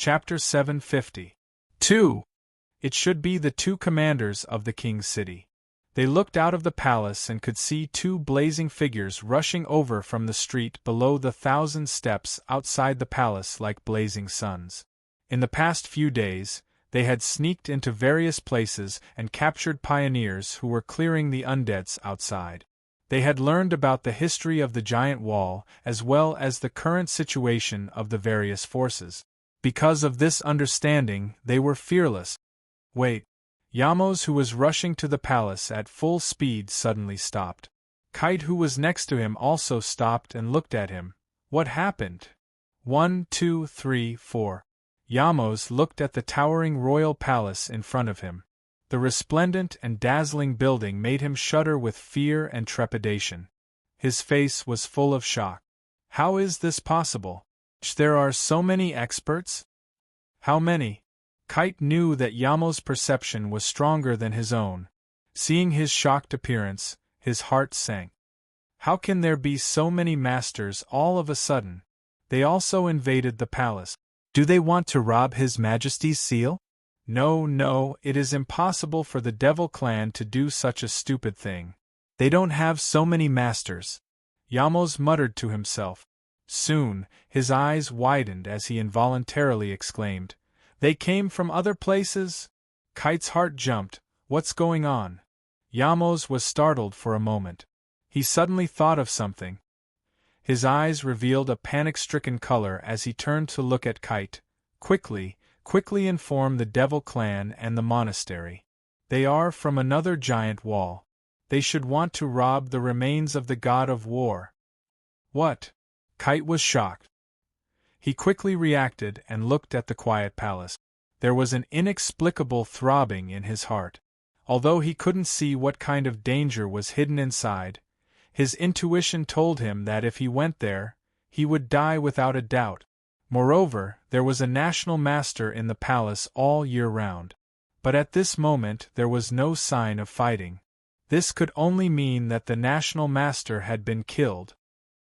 Chapter 750. 2. It should be the two commanders of the king's city. They looked out of the palace and could see two blazing figures rushing over from the street below the 1,000 steps outside the palace like blazing suns. In the past few days, they had sneaked into various places and captured pioneers who were clearing the undeads outside. They had learned about the history of the giant wall as well as the current situation of the various forces. Because of this understanding, they were fearless. Wait. Yamos, who was rushing to the palace at full speed, suddenly stopped. Kite, who was next to him, also stopped and looked at him. What happened? 1, 2, 3, 4. Yamos looked at the towering royal palace in front of him. The resplendent and dazzling building made him shudder with fear and trepidation. His face was full of shock. How is this possible? There are so many experts? How many? Kite knew that Yamo's perception was stronger than his own. Seeing his shocked appearance, his heart sank. How can there be so many masters all of a sudden? They also invaded the palace. Do they want to rob His Majesty's seal? No, it is impossible for the Devil clan to do such a stupid thing. They don't have so many masters. Yamos muttered to himself. Soon, his eyes widened as he involuntarily exclaimed, "They came from other places?" Kite's heart jumped. What's going on? Yamos was startled for a moment. He suddenly thought of something. His eyes revealed a panic-stricken color as he turned to look at Kite. Quickly inform the Devil clan and the monastery. They are from another giant wall. They should want to rob the remains of the god of war. What? Kite was shocked. He quickly reacted and looked at the quiet palace. There was an inexplicable throbbing in his heart. Although he couldn't see what kind of danger was hidden inside, his intuition told him that if he went there, he would die without a doubt. Moreover, there was a national master in the palace all year round. But at this moment there was no sign of fighting. This could only mean that the national master had been killed.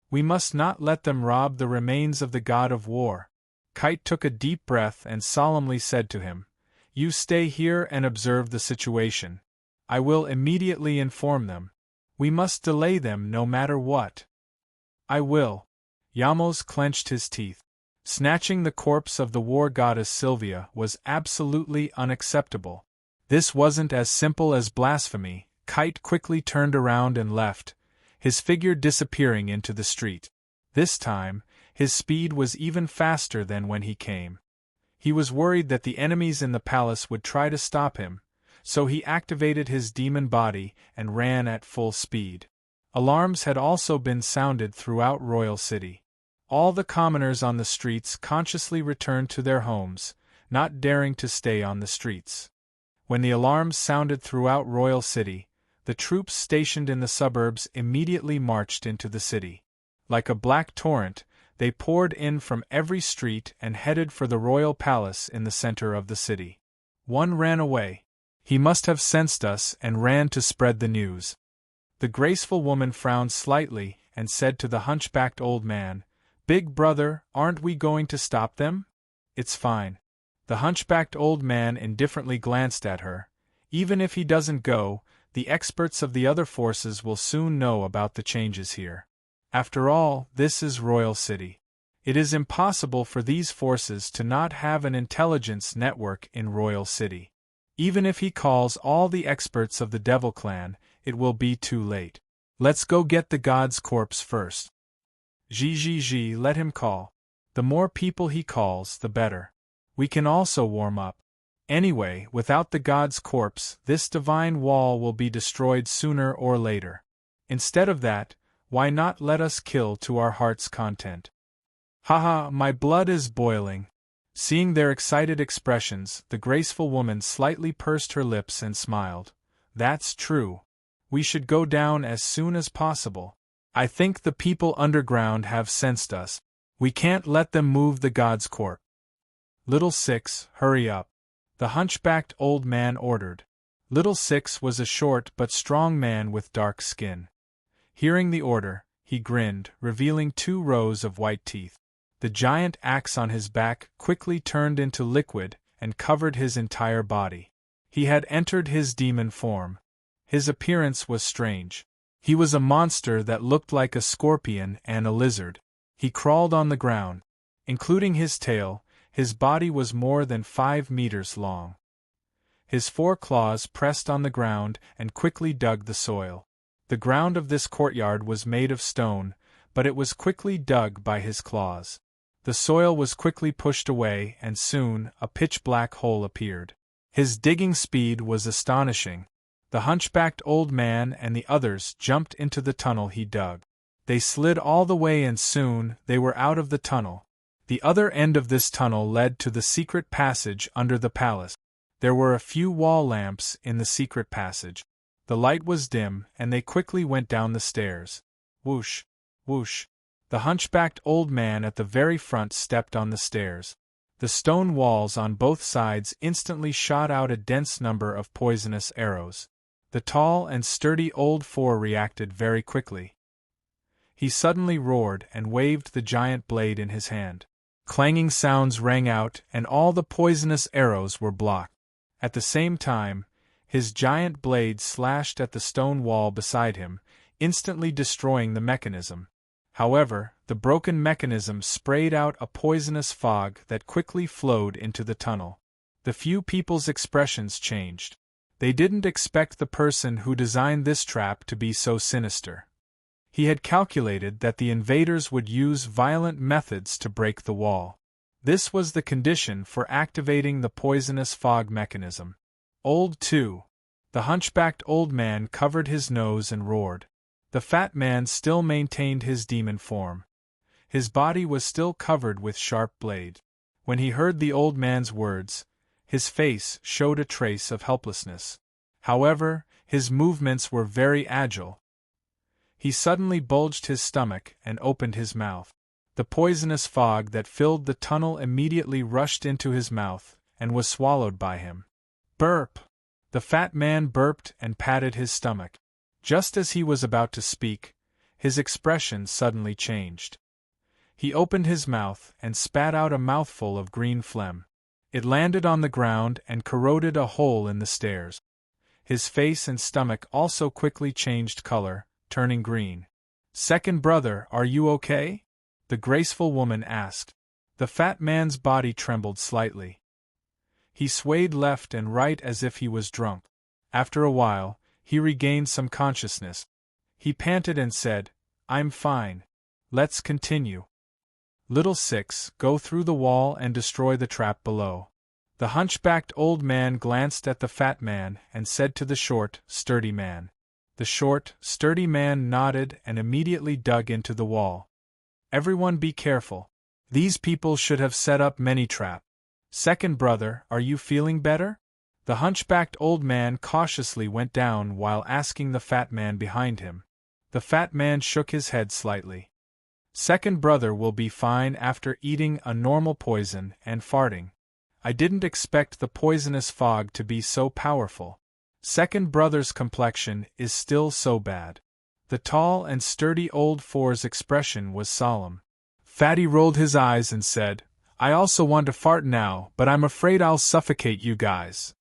We must not let them rob the remains of the god of war. Kite took a deep breath and solemnly said to him, "You stay here and observe the situation. I will immediately inform them. We must delay them no matter what." "I will." Yamos clenched his teeth. Snatching the corpse of the war goddess Sylvia was absolutely unacceptable. This wasn't as simple as blasphemy. Kite quickly turned around and left, his figure disappearing into the street. This time, his speed was even faster than when he came. He was worried that the enemies in the palace would try to stop him, so he activated his demon body and ran at full speed. Alarms had also been sounded throughout Royal City. All the commoners on the streets consciously returned to their homes, not daring to stay on the streets. When the alarms sounded throughout Royal City, the troops stationed in the suburbs immediately marched into the city. Like a black torrent, they poured in from every street and headed for the royal palace in the center of the city. One ran away. He must have sensed us and ran to spread the news. The graceful woman frowned slightly and said to the hunchbacked old man, "Big brother, aren't we going to stop them?" "It's fine." The hunchbacked old man indifferently glanced at her. "Even if he doesn't go, the experts of the other forces will soon know about the changes here. After all, this is Royal City. It is impossible for these forces to not have an intelligence network in Royal City. Even if he calls all the experts of the Devil clan, it will be too late. Let's go get the god's corpse first." Let him call. The more people he calls, the better. We can also warm up. Anyway, without the god's corpse, this divine wall will be destroyed sooner or later. Instead of that, why not let us kill to our heart's content? Haha, my blood is boiling. Seeing their excited expressions, the graceful woman slightly pursed her lips and smiled. That's true. We should go down as soon as possible. I think the people underground have sensed us. We can't let them move the god's corpse. Little Six, hurry up. The hunchbacked old man ordered. Little Six was a short but strong man with dark skin. Hearing the order, he grinned, revealing 2 rows of white teeth. The giant axe on his back quickly turned into liquid and covered his entire body. He had entered his demon form. His appearance was strange. He was a monster that looked like a scorpion and a lizard. He crawled on the ground. Including his tail, his body was more than 5 meters long. His 4 claws pressed on the ground and quickly dug the soil. The ground of this courtyard was made of stone, but it was quickly dug by his claws. The soil was quickly pushed away and soon a pitch-black hole appeared. His digging speed was astonishing. The hunchbacked old man and the others jumped into the tunnel he dug. They slid all the way and soon they were out of the tunnel. The other end of this tunnel led to the secret passage under the palace. There were a few wall lamps in the secret passage. The light was dim and they quickly went down the stairs. Whoosh! Whoosh! The hunchbacked old man at the very front stepped on the stairs. The stone walls on both sides instantly shot out a dense number of poisonous arrows. The tall and sturdy old four reacted very quickly. He suddenly roared and waved the giant blade in his hand. Clanging sounds rang out and all the poisonous arrows were blocked. At the same time, his giant blade slashed at the stone wall beside him, instantly destroying the mechanism. However, the broken mechanism sprayed out a poisonous fog that quickly flowed into the tunnel. The few people's expressions changed. They didn't expect the person who designed this trap to be so sinister. He had calculated that the invaders would use violent methods to break the wall. This was the condition for activating the poisonous fog mechanism. Old 2. The hunchbacked old man covered his nose and roared. The fat man still maintained his demon form. His body was still covered with sharp blades. When he heard the old man's words, his face showed a trace of helplessness. However, his movements were very agile. He suddenly bulged his stomach and opened his mouth. The poisonous fog that filled the tunnel immediately rushed into his mouth and was swallowed by him. Burp! The fat man burped and patted his stomach. Just as he was about to speak, his expression suddenly changed. He opened his mouth and spat out a mouthful of green phlegm. It landed on the ground and corroded a hole in the stairs. His face and stomach also quickly changed color, turning green. "Second brother, are you okay?" the graceful woman asked. The fat man's body trembled slightly. He swayed left and right as if he was drunk. After a while, he regained some consciousness. He panted and said, "I'm fine. Let's continue." Little 6, go through the wall and destroy the trap below. The hunchbacked old man glanced at the fat man and said to the short, sturdy man. The short, sturdy man nodded and immediately dug into the wall. "Everyone be careful. These people should have set up many traps. Second brother, are you feeling better?" The hunchbacked old man cautiously went down while asking the fat man behind him. The fat man shook his head slightly. "Second brother will be fine after eating a normal poison and farting. I didn't expect the poisonous fog to be so powerful. Second brother's complexion is still so bad." The tall and sturdy old four's expression was solemn. Fatty rolled his eyes and said, "I also want to fart now, but I'm afraid I'll suffocate you guys."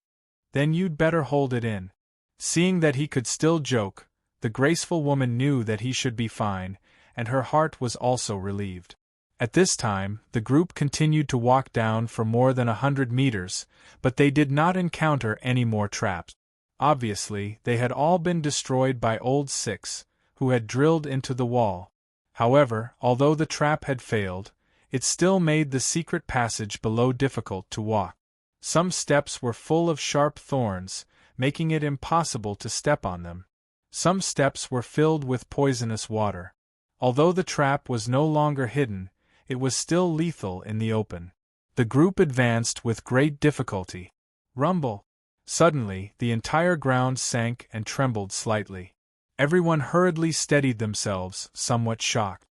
"Then you'd better hold it in." Seeing that he could still joke, the graceful woman knew that he should be fine, and her heart was also relieved. At this time, the group continued to walk down for more than 100 meters, but they did not encounter any more traps. Obviously, they had all been destroyed by Old 6, who had drilled into the wall. However, although the trap had failed, it still made the secret passage below difficult to walk. Some steps were full of sharp thorns, making it impossible to step on them. Some steps were filled with poisonous water. Although the trap was no longer hidden, it was still lethal in the open. The group advanced with great difficulty. Rumble! Suddenly, the entire ground sank and trembled slightly. Everyone hurriedly steadied themselves, somewhat shocked.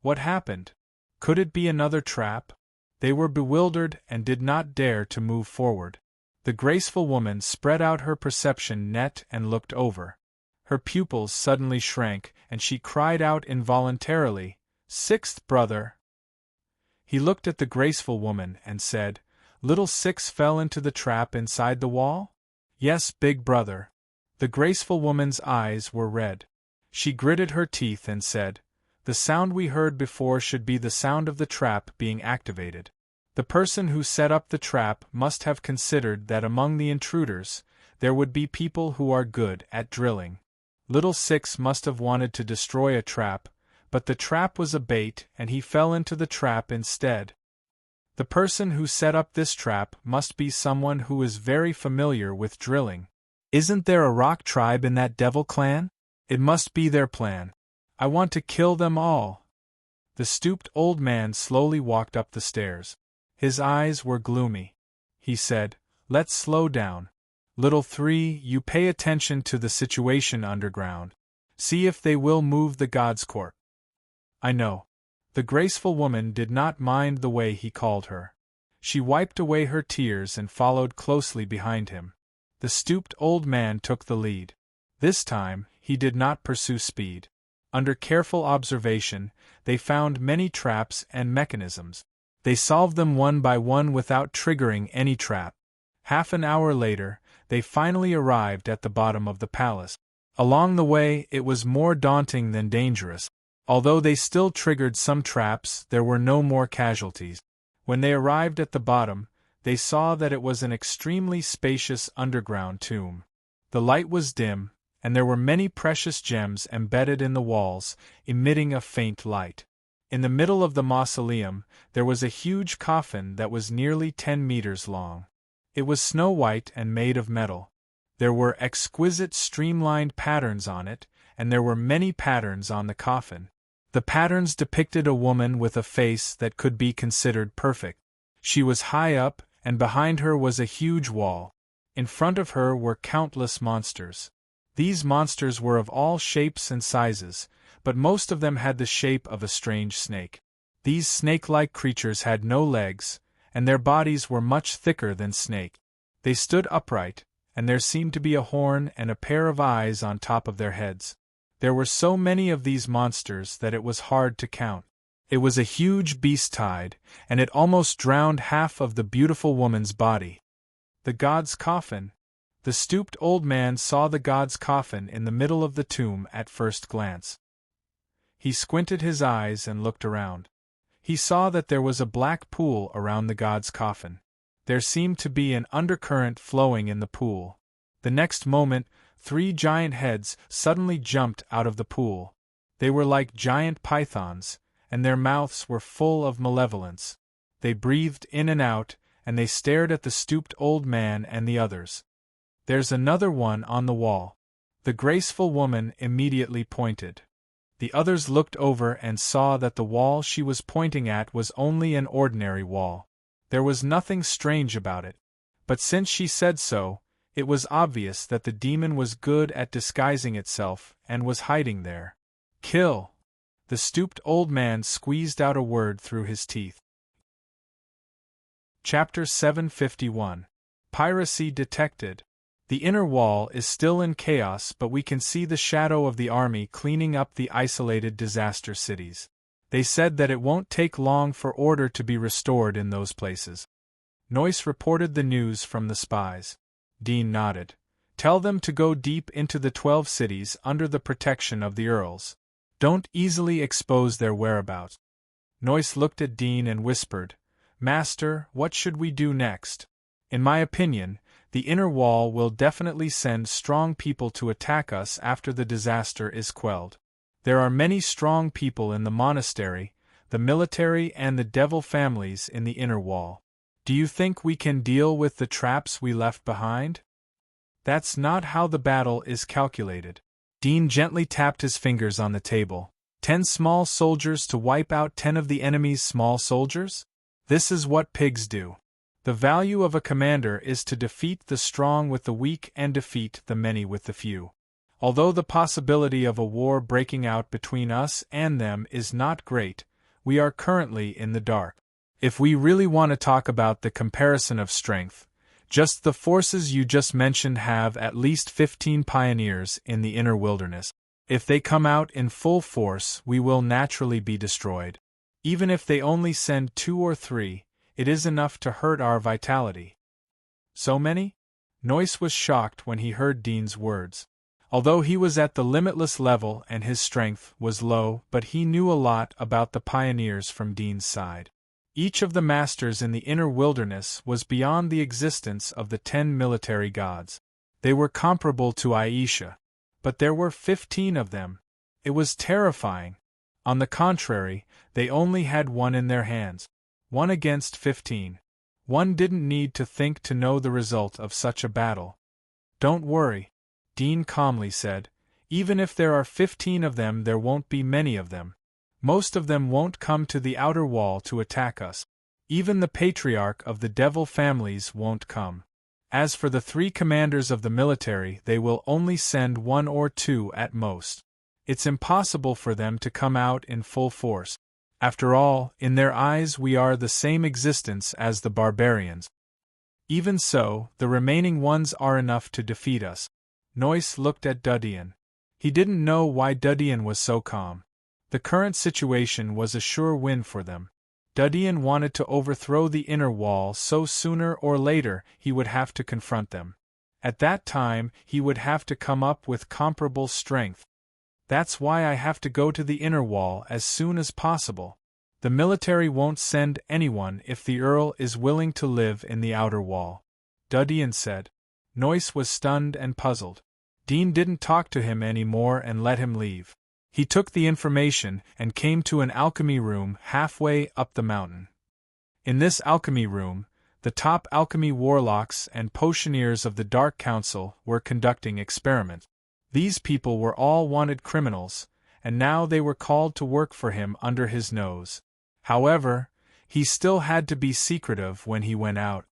What happened? Could it be another trap? They were bewildered and did not dare to move forward. The graceful woman spread out her perception net and looked over. Her pupils suddenly shrank, and she cried out involuntarily, "Sixth brother!" He looked at the graceful woman and said, "Little Six fell into the trap inside the wall?" "Yes, big brother." The graceful woman's eyes were red. She gritted her teeth and said, "The sound we heard before should be the sound of the trap being activated. The person who set up the trap must have considered that among the intruders, there would be people who are good at drilling. Little Six must have wanted to destroy a trap, but the trap was a bait and he fell into the trap instead. The person who set up this trap must be someone who is very familiar with drilling. Isn't there a rock tribe in that devil clan? It must be their plan. I want to kill them all." The stooped old man slowly walked up the stairs. His eyes were gloomy. He said, "Let's slow down. Little Three, you pay attention to the situation underground. See if they will move the God's court." "I know." The graceful woman did not mind the way he called her. She wiped away her tears and followed closely behind him. The stooped old man took the lead. This time, he did not pursue speed. Under careful observation, they found many traps and mechanisms. They solved them one by one without triggering any trap. Half an hour later, they finally arrived at the bottom of the palace. Along the way, it was more daunting than dangerous. Although they still triggered some traps, there were no more casualties. When they arrived at the bottom, they saw that it was an extremely spacious underground tomb. The light was dim, and there were many precious gems embedded in the walls, emitting a faint light. In the middle of the mausoleum, there was a huge coffin that was nearly 10 meters long. It was snow-white and made of metal. There were exquisite streamlined patterns on it, and there were many patterns on the coffin. The patterns depicted a woman with a face that could be considered perfect. She was high up, and behind her was a huge wall. In front of her were countless monsters. These monsters were of all shapes and sizes, but most of them had the shape of a strange snake. These snake-like creatures had no legs, and their bodies were much thicker than snake. They stood upright, and there seemed to be a horn and a pair of eyes on top of their heads. There were so many of these monsters that it was hard to count. It was a huge beast tide, and it almost drowned half of the beautiful woman's body. The god's coffin. The stooped old man saw the god's coffin in the middle of the tomb at first glance. He squinted his eyes and looked around. He saw that there was a black pool around the god's coffin. There seemed to be an undercurrent flowing in the pool. The next moment, 3 giant heads suddenly jumped out of the pool. They were like giant pythons, and their mouths were full of malevolence. They breathed in and out, and they stared at the stooped old man and the others. "There's another one on the wall." The graceful woman immediately pointed. The others looked over and saw that the wall she was pointing at was only an ordinary wall. There was nothing strange about it. But since she said so, it was obvious that the demon was good at disguising itself and was hiding there. "Kill!" The stooped old man squeezed out a word through his teeth. Chapter 751. Piracy detected. The inner wall is still in chaos, but we can see the shadow of the army cleaning up the isolated disaster cities. They said that it won't take long for order to be restored in those places. Noyce reported the news from the spies. Dean nodded. "Tell them to go deep into the 12 cities under the protection of the Earls. Don't easily expose their whereabouts." Noyce looked at Dean and whispered, "Master, what should we do next? In my opinion, the inner wall will definitely send strong people to attack us after the disaster is quelled. There are many strong people in the monastery, the military and the devil families in the inner wall. Do you think we can deal with the traps we left behind?" "That's not how the battle is calculated." Dean gently tapped his fingers on the table. 10 small soldiers to wipe out 10 of the enemy's small soldiers? This is what pigs do. The value of a commander is to defeat the strong with the weak and defeat the many with the few. Although the possibility of a war breaking out between us and them is not great, we are currently in the dark. If we really want to talk about the comparison of strength, just the forces you just mentioned have at least 15 pioneers in the inner wilderness. If they come out in full force, we will naturally be destroyed. Even if they only send 2 or 3, it is enough to hurt our vitality. So many? Noyce was shocked when he heard Dean's words. Although he was at the limitless level and his strength was low, but he knew a lot about the pioneers from Dean's side. Each of the masters in the inner wilderness was beyond the existence of the 10 military gods. They were comparable to Aisha. But there were 15 of them. It was terrifying. On the contrary, they only had 1 in their hands. 1 against 15. One didn't need to think to know the result of such a battle. Don't worry, Dean calmly said. Even if there are 15 of them, there won't be many of them. Most of them won't come to the outer wall to attack us. Even the patriarch of the devil families won't come. As for the 3 commanders of the military, they will only send 1 or 2 at most. It's impossible for them to come out in full force. After all, in their eyes we are the same existence as the barbarians. Even so, the remaining ones are enough to defeat us. Noyce looked at Dudian. He didn't know why Dudian was so calm. The current situation was a sure win for them. Dudian wanted to overthrow the inner wall, so sooner or later he would have to confront them. At that time, he would have to come up with comparable strength. That's why I have to go to the inner wall as soon as possible. The military won't send anyone if the Earl is willing to live in the outer wall, Dudian said. Noyce was stunned and puzzled. Dean didn't talk to him anymore and let him leave. He took the information and came to an alchemy room halfway up the mountain. In this alchemy room, the top alchemy warlocks and potioneers of the Dark Council were conducting experiments. These people were all wanted criminals, and now they were called to work for him under his nose. However, he still had to be secretive when he went out.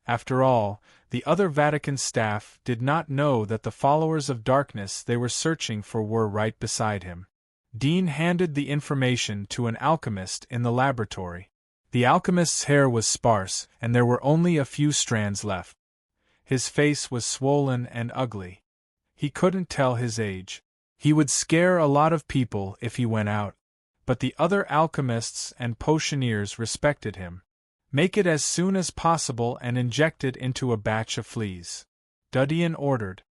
After all, the other Vatican staff did not know that the followers of darkness they were searching for were right beside him. Dean handed the information to an alchemist in the laboratory. The alchemist's hair was sparse, and there were only a few strands left. His face was swollen and ugly. He couldn't tell his age. He would scare a lot of people if he went out. But the other alchemists and potioneers respected him. Make it as soon as possible and inject it into a batch of fleas, Dudian ordered.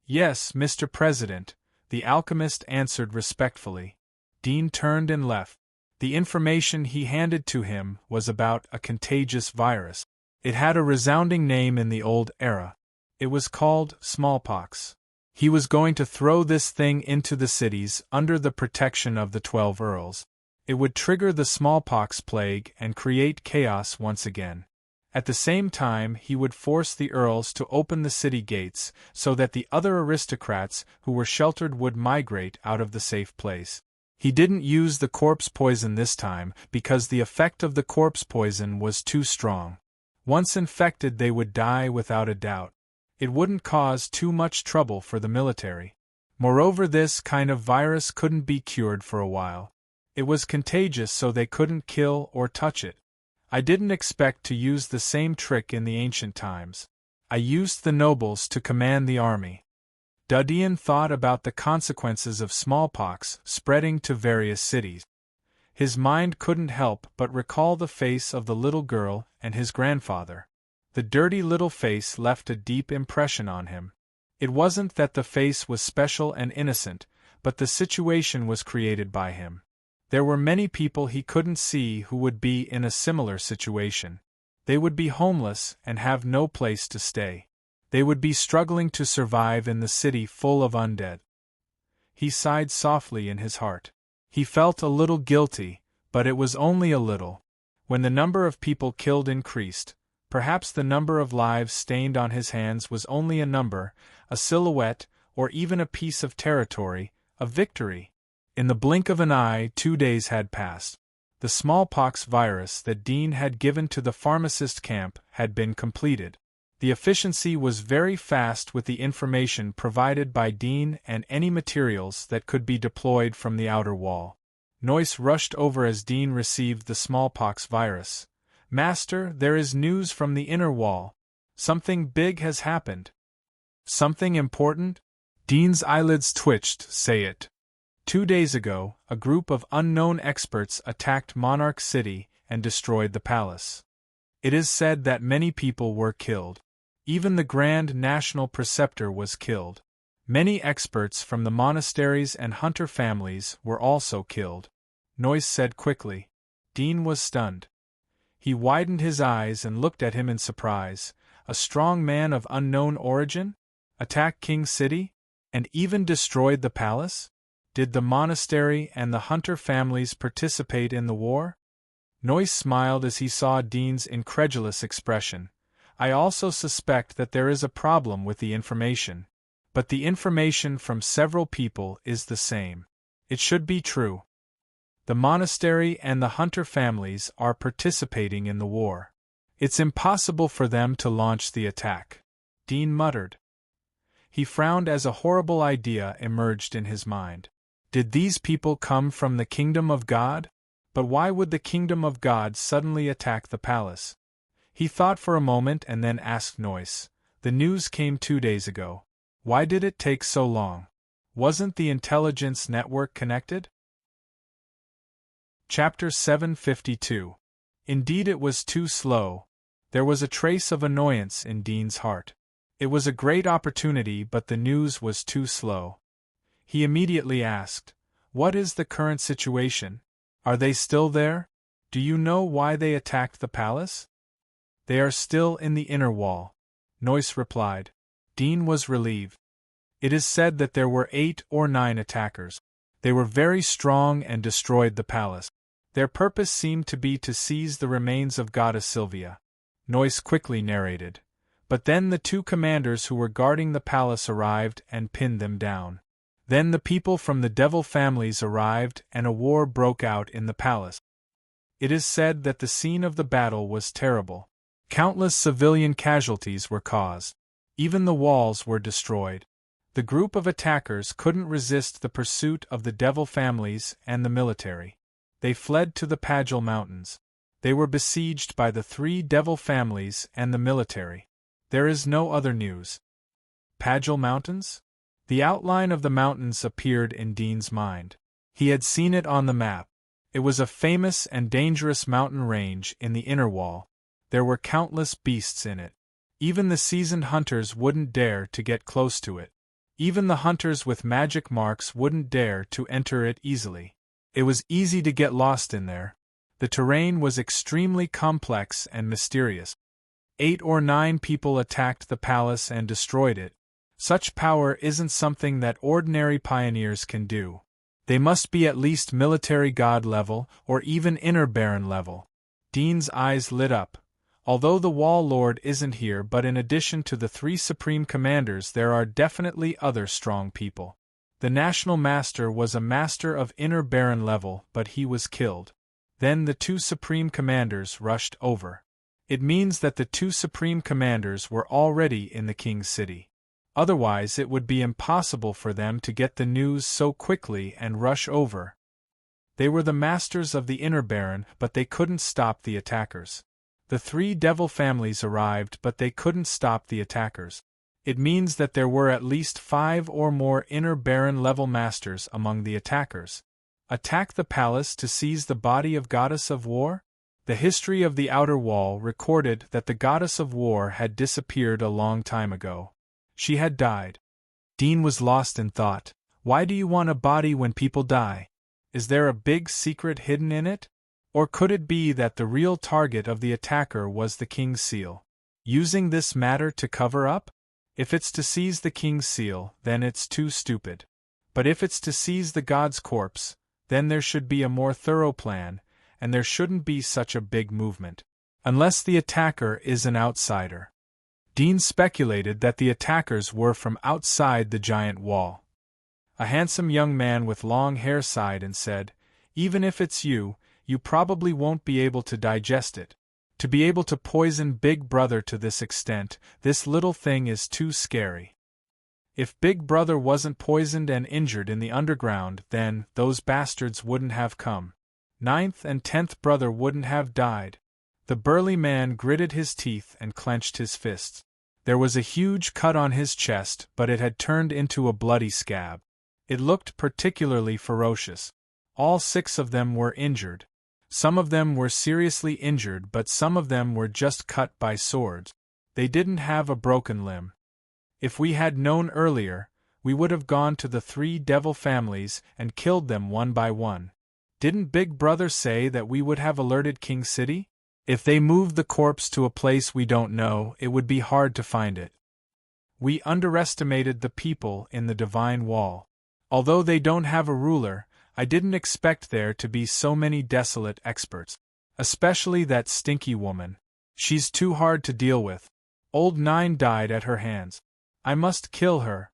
Yes, Mr. President, the alchemist answered respectfully. Dean turned and left. The information he handed to him was about a contagious virus. It had a resounding name in the old era. It was called smallpox. He was going to throw this thing into the cities under the protection of the 12 earls. It would trigger the smallpox plague and create chaos once again. At the same time, he would force the earls to open the city gates so that the other aristocrats who were sheltered would migrate out of the safe place. He didn't use the corpse poison this time because the effect of the corpse poison was too strong. Once infected, they would die without a doubt. It wouldn't cause too much trouble for the military. Moreover, this kind of virus couldn't be cured for a while. It was contagious, so they couldn't kill or touch it. I didn't expect to use the same trick in the ancient times. I used the nobles to command the army. Dudian thought about the consequences of smallpox spreading to various cities. His mind couldn't help but recall the face of the little girl and his grandfather. The dirty little face left a deep impression on him. It wasn't that the face was special and innocent, but the situation was created by him. There were many people he couldn't see who would be in a similar situation. They would be homeless and have no place to stay. They would be struggling to survive in the city full of undead. He sighed softly in his heart. He felt a little guilty, but it was only a little. When the number of people killed increased, perhaps the number of lives stained on his hands was only a number, a silhouette, or even a piece of territory, a victory. In the blink of an eye, 2 days had passed. The smallpox virus that Dean had given to the pharmacist camp had been completed. The efficiency was very fast with the information provided by Dean and any materials that could be deployed from the outer wall. Noyce rushed over as Dean received the smallpox virus. Master, there is news from the inner wall. Something big has happened. Something important? Dean's eyelids twitched. Say it. 2 days ago, a group of unknown experts attacked Monarch City and destroyed the palace. It is said that many people were killed. Even the Grand National Preceptor was killed. Many experts from the monasteries and hunter families were also killed. Noyce said quickly. Dean was stunned. He widened his eyes and looked at him in surprise. A strong man of unknown origin? Attacked King City? And even destroyed the palace? Did the monastery and the hunter families participate in the war? Noyce smiled as he saw Dean's incredulous expression. I also suspect that there is a problem with the information. But the information from several people is the same. It should be true. The monastery and the hunter families are participating in the war. It's impossible for them to launch the attack. Dean muttered. He frowned as a horrible idea emerged in his mind. Did these people come from the kingdom of God? But why would the kingdom of God suddenly attack the palace? He thought for a moment and then asked Noyce. The news came 2 days ago. Why did it take so long? Wasn't the intelligence network connected? Chapter 752. Indeed it was too slow. There was a trace of annoyance in Dean's heart. It was a great opportunity, but the news was too slow. He immediately asked, What is the current situation? Are they still there? Do you know why they attacked the palace? They are still in the inner wall, Noyce replied. Dean was relieved. It is said that there were 8 or 9 attackers. They were very strong and destroyed the palace. Their purpose seemed to be to seize the remains of Goddess Sylvia. Noyce quickly narrated. But then the 2 commanders who were guarding the palace arrived and pinned them down. Then the people from the devil families arrived and a war broke out in the palace. It is said that the scene of the battle was terrible. Countless civilian casualties were caused. Even the walls were destroyed. The group of attackers couldn't resist the pursuit of the devil families and the military. They fled to the Pagel Mountains. They were besieged by the 3 devil families and the military. There is no other news. Pagel Mountains? The outline of the mountains appeared in Dean's mind. He had seen it on the map. It was a famous and dangerous mountain range in the inner wall. There were countless beasts in it. Even the seasoned hunters wouldn't dare to get close to it. Even the hunters with magic marks wouldn't dare to enter it easily. It was easy to get lost in there. The terrain was extremely complex and mysterious. 8 or 9 people attacked the palace and destroyed it. Such power isn't something that ordinary pioneers can do. They must be at least military god level or even inner baron level. Dean's eyes lit up. Although the Wall Lord isn't here, but in addition to the 3 supreme commanders there are definitely other strong people. The National Master was a master of inner baron level, but he was killed. Then the 2 supreme commanders rushed over. It means that the 2 supreme commanders were already in the King's City. Otherwise it would be impossible for them to get the news so quickly and rush over. They were the masters of the inner baron, but they couldn't stop the attackers. The 3 devil families arrived, but they couldn't stop the attackers. It means that there were at least 5 or more inner baron level masters among the attackers. Attack the palace to seize the body of Goddess of War? The history of the Outer Wall recorded that the Goddess of War had disappeared a long time ago. She had died. Dean was lost in thought. Why do you want a body when people die? Is there a big secret hidden in it? Or could it be that the real target of the attacker was the King's Seal? Using this matter to cover up? If it's to seize the King's Seal, then it's too stupid. But if it's to seize the god's corpse, then there should be a more thorough plan, and there shouldn't be such a big movement. Unless the attacker is an outsider. Dean speculated that the attackers were from outside the giant wall. A handsome young man with long hair sighed and said, Even if it's you, you probably won't be able to digest it. To be able to poison Big Brother to this extent, this little thing is too scary. If Big Brother wasn't poisoned and injured in the underground, then those bastards wouldn't have come. 9th and 10th brother wouldn't have died. The burly man gritted his teeth and clenched his fists. There was a huge cut on his chest, but it had turned into a bloody scab. It looked particularly ferocious. All 6 of them were injured. Some of them were seriously injured, but some of them were just cut by swords. They didn't have a broken limb. If we had known earlier, we would have gone to the 3 devil families and killed them one by one. Didn't Big Brother say that we would have alerted King City? If they moved the corpse to a place we don't know, it would be hard to find it. We underestimated the people in the Divine Wall. Although they don't have a ruler, I didn't expect there to be so many desolate experts. Especially that stinky woman. She's too hard to deal with. Old 9 died at her hands. I must kill her.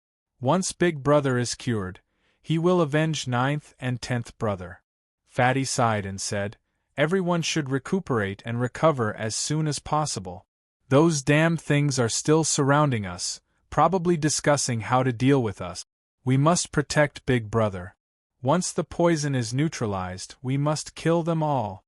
Once Big Brother is cured, he will avenge 9th and 10th brother. Fatty sighed and said, everyone should recuperate and recover as soon as possible. Those damn things are still surrounding us, probably discussing how to deal with us. We must protect Big Brother. Once the poison is neutralized, we must kill them all.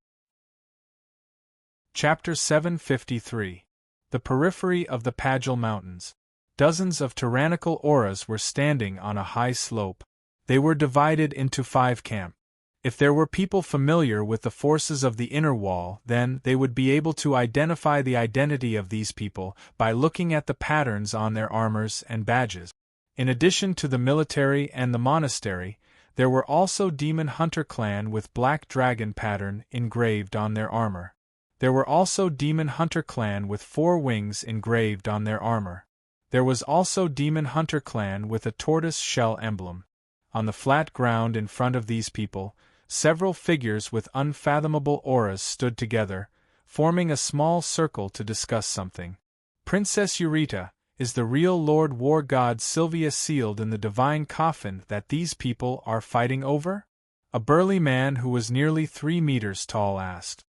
Chapter 753. The Periphery of the Pagel Mountains. Dozens of tyrannical auras were standing on a high slope. They were divided into 5 camps. If there were people familiar with the forces of the inner wall, then they would be able to identify the identity of these people by looking at the patterns on their armors and badges. In addition to the military and the monastery, there were also Demon Hunter clan with Black Dragon pattern engraved on their armor. There were also Demon Hunter clan with 4 wings engraved on their armor. There was also Demon Hunter clan with a tortoise shell emblem. On the flat ground in front of these people, several figures with unfathomable auras stood together, forming a small circle to discuss something. Princess Eureka, is the real Lord War God Sylvia sealed in the divine coffin that these people are fighting over? A burly man who was nearly 3 meters tall asked.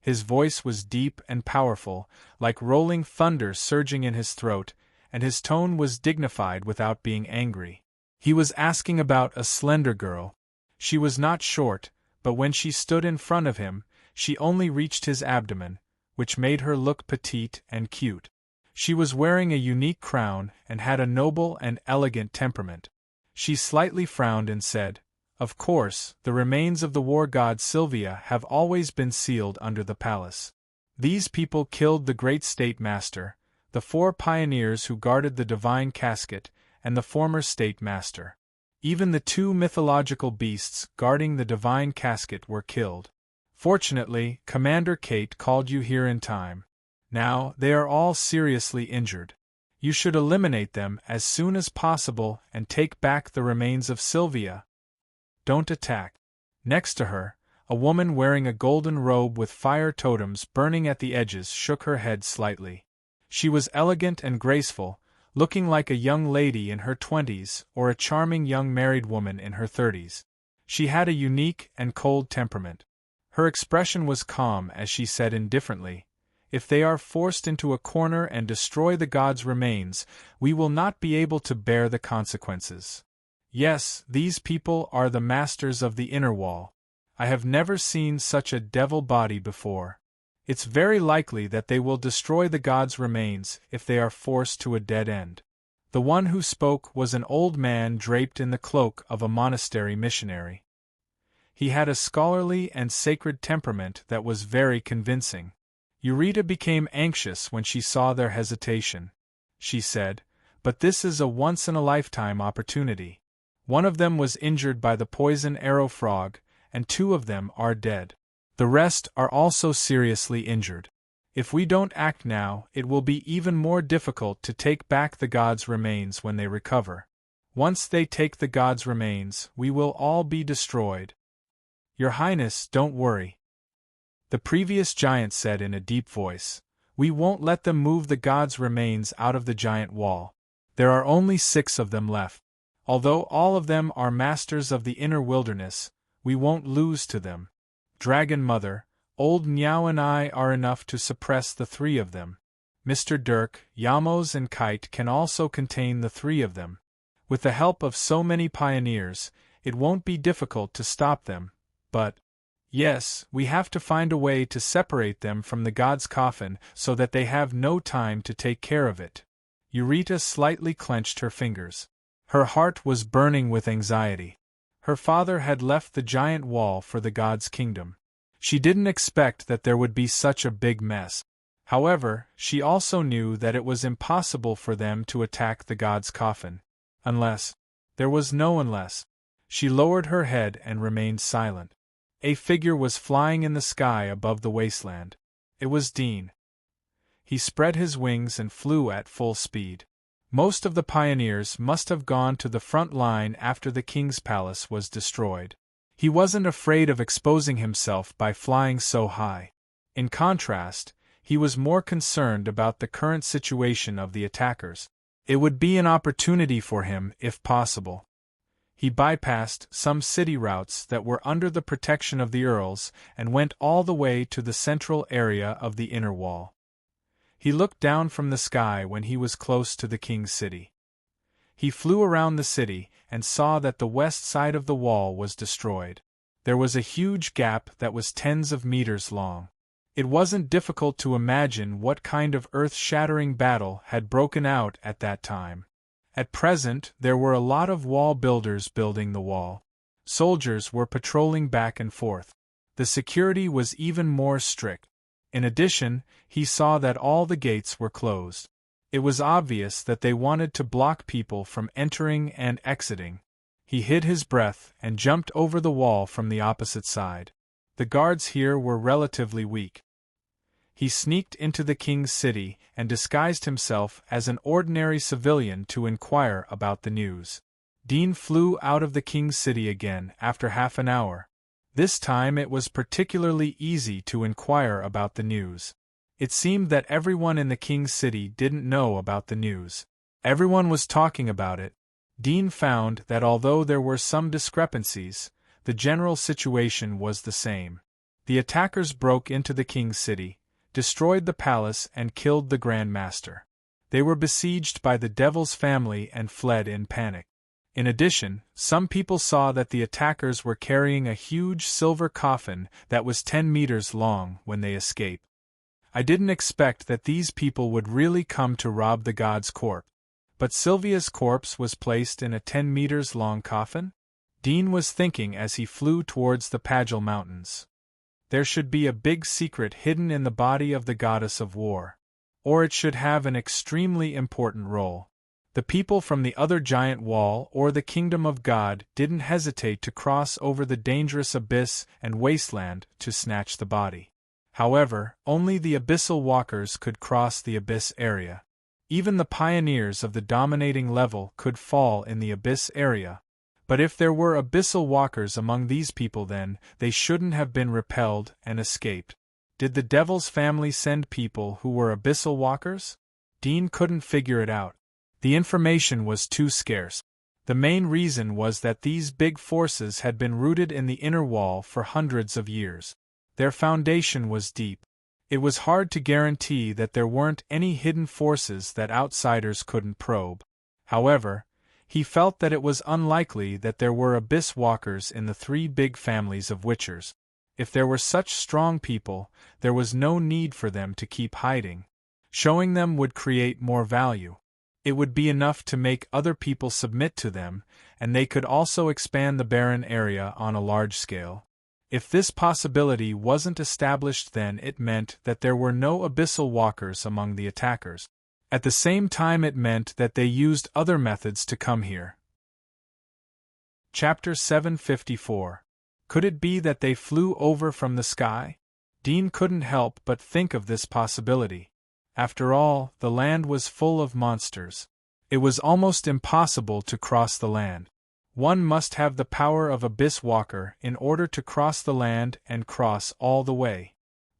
His voice was deep and powerful, like rolling thunder surging in his throat, and his tone was dignified without being angry. He was asking about a slender girl. She was not short, but when she stood in front of him, she only reached his abdomen, which made her look petite and cute. She was wearing a unique crown and had a noble and elegant temperament. She slightly frowned and said, "Of course, the remains of the war god Sylvia have always been sealed under the palace. These people killed the great state master, the 4 pioneers who guarded the divine casket, and the former state master. Even the 2 mythological beasts guarding the divine casket were killed. Fortunately, Commander Kate called you here in time. Now, they are all seriously injured. You should eliminate them as soon as possible and take back the remains of Sylvia. Don't attack." Next to her, a woman wearing a golden robe with fire totems burning at the edges shook her head slightly. She was elegant and graceful, looking like a young lady in her 20s or a charming young married woman in her 30s. She had a unique and cold temperament. Her expression was calm as she said indifferently, "If they are forced into a corner and destroy the god's remains, we will not be able to bear the consequences. Yes, these people are the masters of the inner wall. I have never seen such a devil body before. It's very likely that they will destroy the god's remains if they are forced to a dead end." The one who spoke was an old man draped in the cloak of a monastery missionary. He had a scholarly and sacred temperament that was very convincing. Eureka became anxious when she saw their hesitation. She said, "But this is a once-in-a-lifetime opportunity. One of them was injured by the poison arrow frog, and 2 of them are dead. The rest are also seriously injured. If we don't act now, it will be even more difficult to take back the god's remains when they recover. Once they take the god's remains, we will all be destroyed." "Your Highness, don't worry," the previous giant said in a deep voice. "We won't let them move the god's remains out of the giant wall. There are only 6 of them left. Although all of them are masters of the inner wilderness, we won't lose to them. Dragon Mother, Old Meow and I are enough to suppress the 3 of them. Mr. Dirk, Yamos and Kite can also contain the 3 of them. With the help of so many pioneers, it won't be difficult to stop them, but yes, we have to find a way to separate them from the god's coffin so that they have no time to take care of it." Eureka slightly clenched her fingers. Her heart was burning with anxiety. Her father had left the giant wall for the god's kingdom. She didn't expect that there would be such a big mess. However, she also knew that it was impossible for them to attack the god's coffin. Unless. There was no unless. She lowered her head and remained silent. A figure was flying in the sky above the wasteland. It was Dean. He spread his wings and flew at full speed. Most of the pioneers must have gone to the front line after the king's palace was destroyed. He wasn't afraid of exposing himself by flying so high. In contrast, he was more concerned about the current situation of the attackers. It would be an opportunity for him, if possible. He bypassed some city routes that were under the protection of the earls and went all the way to the central area of the inner wall. He looked down from the sky when he was close to the king's city. He flew around the city and saw that the west side of the wall was destroyed. There was a huge gap that was tens of meters long. It wasn't difficult to imagine what kind of earth-shattering battle had broken out at that time. At present, there were a lot of wall builders building the wall. Soldiers were patrolling back and forth. The security was even more strict. In addition, he saw that all the gates were closed. It was obvious that they wanted to block people from entering and exiting. He hid his breath and jumped over the wall from the opposite side. The guards here were relatively weak. He sneaked into the king's city and disguised himself as an ordinary civilian to inquire about the news. Dean flew out of the king's city again after half an hour. This time it was particularly easy to inquire about the news. It seemed that everyone in the king's city didn't know about the news. Everyone was talking about it. Dean found that although there were some discrepancies, the general situation was the same. The attackers broke into the king's city, destroyed the palace and killed the Grand Master. They were besieged by the devil's family and fled in panic. In addition, some people saw that the attackers were carrying a huge silver coffin that was 10 meters long when they escaped. I didn't expect that these people would really come to rob the god's corpse. But Sylvia's corpse was placed in a 10 meters long coffin? Dean was thinking as he flew towards the Pagel Mountains. There should be a big secret hidden in the body of the goddess of war. Or it should have an extremely important role. The people from the other giant wall or the kingdom of God didn't hesitate to cross over the dangerous abyss and wasteland to snatch the body. However, only the abyssal walkers could cross the abyss area. Even the pioneers of the dominating level could fall in the abyss area. But if there were abyssal walkers among these people, then they shouldn't have been repelled and escaped. Did the devil's family send people who were abyssal walkers? Dean couldn't figure it out. The information was too scarce. The main reason was that these big forces had been rooted in the inner wall for hundreds of years. Their foundation was deep. It was hard to guarantee that there weren't any hidden forces that outsiders couldn't probe. However, he felt that it was unlikely that there were abyss walkers in the 3 big families of witchers. If there were such strong people, there was no need for them to keep hiding. Showing them would create more value. It would be enough to make other people submit to them, and they could also expand the barren area on a large scale. If this possibility wasn't established, then it meant that there were no abyssal walkers among the attackers. At the same time, it meant that they used other methods to come here. Chapter 754. Could it be that they flew over from the sky? Dean couldn't help but think of this possibility. After all, the land was full of monsters. It was almost impossible to cross the land. One must have the power of Abyss Walker in order to cross the land and cross all the way.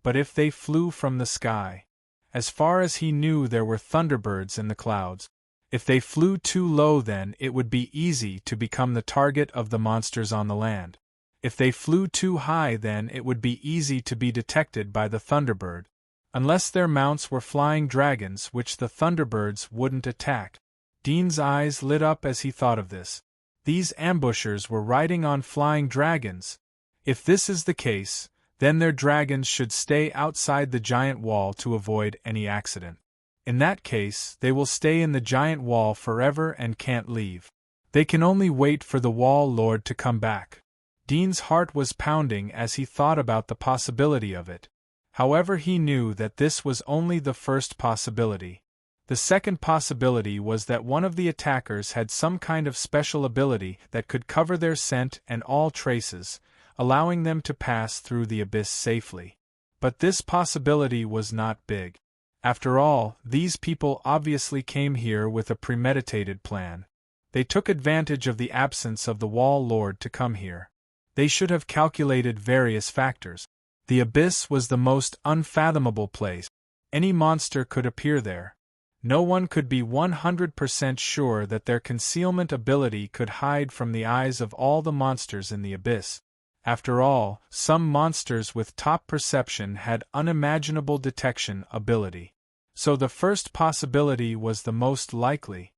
But if they flew from the sky? As far as he knew, there were thunderbirds in the clouds. If they flew too low, then it would be easy to become the target of the monsters on the land. If they flew too high, then it would be easy to be detected by the thunderbird. Unless their mounts were flying dragons, which the thunderbirds wouldn't attack. Dean's eyes lit up as he thought of this. These ambushers were riding on flying dragons. If this is the case, then their dragons should stay outside the giant wall to avoid any accident. In that case, they will stay in the giant wall forever and can't leave. They can only wait for the Wall Lord to come back. Dean's heart was pounding as he thought about the possibility of it. However, he knew that this was only the first possibility. The second possibility was that one of the attackers had some kind of special ability that could cover their scent and all traces, allowing them to pass through the abyss safely. But this possibility was not big. After all, these people obviously came here with a premeditated plan. They took advantage of the absence of the Wall Lord to come here. They should have calculated various factors. The abyss was the most unfathomable place. Any monster could appear there. No one could be 100% sure that their concealment ability could hide from the eyes of all the monsters in the abyss. After all, some monsters with top perception had unimaginable detection ability. So the first possibility was the most likely.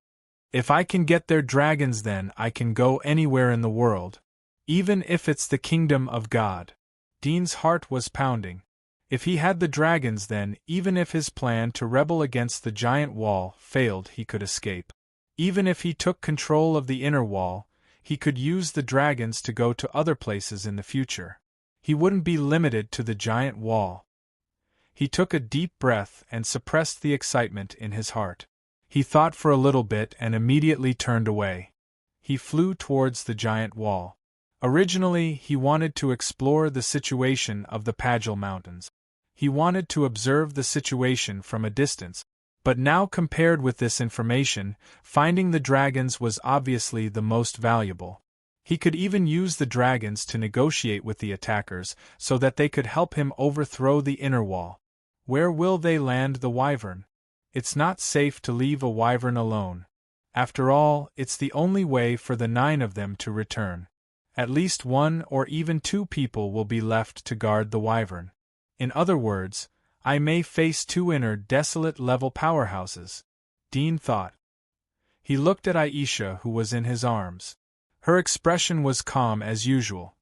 If I can get their dragons, then I can go anywhere in the world. Even if it's the kingdom of God. Dean's heart was pounding. If he had the dragons, then even if his plan to rebel against the giant wall failed, he could escape. Even if he took control of the inner wall, he could use the dragons to go to other places in the future. He wouldn't be limited to the giant wall. He took a deep breath and suppressed the excitement in his heart. He thought for a little bit and immediately turned away. He flew towards the giant wall. Originally, he wanted to explore the situation of the Pagel Mountains. He wanted to observe the situation from a distance, but now compared with this information, finding the dragons was obviously the most valuable. He could even use the dragons to negotiate with the attackers so that they could help him overthrow the inner wall. Where will they land the wyvern? It's not safe to leave a wyvern alone. After all, it's the only way for the 9 of them to return. At least 1 or even 2 people will be left to guard the wyvern. In other words, I may face 2 inner desolate level powerhouses, Dean thought. He looked at Aisha, who was in his arms. Her expression was calm as usual.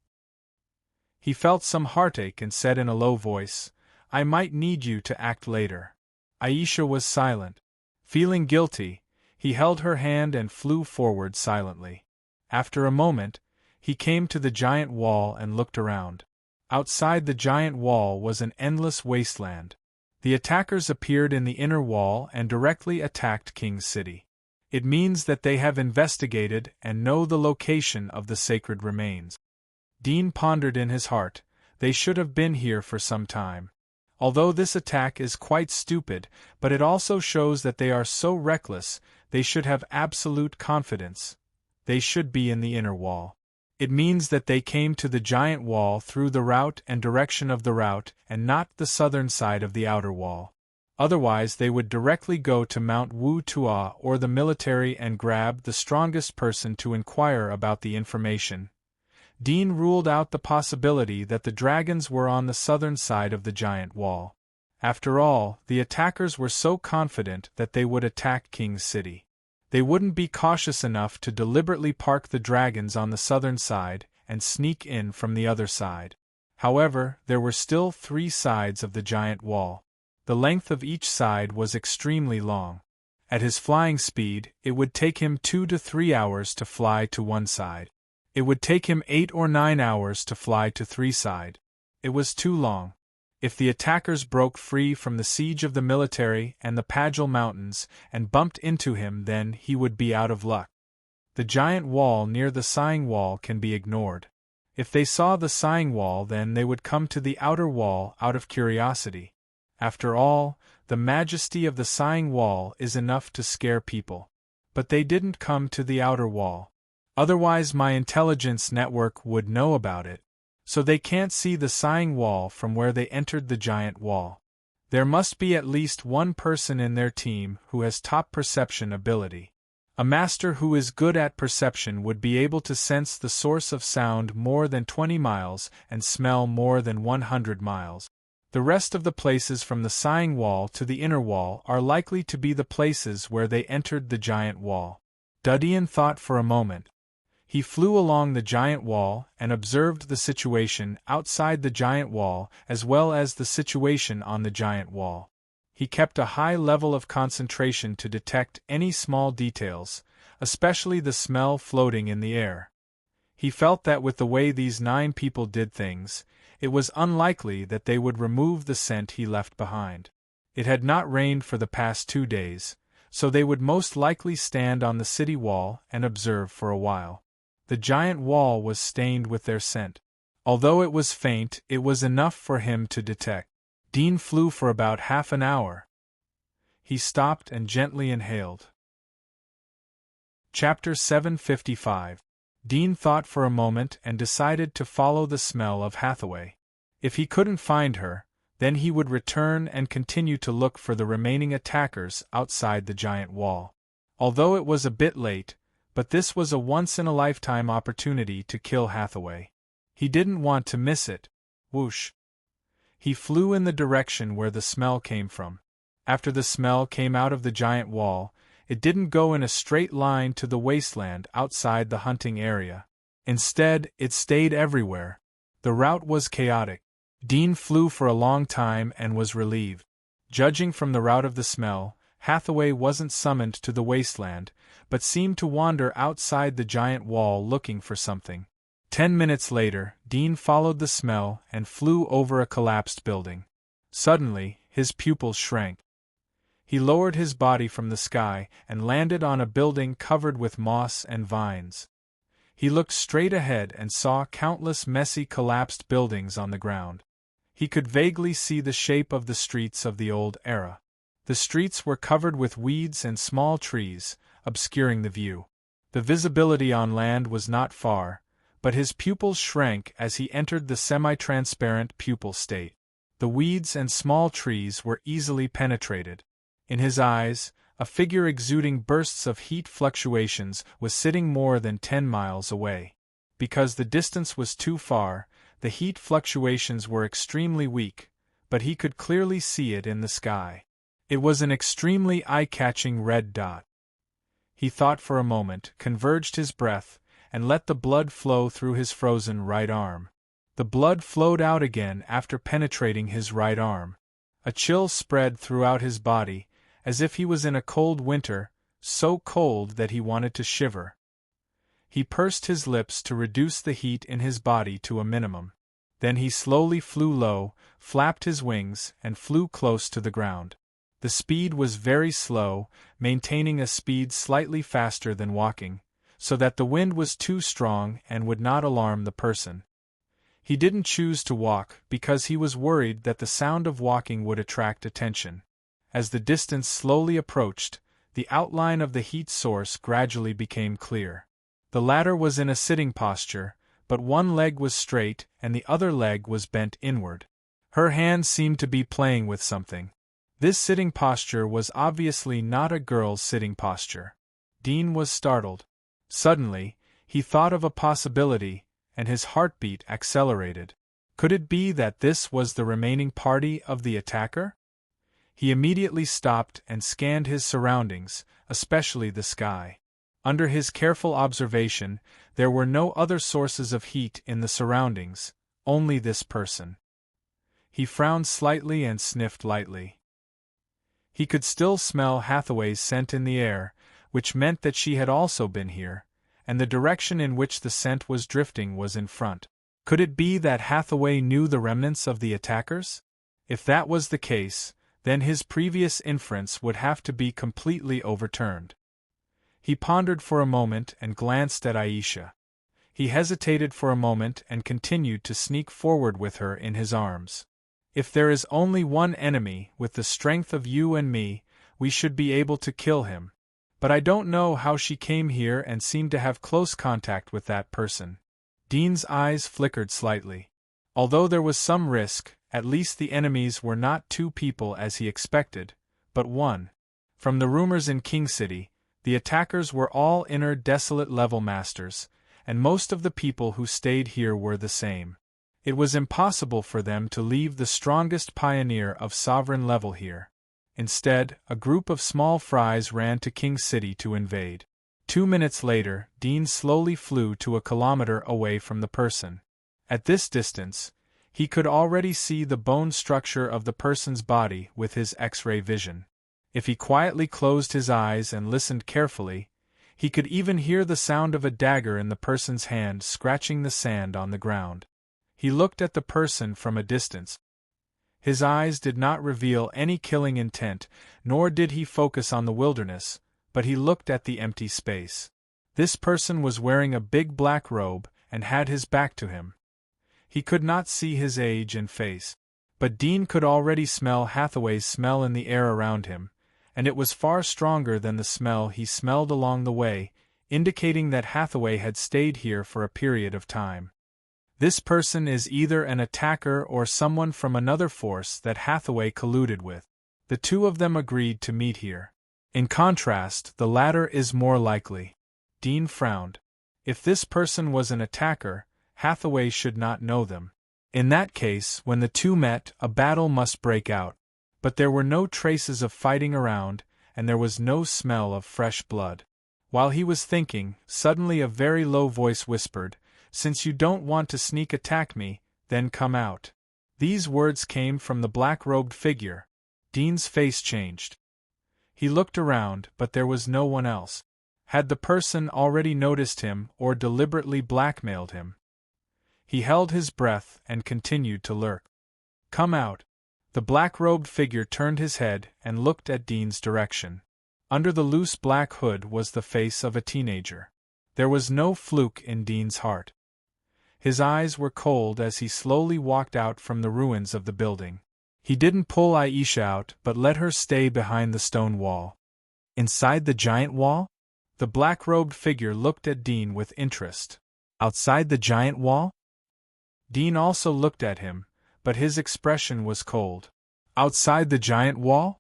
He felt some heartache and said in a low voice, I might need you to act later. Aisha was silent. Feeling guilty, he held her hand and flew forward silently. After a moment, he came to the giant wall and looked around. Outside the giant wall was an endless wasteland. The attackers appeared in the inner wall and directly attacked King's City. It means that they have investigated and know the location of the sacred remains. Dean pondered in his heart, they should have been here for some time. Although this attack is quite stupid, but it also shows that they are so reckless, they should have absolute confidence. They should be in the inner wall. It means that they came to the giant wall through the route and direction of the route and not the southern side of the outer wall. Otherwise they would directly go to Mount Wu Tua or the military and grab the strongest person to inquire about the information. Dean ruled out the possibility that the dragons were on the southern side of the giant wall. After all, the attackers were so confident that they would attack King's City. They wouldn't be cautious enough to deliberately park the dragons on the southern side and sneak in from the other side. However, there were still 3 sides of the giant wall. The length of each side was extremely long. At his flying speed, it would take him 2 to 3 hours to fly to one side. It would take him 8 or 9 hours to fly to 3 sides. It was too long. If the attackers broke free from the siege of the military and the Pagel Mountains and bumped into him, then he would be out of luck. The giant wall near the sighing wall can be ignored. If they saw the sighing wall, then they would come to the outer wall out of curiosity. After all, the majesty of the sighing wall is enough to scare people. But they didn't come to the outer wall. Otherwise my intelligence network would know about it. So they can't see the sighing wall from where they entered the giant wall. There must be at least 1 person in their team who has top perception ability. A master who is good at perception would be able to sense the source of sound more than 20 miles and smell more than 100 miles. The rest of the places from the sighing wall to the inner wall are likely to be the places where they entered the giant wall. Dudian thought for a moment. He flew along the giant wall and observed the situation outside the giant wall as well as the situation on the giant wall. He kept a high level of concentration to detect any small details, especially the smell floating in the air. He felt that with the way these 9 people did things, it was unlikely that they would remove the scent he left behind. It had not rained for the past 2 days, so they would most likely stand on the city wall and observe for a while. The giant wall was stained with their scent. Although it was faint, it was enough for him to detect. Dean flew for about half an hour. He stopped and gently inhaled. Chapter 755. Dean thought for a moment and decided to follow the smell of Hathaway. If he couldn't find her, then he would return and continue to look for the remaining attackers outside the giant wall. Although it was a bit late, but this was a once-in-a-lifetime opportunity to kill Hathaway. He didn't want to miss it. Whoosh! He flew in the direction where the smell came from. After the smell came out of the giant wall, it didn't go in a straight line to the wasteland outside the hunting area. Instead, it stayed everywhere. The route was chaotic. Dean flew for a long time and was relieved. Judging from the route of the smell, Hathaway wasn't summoned to the wasteland, but seemed to wander outside the giant wall looking for something. 10 minutes later, Dean followed the smell and flew over a collapsed building. Suddenly, his pupils shrank. He lowered his body from the sky and landed on a building covered with moss and vines. He looked straight ahead and saw countless messy collapsed buildings on the ground. He could vaguely see the shape of the streets of the old era. The streets were covered with weeds and small trees, obscuring the view. The visibility on land was not far, but his pupils shrank as he entered the semi-transparent pupil state. The weeds and small trees were easily penetrated. In his eyes, a figure exuding bursts of heat fluctuations was sitting more than 10 miles away. Because the distance was too far, the heat fluctuations were extremely weak, but he could clearly see it in the sky. It was an extremely eye-catching red dot. He thought for a moment, converged his breath, and let the blood flow through his frozen right arm. The blood flowed out again after penetrating his right arm. A chill spread throughout his body, as if he was in a cold winter, so cold that he wanted to shiver. He pursed his lips to reduce the heat in his body to a minimum. Then he slowly flew low, flapped his wings, and flew close to the ground. The speed was very slow, maintaining a speed slightly faster than walking, so that the wind was too strong and would not alarm the person. He didn't choose to walk because he was worried that the sound of walking would attract attention. As the distance slowly approached, the outline of the heat source gradually became clear. The latter was in a sitting posture, but one leg was straight and the other leg was bent inward. Her hand seemed to be playing with something. This sitting posture was obviously not a girl's sitting posture. Dean was startled. Suddenly, he thought of a possibility, and his heartbeat accelerated. Could it be that this was the remaining party of the attacker? He immediately stopped and scanned his surroundings, especially the sky. Under his careful observation, there were no other sources of heat in the surroundings, only this person. He frowned slightly and sniffed lightly. He could still smell Hathaway's scent in the air, which meant that she had also been here, and the direction in which the scent was drifting was in front. Could it be that Hathaway knew the remnants of the attackers? If that was the case, then his previous inference would have to be completely overturned. He pondered for a moment and glanced at Aisha. He hesitated for a moment and continued to sneak forward with her in his arms. If there is only one enemy with the strength of you and me, we should be able to kill him. But I don't know how she came here and seemed to have close contact with that person. Dean's eyes flickered slightly. Although there was some risk, at least the enemies were not 2 people as he expected, but 1. From the rumors in King City, the attackers were all inner desolate level masters, and most of the people who stayed here were the same. It was impossible for them to leave the strongest pioneer of sovereign level here. Instead, a group of small fries ran to King City to invade. 2 minutes later, Dean slowly flew to a kilometer away from the person. At this distance, He could already see the bone structure of the person's body with his X-ray vision. If he quietly closed his eyes and listened carefully, he could even hear the sound of a dagger in the person's hand scratching the sand on the ground. He looked at the person from a distance. His eyes did not reveal any killing intent, nor did he focus on the wilderness, but he looked at the empty space. This person was wearing a big black robe and had his back to him. He could not see his age and face, but Dean could already smell Hathaway's smell in the air around him, and it was far stronger than the smell he smelled along the way, indicating that Hathaway had stayed here for a period of time. This person is either an attacker or someone from another force that Hathaway colluded with. The two of them agreed to meet here. In contrast, the latter is more likely. Dean frowned. If this person was an attacker, Hathaway should not know them. In that case, when the two met, a battle must break out. But there were no traces of fighting around, and there was no smell of fresh blood. While he was thinking, suddenly a very low voice whispered, "Since you don't want to sneak attack me, then come out." These words came from the black-robed figure. Dean's face changed. He looked around, but there was no one else. Had the person already noticed him or deliberately blackmailed him? He held his breath and continued to lurk. "Come out." The black-robed figure turned his head and looked at Dean's direction. Under the loose black hood was the face of a teenager. There was no fluke in Dean's heart. His eyes were cold as he slowly walked out from the ruins of the building. He didn't pull Aisha out but let her stay behind the stone wall. Inside the giant wall? The black-robed figure looked at Dean with interest. Outside the giant wall? Dean also looked at him, but his expression was cold. Outside the giant wall?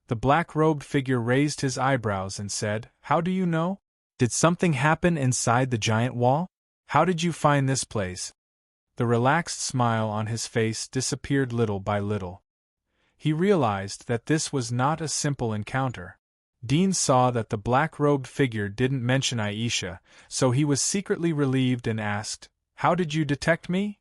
The black-robed figure raised his eyebrows and said, "How do you know? Did something happen inside the giant wall? How did you find this place?" The relaxed smile on his face disappeared little by little. He realized that this was not a simple encounter. Dean saw that the black-robed figure didn't mention Aisha, so he was secretly relieved and asked, "How did you detect me?"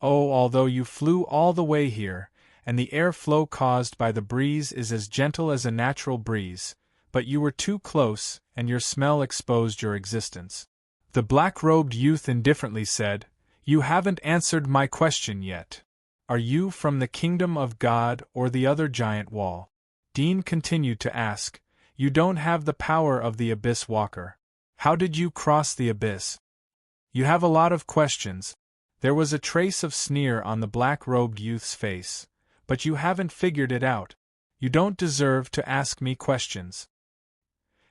"Oh, although you flew all the way here, and the airflow caused by the breeze is as gentle as a natural breeze, but you were too close, and your smell exposed your existence." The black-robed youth indifferently said, "You haven't answered my question yet. Are you from the kingdom of God or the other giant wall?" Dean continued to ask, "You don't have the power of the Abyss Walker. How did you cross the abyss?" "You have a lot of questions." There was a trace of sneer on the black-robed youth's face. "But you haven't figured it out. You don't deserve to ask me questions."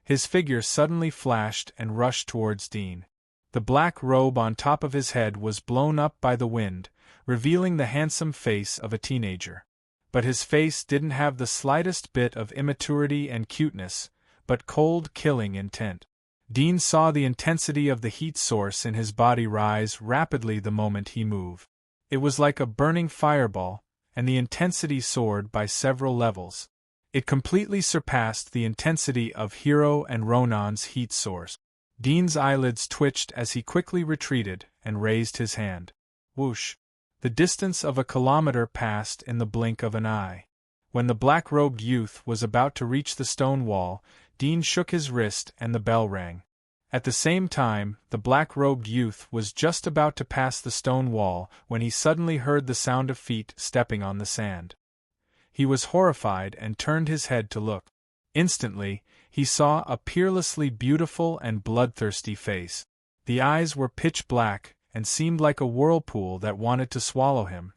His figure suddenly flashed and rushed towards Dean. The black robe on top of his head was blown up by the wind, revealing the handsome face of a teenager. But his face didn't have the slightest bit of immaturity and cuteness, but cold, killing intent. Dean saw the intensity of the heat source in his body rise rapidly the moment he moved. It was like a burning fireball, and the intensity soared by several levels. It completely surpassed the intensity of Hero and Ronan's heat source. Dean's eyelids twitched as he quickly retreated and raised his hand. Whoosh! The distance of a kilometer passed in the blink of an eye. When the black-robed youth was about to reach the stone wall, Dean shook his wrist and the bell rang. At the same time, the black-robed youth was just about to pass the stone wall when he suddenly heard the sound of feet stepping on the sand. He was horrified and turned his head to look. Instantly, he saw a peerlessly beautiful and bloodthirsty face. The eyes were pitch black and seemed like a whirlpool that wanted to swallow him.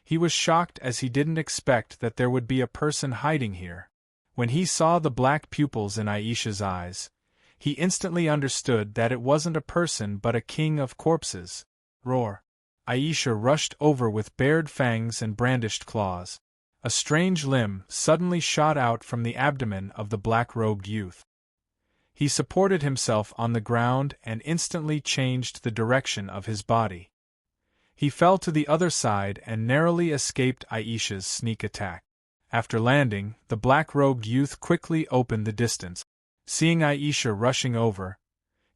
He was shocked as he didn't expect that there would be a person hiding here. When he saw the black pupils in Aisha's eyes, he instantly understood that it wasn't a person but a king of corpses. Roar! Aisha rushed over with bared fangs and brandished claws. A strange limb suddenly shot out from the abdomen of the black-robed youth. He supported himself on the ground and instantly changed the direction of his body. He fell to the other side and narrowly escaped Aisha's sneak attack. After landing, the black-robed youth quickly opened the distance. Seeing Aisha rushing over,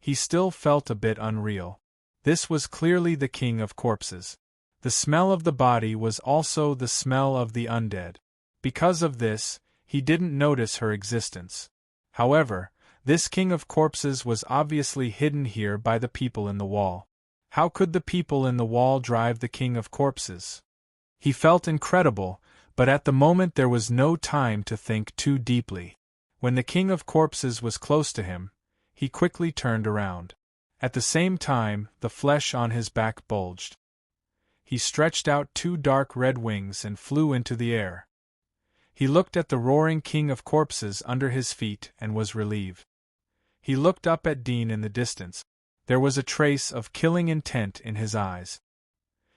he still felt a bit unreal. This was clearly the king of corpses. The smell of the body was also the smell of the undead. Because of this, he didn't notice her existence. However, this king of corpses was obviously hidden here by the people in the wall. How could the people in the wall drive the king of corpses? He felt incredible, but at the moment there was no time to think too deeply. When the king of corpses was close to him, he quickly turned around. At the same time, the flesh on his back bulged. He stretched out two dark red wings and flew into the air. He looked at the roaring king of corpses under his feet and was relieved. He looked up at Dean in the distance. There was a trace of killing intent in his eyes.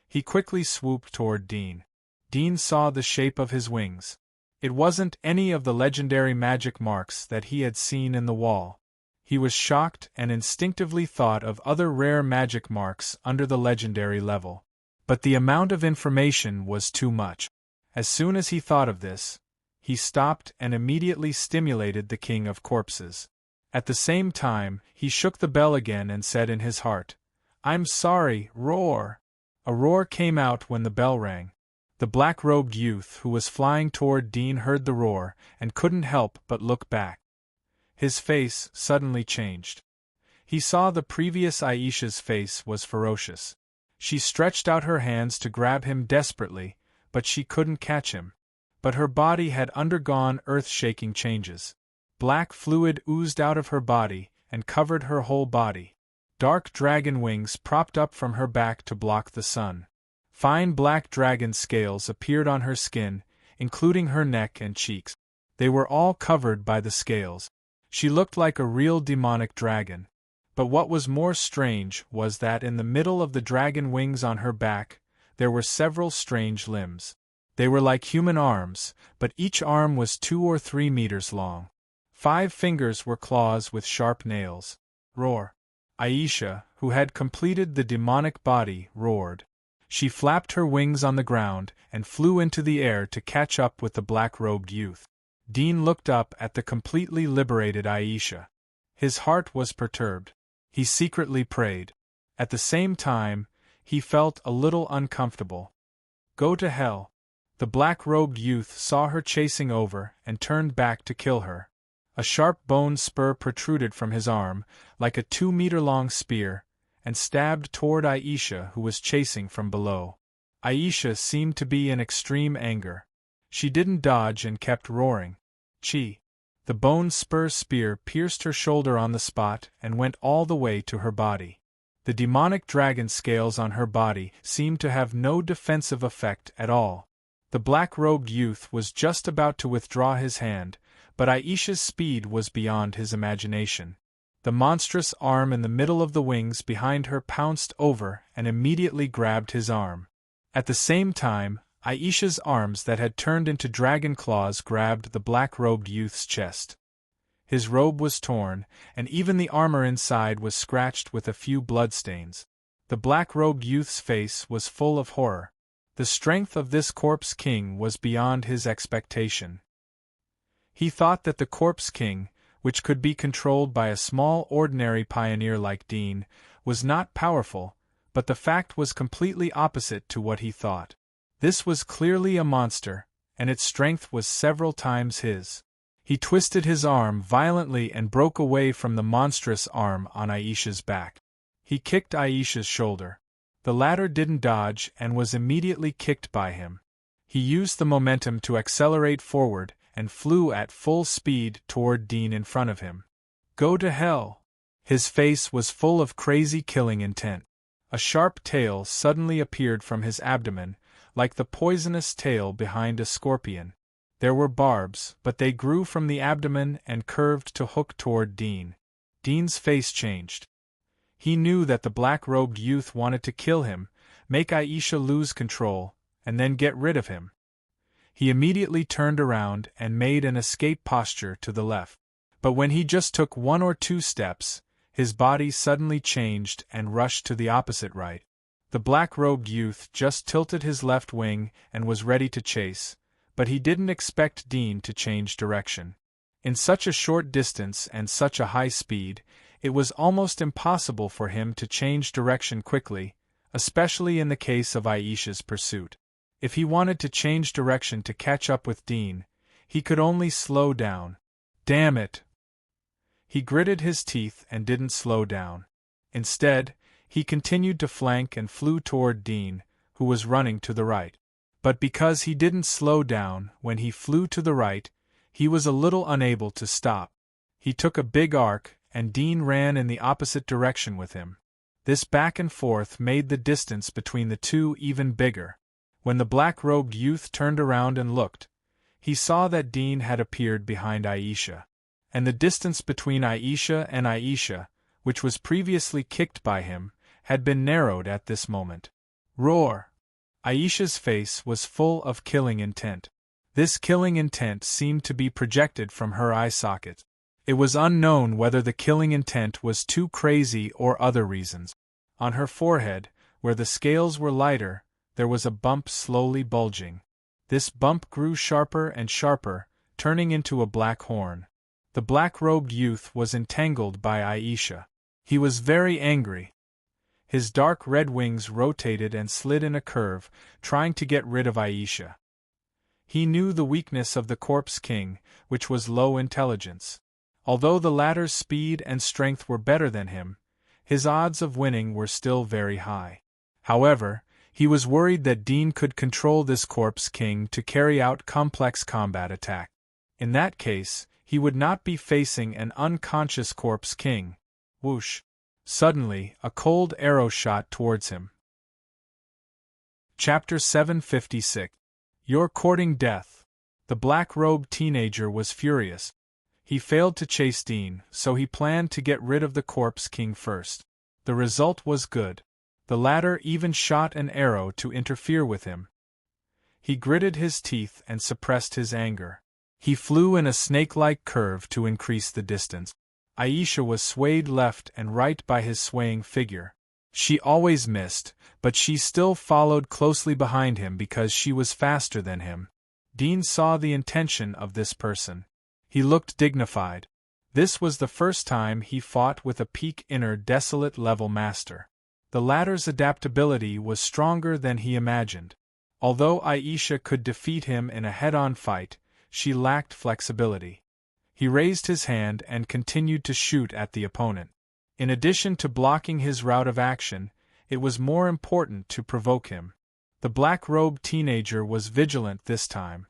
He quickly swooped toward Dean. Dean saw the shape of his wings. It wasn't any of the legendary magic marks that he had seen in the wall. He was shocked and instinctively thought of other rare magic marks under the legendary level. But the amount of information was too much. As soon as he thought of this, he stopped and immediately stimulated the king of corpses. At the same time, he shook the bell again and said in his heart, "I'm sorry, roar!" A roar came out when the bell rang. The black-robed youth who was flying toward Dean heard the roar and couldn't help but look back. His face suddenly changed. He saw the previous Aisha's face was ferocious. She stretched out her hands to grab him desperately, but she couldn't catch him. But her body had undergone earth-shaking changes. Black fluid oozed out of her body and covered her whole body. Dark dragon wings propped up from her back to block the sun. Fine black dragon scales appeared on her skin, including her neck and cheeks. They were all covered by the scales. She looked like a real demonic dragon. But what was more strange was that in the middle of the dragon wings on her back, there were several strange limbs. They were like human arms, but each arm was 2 or 3 meters long. 5 fingers were claws with sharp nails. Roar! Aisha, who had completed the demonic body, roared. She flapped her wings on the ground and flew into the air to catch up with the black-robed youth. Dean looked up at the completely liberated Aisha. His heart was perturbed. He secretly prayed. At the same time, he felt a little uncomfortable. Go to hell. The black-robed youth saw her chasing over and turned back to kill her. A sharp bone spur protruded from his arm, like a 2-meter-long spear, and stabbed toward Aisha, who was chasing from below. Aisha seemed to be in extreme anger. She didn't dodge and kept roaring. Chi! The bone spur spear pierced her shoulder on the spot and went all the way to her body. The demonic dragon scales on her body seemed to have no defensive effect at all. The black-robed youth was just about to withdraw his hand, but Aisha's speed was beyond his imagination. The monstrous arm in the middle of the wings behind her pounced over and immediately grabbed his arm. At the same time, Aisha's arms that had turned into dragon claws grabbed the black-robed youth's chest. His robe was torn, and even the armor inside was scratched with a few bloodstains. The black-robed youth's face was full of horror. The strength of this corpse king was beyond his expectation. He thought that the corpse king, which could be controlled by a small ordinary pioneer like Dean, was not powerful, but the fact was completely opposite to what he thought. This was clearly a monster, and its strength was several times his. He twisted his arm violently and broke away from the monstrous arm on Aisha's back. He kicked Aisha's shoulder. The latter didn't dodge and was immediately kicked by him. He used the momentum to accelerate forward and flew at full speed toward Dean in front of him. Go to hell! His face was full of crazy killing intent. A sharp tail suddenly appeared from his abdomen, like the poisonous tail behind a scorpion. There were barbs, but they grew from the abdomen and curved to hook toward Dean. Dean's face changed. He knew that the black-robed youth wanted to kill him, make Aisha lose control, and then get rid of him. He immediately turned around and made an escape posture to the left. But when he just took 1 or 2 steps, his body suddenly changed and rushed to the opposite right. The black-robed youth just tilted his left wing and was ready to chase, but he didn't expect Dean to change direction. In such a short distance and such a high speed, it was almost impossible for him to change direction quickly, especially in the case of Aisha's pursuit. If he wanted to change direction to catch up with Dean, he could only slow down. Damn it! He gritted his teeth and didn't slow down. Instead, he continued to flank and flew toward Dean, who was running to the right. But because he didn't slow down when he flew to the right, he was a little unable to stop. He took a big arc, and Dean ran in the opposite direction with him. This back and forth made the distance between the two even bigger. When the black-robed youth turned around and looked, he saw that Dean had appeared behind Aisha. And the distance between Aisha and Aisha, which was previously kicked by him, had been narrowed at this moment. Roar! Aisha's face was full of killing intent. This killing intent seemed to be projected from her eye socket. It was unknown whether the killing intent was too crazy or other reasons. On her forehead, where the scales were lighter, there was a bump slowly bulging. This bump grew sharper and sharper, turning into a black horn. The black-robed youth was entangled by Aisha. He was very angry. His dark red wings rotated and slid in a curve, trying to get rid of Aisha. He knew the weakness of the Corpse King, which was low intelligence. Although the latter's speed and strength were better than him, his odds of winning were still very high. However, he was worried that Dean could control this Corpse King to carry out complex combat attack. In that case, he would not be facing an unconscious Corpse King. Whoosh! Suddenly, a cold arrow shot towards him. Chapter 756. You're courting death. The black-robed teenager was furious. He failed to chase Dean, so he planned to get rid of the Corpse King first. The result was good. The latter even shot an arrow to interfere with him. He gritted his teeth and suppressed his anger. He flew in a snake-like curve to increase the distance. Aisha was swayed left and right by his swaying figure. She always missed, but she still followed closely behind him because she was faster than him. Dean saw the intention of this person. He looked dignified. This was the first time he fought with a peak inner desolate level master. The latter's adaptability was stronger than he imagined. Although Aisha could defeat him in a head-on fight, she lacked flexibility. He raised his hand and continued to shoot at the opponent. In addition to blocking his route of action, it was more important to provoke him. The black-robed teenager was vigilant this time.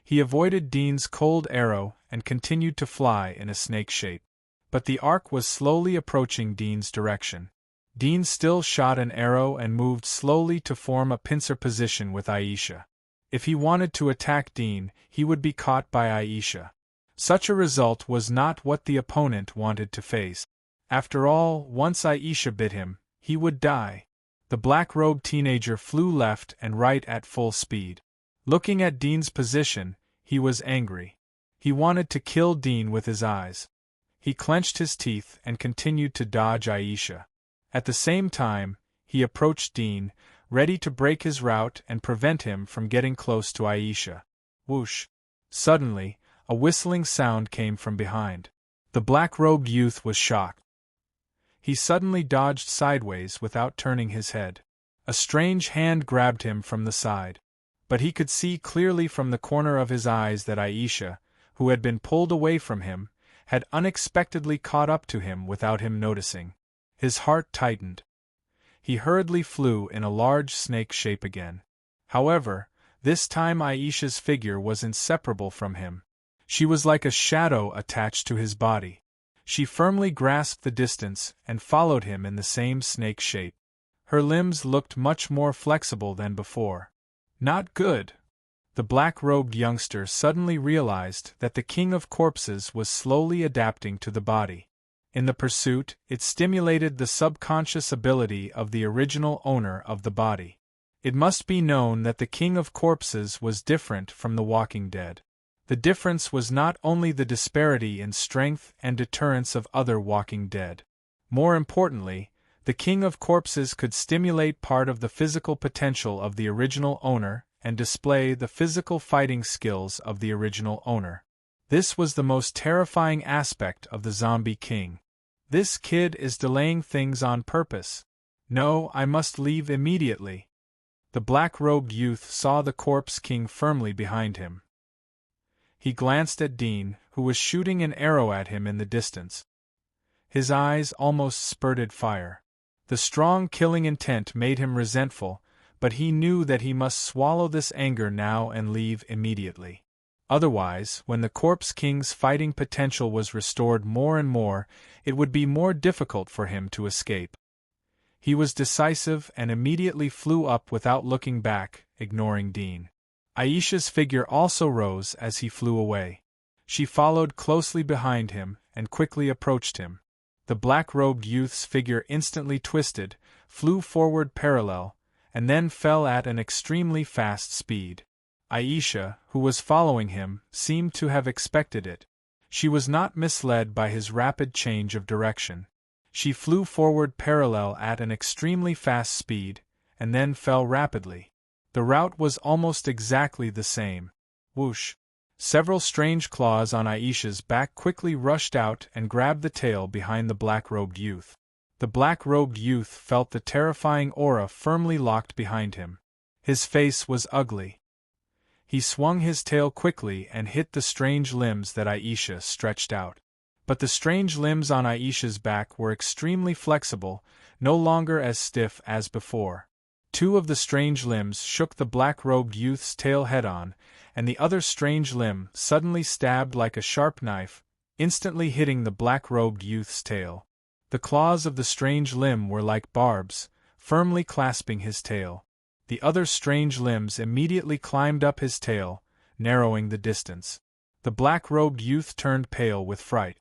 He avoided Dean's cold arrow and continued to fly in a snake shape. But the arc was slowly approaching Dean's direction. Dean still shot an arrow and moved slowly to form a pincer position with Aisha. If he wanted to attack Dean, he would be caught by Aisha. Such a result was not what the opponent wanted to face. After all, once Aisha bit him, he would die. The black-robed teenager flew left and right at full speed. Looking at Dean's position, he was angry. He wanted to kill Dean with his eyes. He clenched his teeth and continued to dodge Aisha. At the same time, he approached Dean, ready to break his route and prevent him from getting close to Aisha. Whoosh! Suddenly, a whistling sound came from behind. The black-robed youth was shocked. He suddenly dodged sideways without turning his head. A strange hand grabbed him from the side. But he could see clearly from the corner of his eyes that Aisha, who had been pulled away from him, had unexpectedly caught up to him without him noticing. His heart tightened. He hurriedly flew in a large snake shape again. However, this time Aisha's figure was inseparable from him. She was like a shadow attached to his body. She firmly grasped the distance and followed him in the same snake shape. Her limbs looked much more flexible than before. Not good. The black-robed youngster suddenly realized that the King of Corpses was slowly adapting to the body. In the pursuit, it stimulated the subconscious ability of the original owner of the body. It must be known that the King of Corpses was different from the Walking Dead. The difference was not only the disparity in strength and deterrence of other Walking Dead. More importantly, the King of Corpses could stimulate part of the physical potential of the original owner and display the physical fighting skills of the original owner. This was the most terrifying aspect of the Zombie King. This kid is delaying things on purpose. No, I must leave immediately. The black-robed youth saw the corpse king firmly behind him. He glanced at Dean, who was shooting an arrow at him in the distance. His eyes almost spurted fire. The strong killing intent made him resentful, but he knew that he must swallow this anger now and leave immediately. Otherwise, when the corpse king's fighting potential was restored more and more, it would be more difficult for him to escape. He was decisive and immediately flew up without looking back, ignoring Dean. Aisha's figure also rose as he flew away. She followed closely behind him and quickly approached him. The black-robed youth's figure instantly twisted, flew forward parallel, and then fell at an extremely fast speed. Aisha, who was following him, seemed to have expected it. She was not misled by his rapid change of direction. She flew forward parallel at an extremely fast speed, and then fell rapidly. The route was almost exactly the same. Whoosh! Several strange claws on Aisha's back quickly rushed out and grabbed the tail behind the black-robed youth. The black-robed youth felt the terrifying aura firmly locked behind him. His face was ugly. He swung his tail quickly and hit the strange limbs that Aisha stretched out. But the strange limbs on Aisha's back were extremely flexible, no longer as stiff as before. Two of the strange limbs shook the black-robed youth's tail head-on, and the other strange limb suddenly stabbed like a sharp knife, instantly hitting the black-robed youth's tail. The claws of the strange limb were like barbs, firmly clasping his tail. The other strange limbs immediately climbed up his tail, narrowing the distance. The black-robed youth turned pale with fright.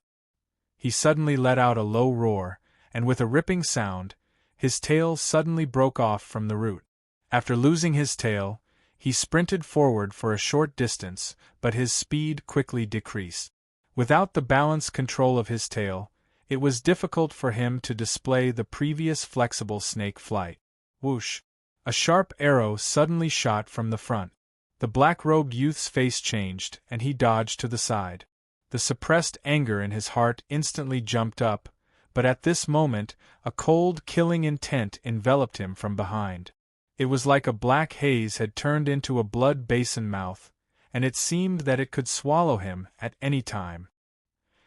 He suddenly let out a low roar, and with a ripping sound, his tail suddenly broke off from the root. After losing his tail, he sprinted forward for a short distance, but his speed quickly decreased. Without the balance control of his tail, it was difficult for him to display the previous flexible snake flight. Whoosh! A sharp arrow suddenly shot from the front. The black-robed youth's face changed, and he dodged to the side. The suppressed anger in his heart instantly jumped up, but at this moment, a cold, killing intent enveloped him from behind. It was like a black haze had turned into a blood basin mouth, and it seemed that it could swallow him at any time.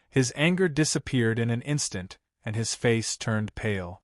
His anger disappeared in an instant, and his face turned pale.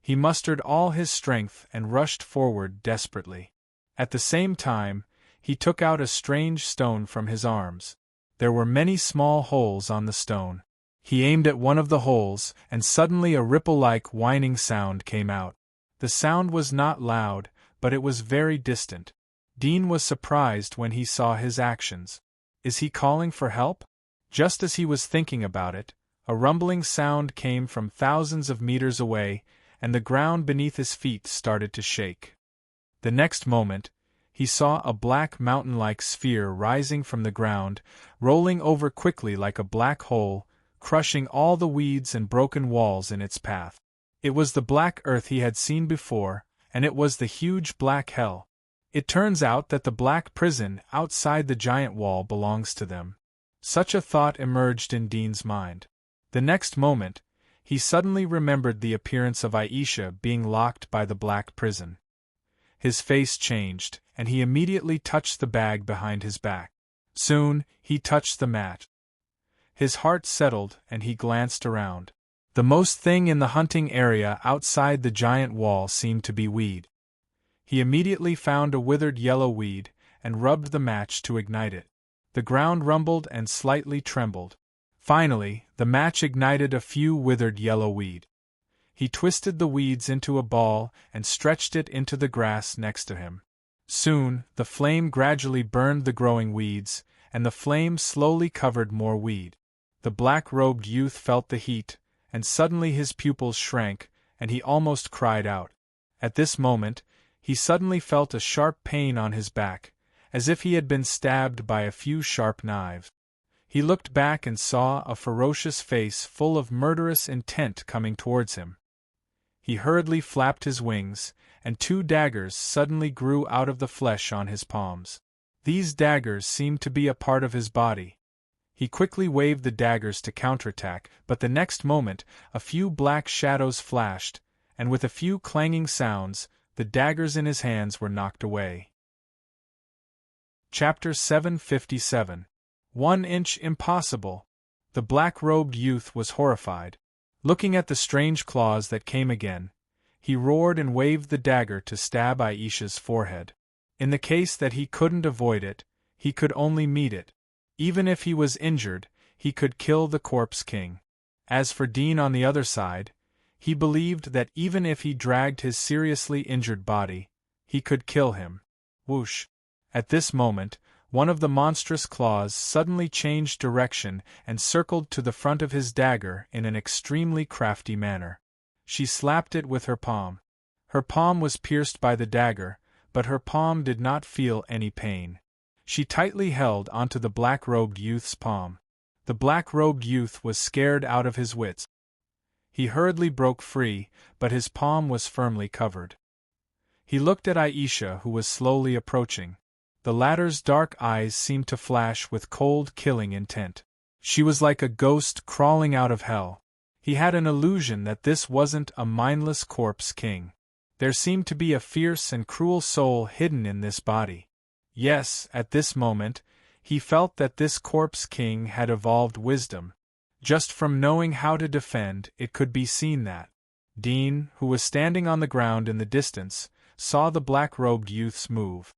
He mustered all his strength and rushed forward desperately. At the same time, he took out a strange stone from his arms. There were many small holes on the stone. He aimed at one of the holes, and suddenly a ripple-like whining sound came out. The sound was not loud, but it was very distant. Dean was surprised when he saw his actions. Is he calling for help? Just as he was thinking about it, a rumbling sound came from thousands of meters away, and the ground beneath his feet started to shake. The next moment, he saw a black mountain-like sphere rising from the ground, rolling over quickly like a black hole, crushing all the weeds and broken walls in its path. It was the black earth he had seen before, and it was the huge black hell. It turns out that the black prison outside the giant wall belongs to them. Such a thought emerged in Dean's mind. The next moment, he suddenly remembered the appearance of Aisha being locked by the black prison. His face changed, and he immediately touched the bag behind his back. Soon, he touched the mat. His heart settled, and he glanced around. The most thing in the hunting area outside the giant wall seemed to be weed. He immediately found a withered yellow weed, and rubbed the match to ignite it. The ground rumbled and slightly trembled. Finally, the match ignited a few withered yellow weed. He twisted the weeds into a ball and stretched it into the grass next to him. Soon, the flame gradually burned the growing weeds, and the flame slowly covered more weed. The black-robed youth felt the heat, and suddenly his pupils shrank, and he almost cried out. At this moment, he suddenly felt a sharp pain on his back, as if he had been stabbed by a few sharp knives. He looked back and saw a ferocious face full of murderous intent coming towards him. He hurriedly flapped his wings, and 2 daggers suddenly grew out of the flesh on his palms. These daggers seemed to be a part of his body. He quickly waved the daggers to counterattack, but the next moment, a few black shadows flashed, and with a few clanging sounds, the daggers in his hands were knocked away. Chapter 757. 1 inch impossible. The black-robed youth was horrified. Looking at the strange claws that came again, he roared and waved the dagger to stab Aisha's forehead. In the case that he couldn't avoid it, he could only meet it. Even if he was injured, he could kill the corpse king. As for Dean on the other side, he believed that even if he dragged his seriously injured body, he could kill him. Whoosh! At this moment, one of the monstrous claws suddenly changed direction and circled to the front of his dagger in an extremely crafty manner. She slapped it with her palm. Her palm was pierced by the dagger, but her palm did not feel any pain. She tightly held onto the black-robed youth's palm. The black-robed youth was scared out of his wits. He hurriedly broke free, but his palm was firmly covered. He looked at Aisha, who was slowly approaching. The latter's dark eyes seemed to flash with cold, killing intent. She was like a ghost crawling out of hell. He had an illusion that this wasn't a mindless corpse king. There seemed to be a fierce and cruel soul hidden in this body. Yes, at this moment, he felt that this corpse king had evolved wisdom. Just from knowing how to defend, it could be seen that Dean, who was standing on the ground in the distance, saw the black-robed youth's move.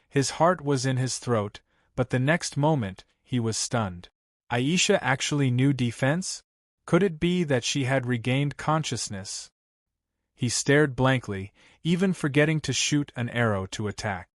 His heart was in his throat, but the next moment, he was stunned. Aisha actually knew defense? Could it be that she had regained consciousness? He stared blankly, even forgetting to shoot an arrow to attack.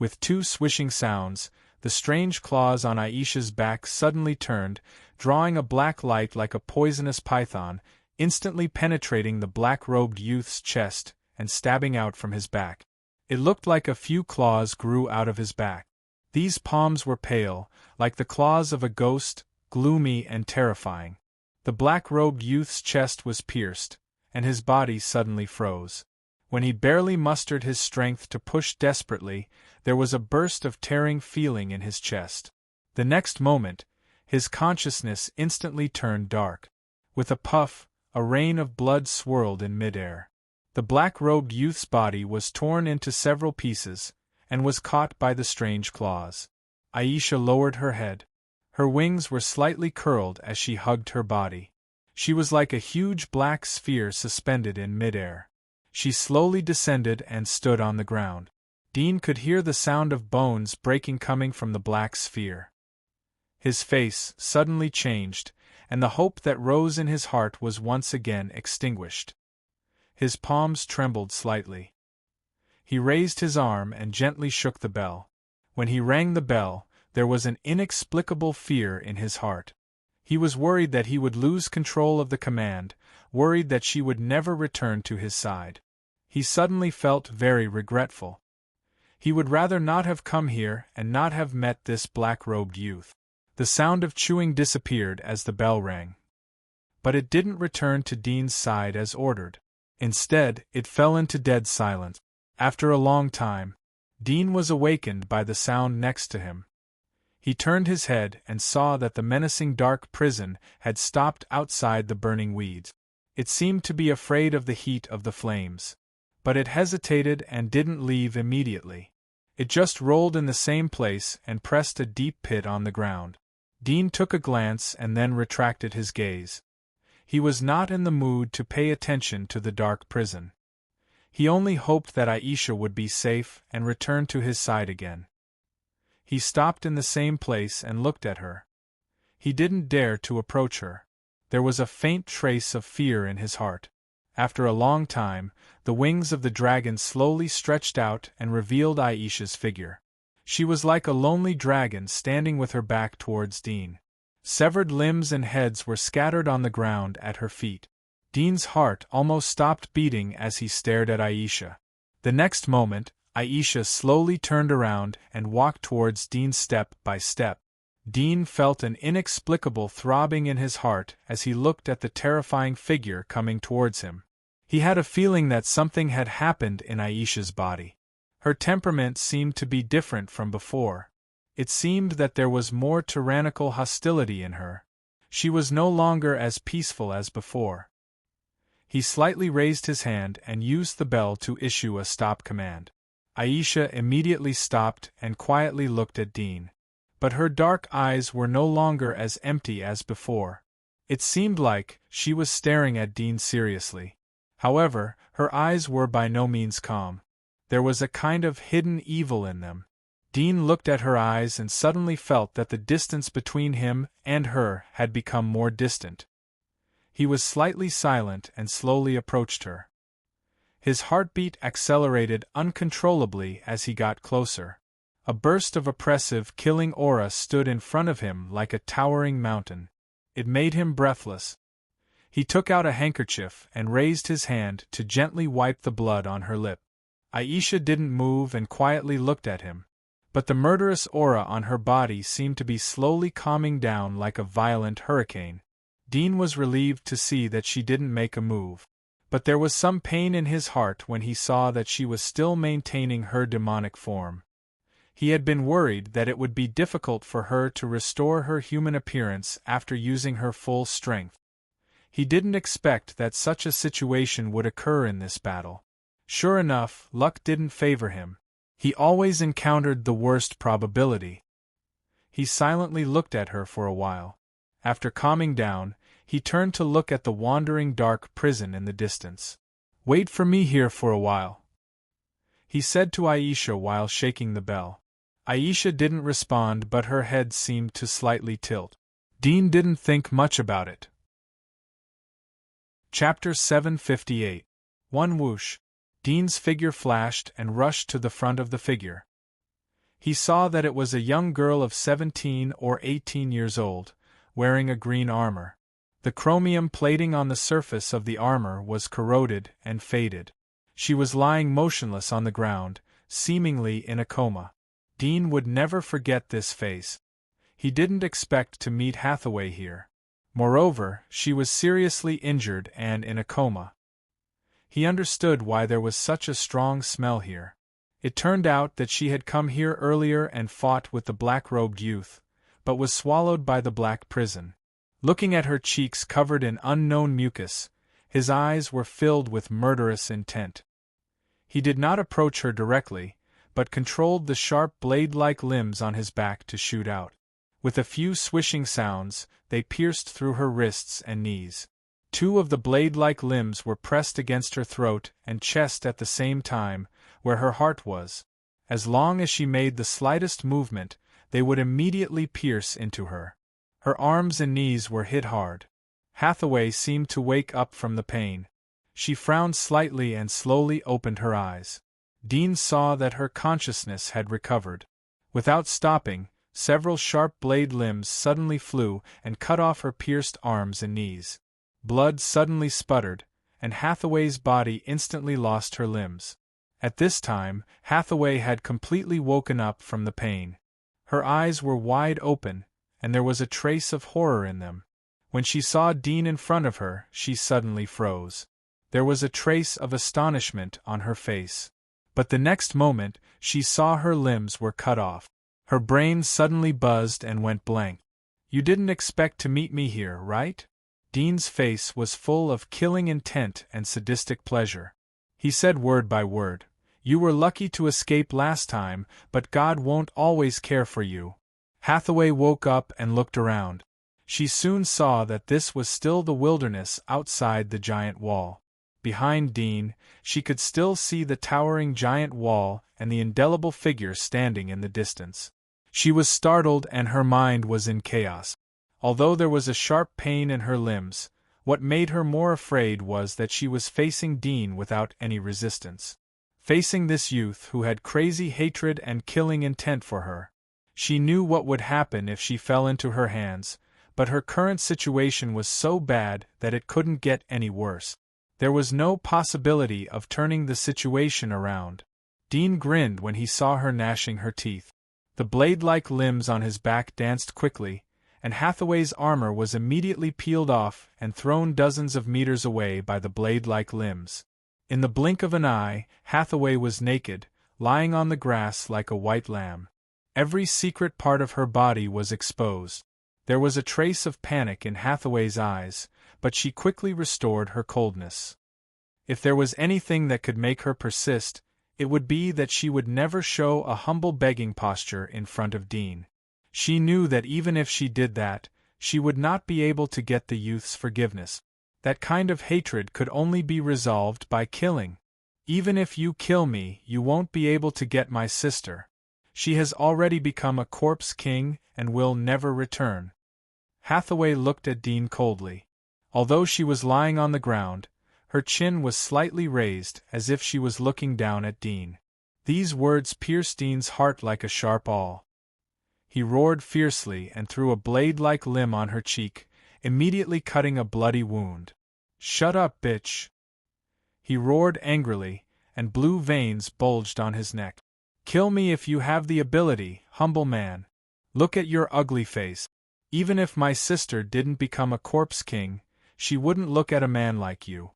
With 2 swishing sounds, the strange claws on Aisha's back suddenly turned, drawing a black light like a poisonous python, instantly penetrating the black-robed youth's chest and stabbing out from his back. It looked like a few claws grew out of his back. These palms were pale, like the claws of a ghost, gloomy and terrifying. The black-robed youth's chest was pierced, and his body suddenly froze. When he barely mustered his strength to push desperately, there was a burst of tearing feeling in his chest. The next moment, his consciousness instantly turned dark. With a puff, a rain of blood swirled in midair. The black-robed youth's body was torn into several pieces, and was caught by the strange claws. Aisha lowered her head. Her wings were slightly curled as she hugged her body. She was like a huge black sphere suspended in midair. She slowly descended and stood on the ground. Dean could hear the sound of bones breaking coming from the black sphere. His face suddenly changed, and the hope that rose in his heart was once again extinguished. His palms trembled slightly. He raised his arm and gently shook the bell. When he rang the bell, there was an inexplicable fear in his heart. He was worried that he would lose control of the command, worried that she would never return to his side. He suddenly felt very regretful. He would rather not have come here and not have met this black-robed youth. The sound of chewing disappeared as the bell rang. But it didn't return to Dean's side as ordered. Instead, it fell into dead silence. After a long time, Dean was awakened by the sound next to him. He turned his head and saw that the menacing dark prison had stopped outside the burning weeds. It seemed to be afraid of the heat of the flames. But it hesitated and didn't leave immediately. It just rolled in the same place and pressed a deep pit on the ground. Dean took a glance and then retracted his gaze. He was not in the mood to pay attention to the dark prison. He only hoped that Aisha would be safe and return to his side again. He stopped in the same place and looked at her. He didn't dare to approach her. There was a faint trace of fear in his heart. After a long time, the wings of the dragon slowly stretched out and revealed Aisha's figure. She was like a lonely dragon standing with her back towards Dean. Severed limbs and heads were scattered on the ground at her feet. Dean's heart almost stopped beating as he stared at Aisha. The next moment, Aisha slowly turned around and walked towards Dean step by step. Dean felt an inexplicable throbbing in his heart as he looked at the terrifying figure coming towards him. He had a feeling that something had happened in Aisha's body. Her temperament seemed to be different from before. It seemed that there was more tyrannical hostility in her. She was no longer as peaceful as before. He slightly raised his hand and used the bell to issue a stop command. Aisha immediately stopped and quietly looked at Dean. But her dark eyes were no longer as empty as before. It seemed like she was staring at Dean seriously. However, her eyes were by no means calm. There was a kind of hidden evil in them. Dean looked at her eyes and suddenly felt that the distance between him and her had become more distant. He was slightly silent and slowly approached her. His heartbeat accelerated uncontrollably as he got closer. A burst of oppressive, killing aura stood in front of him like a towering mountain. It made him breathless. He took out a handkerchief and raised his hand to gently wipe the blood on her lip. Aisha didn't move and quietly looked at him. But the murderous aura on her body seemed to be slowly calming down like a violent hurricane. Dean was relieved to see that she didn't make a move. But there was some pain in his heart when he saw that she was still maintaining her demonic form. He had been worried that it would be difficult for her to restore her human appearance after using her full strength. He didn't expect that such a situation would occur in this battle. Sure enough, luck didn't favor him. He always encountered the worst probability. He silently looked at her for a while. After calming down, he turned to look at the wandering dark prison in the distance. "Wait for me here for a while," he said to Aisha while shaking the bell. Aisha didn't respond, but her head seemed to slightly tilt. Dean didn't think much about it. Chapter 758. One whoosh. Dean's figure flashed and rushed to the front of the figure. He saw that it was a young girl of 17 or 18 years old, wearing a green armor. The chromium plating on the surface of the armor was corroded and faded. She was lying motionless on the ground, seemingly in a coma. Dean would never forget this face. He didn't expect to meet Hathaway here. Moreover, she was seriously injured and in a coma. He understood why there was such a strong smell here. It turned out that she had come here earlier and fought with the black-robed youth, but was swallowed by the black prison. Looking at her cheeks covered in unknown mucus, his eyes were filled with murderous intent. He did not approach her directly, but controlled the sharp blade-like limbs on his back to shoot out. With a few swishing sounds, they pierced through her wrists and knees. Two of the blade-like limbs were pressed against her throat and chest at the same time, where her heart was. As long as she made the slightest movement, they would immediately pierce into her. Her arms and knees were hit hard. Hathaway seemed to wake up from the pain. She frowned slightly and slowly opened her eyes. Dean saw that her consciousness had recovered. Without stopping, several sharp blade limbs suddenly flew and cut off her pierced arms and knees. Blood suddenly sputtered, and Hathaway's body instantly lost her limbs. At this time, Hathaway had completely woken up from the pain. Her eyes were wide open, and there was a trace of horror in them. When she saw Dean in front of her, she suddenly froze. There was a trace of astonishment on her face. But the next moment, she saw her limbs were cut off. Her brain suddenly buzzed and went blank. "You didn't expect to meet me here, right?" Dean's face was full of killing intent and sadistic pleasure. He said word by word, "You were lucky to escape last time, but God won't always care for you." Hathaway woke up and looked around. She soon saw that this was still the wilderness outside the giant wall. Behind Dean, she could still see the towering giant wall and the indelible figure standing in the distance. She was startled and her mind was in chaos. Although there was a sharp pain in her limbs, what made her more afraid was that she was facing Dean without any resistance. Facing this youth who had crazy hatred and killing intent for her. She knew what would happen if she fell into her hands, but her current situation was so bad that it couldn't get any worse. There was no possibility of turning the situation around. Dean grinned when he saw her gnashing her teeth. The blade-like limbs on his back danced quickly, and Hathaway's armor was immediately peeled off and thrown dozens of meters away by the blade-like limbs. In the blink of an eye, Hathaway was naked, lying on the grass like a white lamb. Every secret part of her body was exposed. There was a trace of panic in Hathaway's eyes, but she quickly restored her coldness. If there was anything that could make her persist, it would be that she would never show a humble begging posture in front of Dean. She knew that even if she did that, she would not be able to get the youth's forgiveness. That kind of hatred could only be resolved by killing. Even if you kill me, you won't be able to get my sister. She has already become a corpse king and will never return. Hathaway looked at Dean coldly. Although she was lying on the ground, her chin was slightly raised as if she was looking down at Dean. These words pierced Dean's heart like a sharp awl. He roared fiercely and threw a blade-like limb on her cheek, immediately cutting a bloody wound. "Shut up, bitch!" He roared angrily, and blue veins bulged on his neck. "Kill me if you have the ability, humble man. Look at your ugly face. Even if my sister didn't become a corpse king, she wouldn't look at a man like you."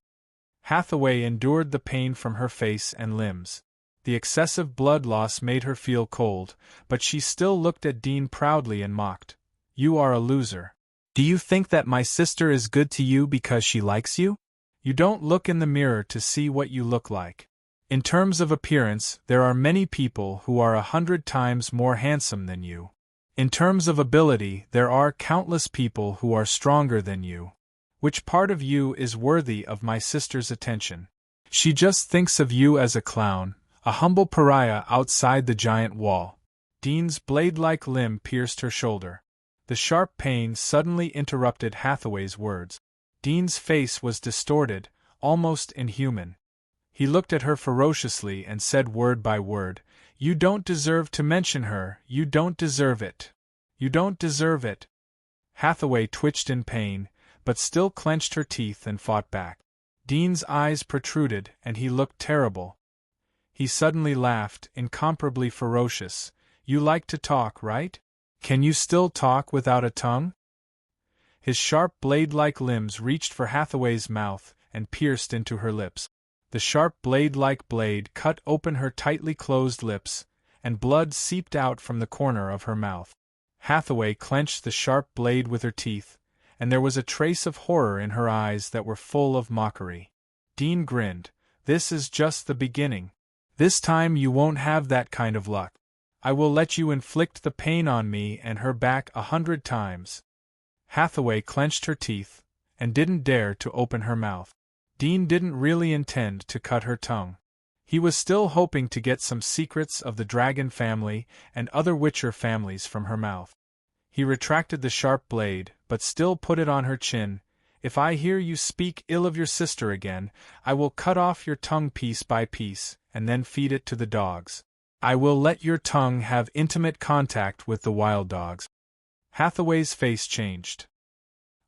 Hathaway endured the pain from her face and limbs. The excessive blood loss made her feel cold, but she still looked at Dean proudly and mocked. "You are a loser. Do you think that my sister is good to you because she likes you? You don't look in the mirror to see what you look like. In terms of appearance, there are many people who are 100 times more handsome than you. In terms of ability, there are countless people who are stronger than you. Which part of you is worthy of my sister's attention? She just thinks of you as a clown, a humble pariah outside the giant wall." Dean's blade-like limb pierced her shoulder. The sharp pain suddenly interrupted Hathaway's words. Dean's face was distorted, almost inhuman. He looked at her ferociously and said word by word, "You don't deserve to mention her, you don't deserve it. You don't deserve it." Hathaway twitched in pain, but still clenched her teeth and fought back. Dean's eyes protruded, and he looked terrible. He suddenly laughed, incomparably ferocious. "You like to talk, right? Can you still talk without a tongue?" His sharp blade-like limbs reached for Hathaway's mouth and pierced into her lips. The sharp blade-like blade cut open her tightly closed lips, and blood seeped out from the corner of her mouth. Hathaway clenched the sharp blade with her teeth, and there was a trace of horror in her eyes that were full of mockery. Dean grinned. "This is just the beginning. This time you won't have that kind of luck. I will let you inflict the pain on me and her back 100 times. Hathaway clenched her teeth, and didn't dare to open her mouth. Dean didn't really intend to cut her tongue. He was still hoping to get some secrets of the dragon family and other Witcher families from her mouth. He retracted the sharp blade, but still put it on her chin. "If I hear you speak ill of your sister again, I will cut off your tongue piece by piece, and then feed it to the dogs. I will let your tongue have intimate contact with the wild dogs." Hathaway's face changed.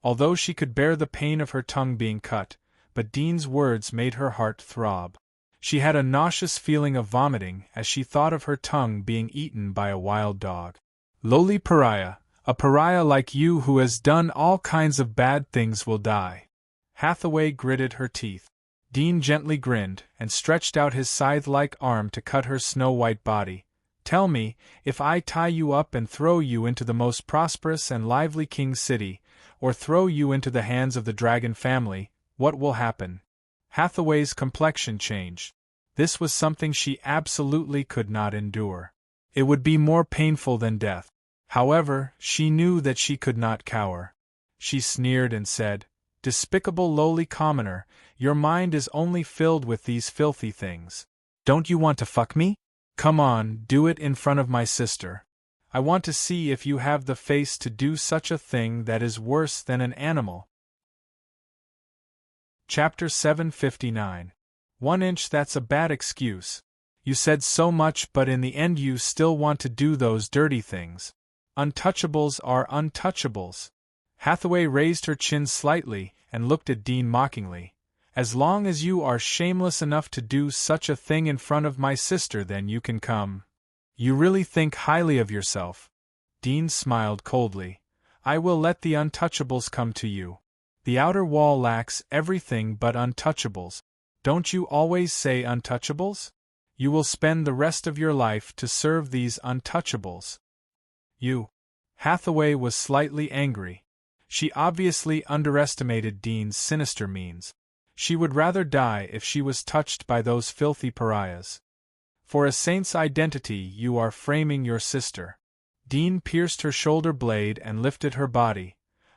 Although she could bear the pain of her tongue being cut, but Dean's words made her heart throb. She had a nauseous feeling of vomiting as she thought of her tongue being eaten by a wild dog. "Lowly pariah, a pariah like you who has done all kinds of bad things will die." Hathaway gritted her teeth. Dean gently grinned and stretched out his scythe-like arm to cut her snow-white body. "Tell me, if I tie you up and throw you into the most prosperous and lively king's city, or throw you into the hands of the dragon family, what will happen?" Hathaway's complexion changed. This was something she absolutely could not endure. It would be more painful than death. However, she knew that she could not cower. She sneered and said, "Despicable lowly commoner, your mind is only filled with these filthy things. Don't you want to fuck me? Come on, do it in front of my sister. I want to see if you have the face to do such a thing that is worse than an animal." Chapter 759. 1 inch. That's a bad excuse. You said so much, but in the end you still want to do those dirty things. Untouchables are untouchables. Hathaway raised her chin slightly and looked at Dean mockingly. "As long as you are shameless enough to do such a thing in front of my sister, then you can come. You really think highly of yourself." Dean smiled coldly. "I will let the untouchables come to you. The outer wall lacks everything but untouchables. Don't you always say untouchables? You will spend the rest of your life to serve these untouchables." "You." Hathaway was slightly angry. She obviously underestimated Dean's sinister means. She would rather die if she was touched by those filthy pariahs. For a saint's identity you are framing your sister. Dean pierced her shoulder blade and lifted her body.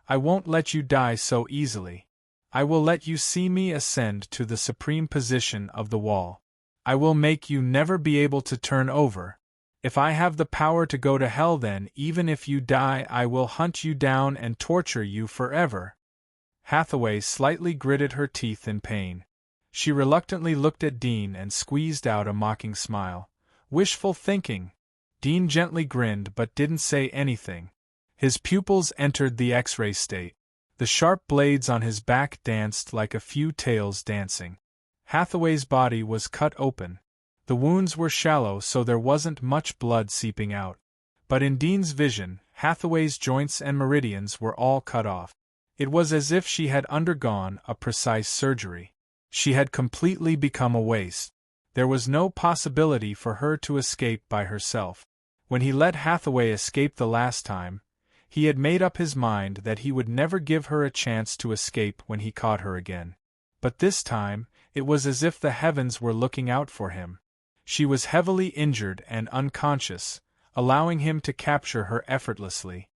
I won't let you die so easily. I will let you see me ascend to the supreme position of the wall. I will make you never be able to turn over. If I have the power to go to hell, then even if you die I will hunt you down and torture you forever. Hathaway slightly gritted her teeth in pain. She reluctantly looked at Dean and squeezed out a mocking smile. Wishful thinking. Dean gently grinned but didn't say anything. His pupils entered the X-ray state. The sharp blades on his back danced like a few tails dancing. Hathaway's body was cut open. The wounds were shallow, so there wasn't much blood seeping out. But in Dean's vision, Hathaway's joints and meridians were all cut off. It was as if she had undergone a precise surgery. She had completely become a waste. There was no possibility for her to escape by herself. When he let Hathaway escape the last time, he had made up his mind that he would never give her a chance to escape when he caught her again. But this time, it was as if the heavens were looking out for him. She was heavily injured and unconscious, allowing him to capture her effortlessly.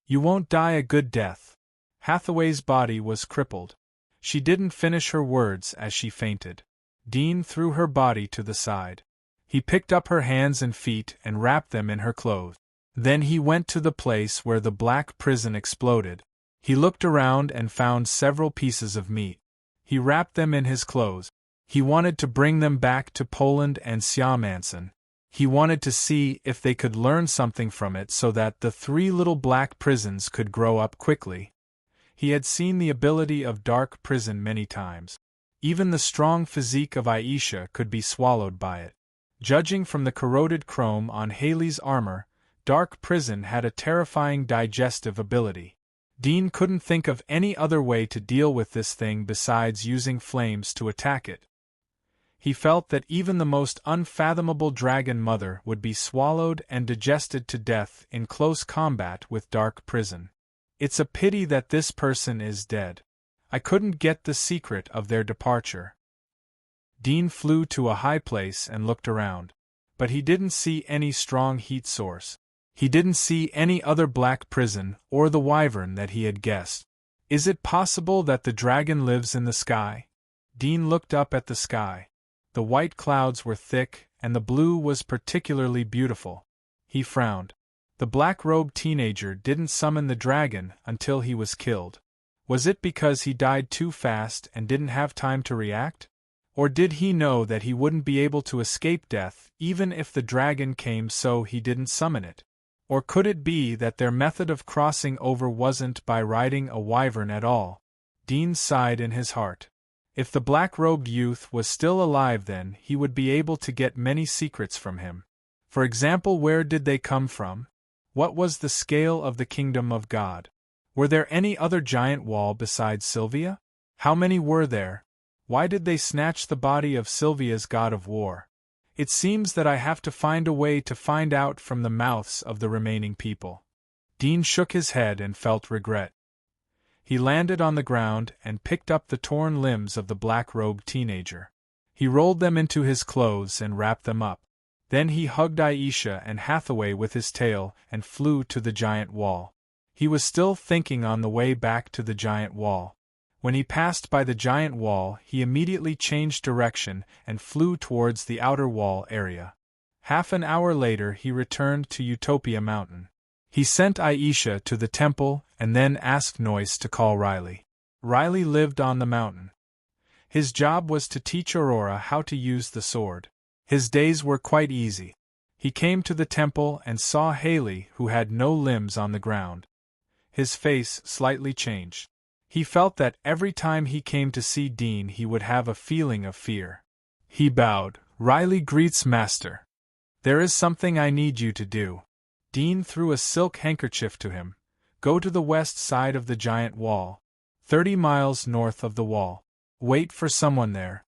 You won't die a good death. Hathaway's body was crippled. She didn't finish her words as she fainted. Dean threw her body to the side. He picked up her hands and feet and wrapped them in her clothes. Then he went to the place where the black prison exploded. He looked around and found several pieces of meat. He wrapped them in his clothes. He wanted to bring them back to Poland and Siamanson. He wanted to see if they could learn something from it so that the 3 little black prisons could grow up quickly. He had seen the ability of dark prison many times. Even the strong physique of Aisha could be swallowed by it. Judging from the corroded chrome on Haley's armor, dark prison had a terrifying digestive ability. Dean couldn't think of any other way to deal with this thing besides using flames to attack it. He felt that even the most unfathomable dragon mother would be swallowed and digested to death in close combat with dark prison. It's a pity that this person is dead. I couldn't get the secret of their departure. Dean flew to a high place and looked around. But he didn't see any strong heat source. He didn't see any other black prison or the wyvern that he had guessed. Is it possible that the dragon lives in the sky? Dean looked up at the sky. The white clouds were thick, and the blue was particularly beautiful. He frowned. The black-robed teenager didn't summon the dragon until he was killed. Was it because he died too fast and didn't have time to react? Or did he know that he wouldn't be able to escape death even if the dragon came, so he didn't summon it? Or could it be that their method of crossing over wasn't by riding a wyvern at all? Dean sighed in his heart. If the black-robed youth was still alive, then he would be able to get many secrets from him. For example, where did they come from? What was the scale of the kingdom of God? Were there any other giant wall besides Sylvia? How many were there? Why did they snatch the body of Sylvia's god of war? It seems that I have to find a way to find out from the mouths of the remaining people. Dean shook his head and felt regret. He landed on the ground and picked up the torn limbs of the black-robed teenager. He rolled them into his clothes and wrapped them up. Then he hugged Aisha and Hathaway with his tail and flew to the giant wall. He was still thinking on the way back to the giant wall. When he passed by the giant wall, he immediately changed direction and flew towards the outer wall area. Half an hour later he returned to Utopia Mountain. He sent Aisha to the temple and then asked Noyce to call Riley. Riley lived on the mountain. His job was to teach Aurora how to use the sword. His days were quite easy. He came to the temple and saw Haley, who had no limbs, on the ground. His face slightly changed. He felt that every time he came to see Dean he would have a feeling of fear. He bowed. Riley greets Master. There is something I need you to do. Dean threw a silk handkerchief to him. Go to the west side of the giant wall, 30 miles north of the wall. Wait for someone there.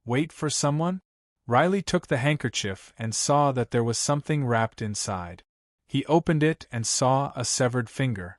Wait for someone? Riley took the handkerchief and saw that there was something wrapped inside. He opened it and saw a severed finger.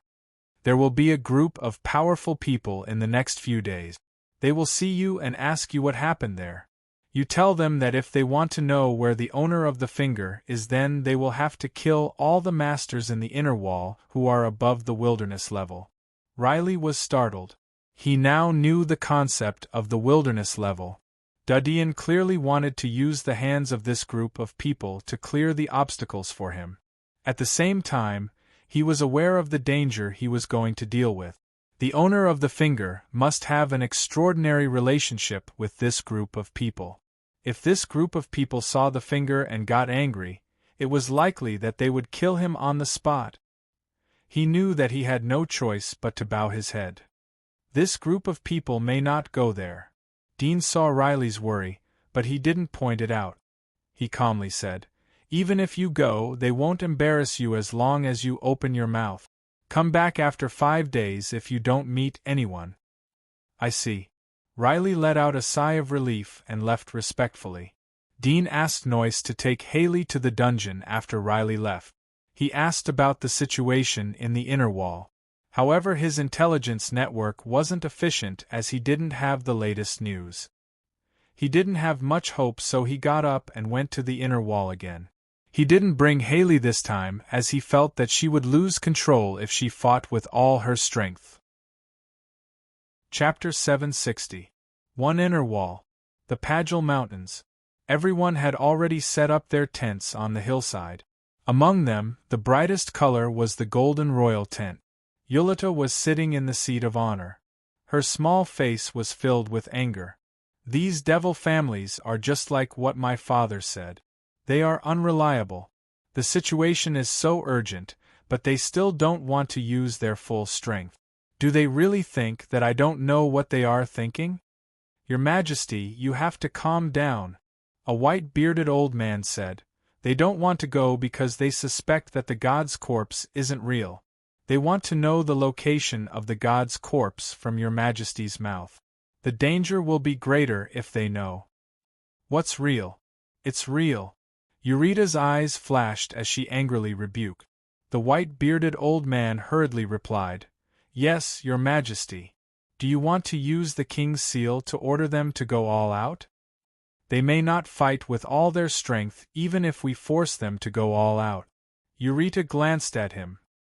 There will be a group of powerful people in the next few days. They will see you and ask you what happened there. You tell them that if they want to know where the owner of the finger is, then they will have to kill all the masters in the inner wall who are above the wilderness level. Riley was startled. He now knew the concept of the wilderness level. Dudian clearly wanted to use the hands of this group of people to clear the obstacles for him. At the same time, he was aware of the danger he was going to deal with. The owner of the finger must have an extraordinary relationship with this group of people. If this group of people saw the finger and got angry, it was likely that they would kill him on the spot. He knew that he had no choice but to bow his head. This group of people may not go there. Dean saw Riley's worry, but he didn't point it out. He calmly said, "Even if you go, they won't embarrass you as long as you open your mouth. Come back after 5 days if you don't meet anyone." "I see." Riley let out a sigh of relief and left respectfully. Dean asked Noyce to take Haley to the dungeon after Riley left. He asked about the situation in the inner wall. However, his intelligence network wasn't efficient as he didn't have the latest news. He didn't have much hope, so he got up and went to the inner wall again. He didn't bring Haley this time as he felt that she would lose control if she fought with all her strength. Chapter 760. One Inner Wall. The Pagel Mountains. Everyone had already set up their tents on the hillside. Among them, the brightest color was the golden royal tent. Yulita was sitting in the seat of honor. Her small face was filled with anger. "These devil families are just like what my father said. They are unreliable. The situation is so urgent, but they still don't want to use their full strength. Do they really think that I don't know what they are thinking? Your Majesty, you have to calm down," a white-bearded old man said. "They don't want to go because they suspect that the god's corpse isn't real. They want to know the location of the god's corpse from your Majesty's mouth. The danger will be greater if they know." "What's real?" "It's real." Eureka's eyes flashed as she angrily rebuked. The white-bearded old man hurriedly replied, "Yes, your Majesty. Do you want to use the king's seal to order them to go all out? They may not fight with all their strength even if we force them to go all out." Eureka glanced at him.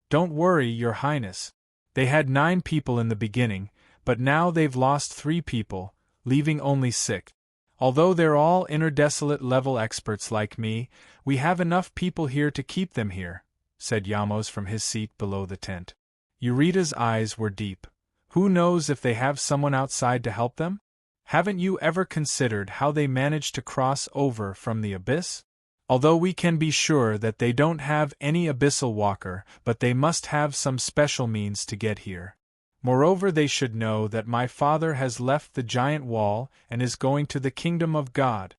"Don't worry, Your Highness. They had 9 people in the beginning, but now they've lost 3 people, leaving only 6. Although they're all inner desolate level experts like me, we have enough people here to keep them here," said Yamos from his seat below the tent. Eureka's eyes were deep. "Who knows if they have someone outside to help them? Haven't you ever considered how they managed to cross over from the abyss? Although we can be sure that they don't have any abyssal walker, but they must have some special means to get here. Moreover, they should know that my father has left the giant wall and is going to the kingdom of God.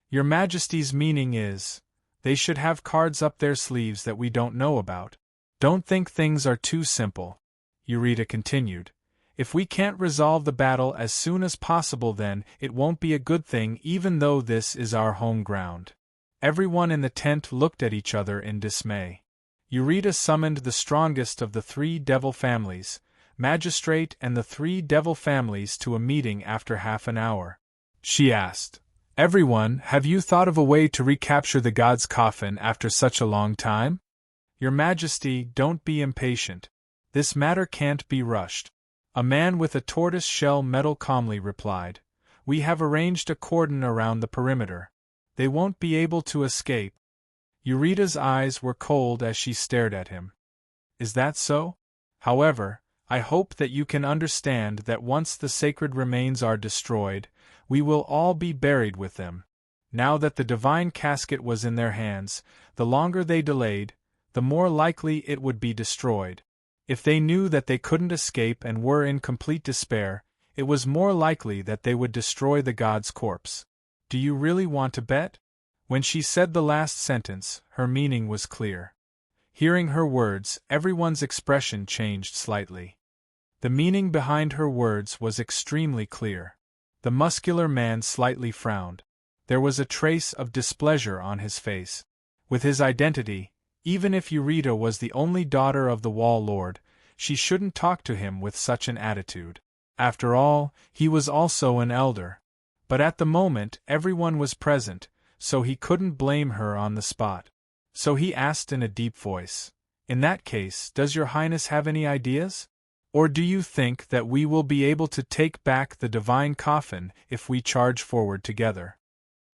Your Majesty's meaning is, they should have cards up their sleeves that we don't know about. Don't think things are too simple," Eureka continued. "If we can't resolve the battle as soon as possible, then it won't be a good thing, even though this is our home ground." Everyone in the tent looked at each other in dismay. Eureka summoned the strongest of the 3 devil families, Magistrate and the 3 devil families, to a meeting after half an hour. She asked, "Everyone, have you thought of a way to recapture the god's coffin after such a long time?" "Your Majesty, don't be impatient. This matter can't be rushed," a man with a tortoise-shell medal calmly replied. "We have arranged a cordon around the perimeter. They won't be able to escape." Eureka's eyes were cold as she stared at him. "Is that so? However, I hope that you can understand that once the sacred remains are destroyed, we will all be buried with them." Now that the divine casket was in their hands, the longer they delayed, the more likely it would be destroyed. If they knew that they couldn't escape and were in complete despair, it was more likely that they would destroy the god's corpse. "Do you really want to bet?" When she said the last sentence, her meaning was clear. Hearing her words, everyone's expression changed slightly. The meaning behind her words was extremely clear. The muscular man slightly frowned. There was a trace of displeasure on his face. With his identity, even if Eureka was the only daughter of the Wall Lord, She shouldn't talk to him with such an attitude. After all, he was also an elder. But at the moment everyone was present, so he couldn't blame her on the spot. So he asked in a deep voice, "In that case, does your Highness have any ideas? Or do you think that we will be able to take back the divine coffin if we charge forward together?"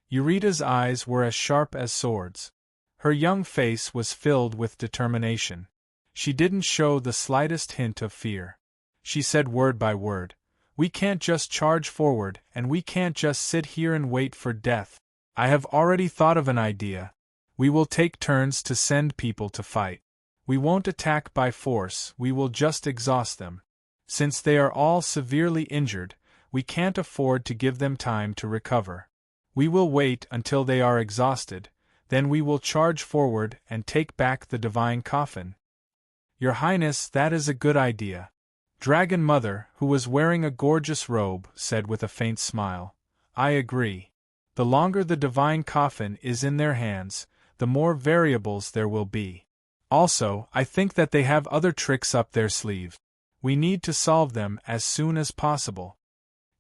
Eureka's eyes were as sharp as swords. Her young face was filled with determination. She didn't show the slightest hint of fear. She said word by word, "We can't just charge forward, and we can't just sit here and wait for death. I have already thought of an idea. We will take turns to send people to fight. We won't attack by force, we will just exhaust them. Since they are all severely injured, we can't afford to give them time to recover. We will wait until they are exhausted, then we will charge forward and take back the divine coffin." "Your Highness, that is a good idea." Dragon Mother, who was wearing a gorgeous robe, said with a faint smile, "I agree. The longer the divine coffin is in their hands, the more variables there will be. Also, I think that they have other tricks up their sleeve. We need to solve them as soon as possible."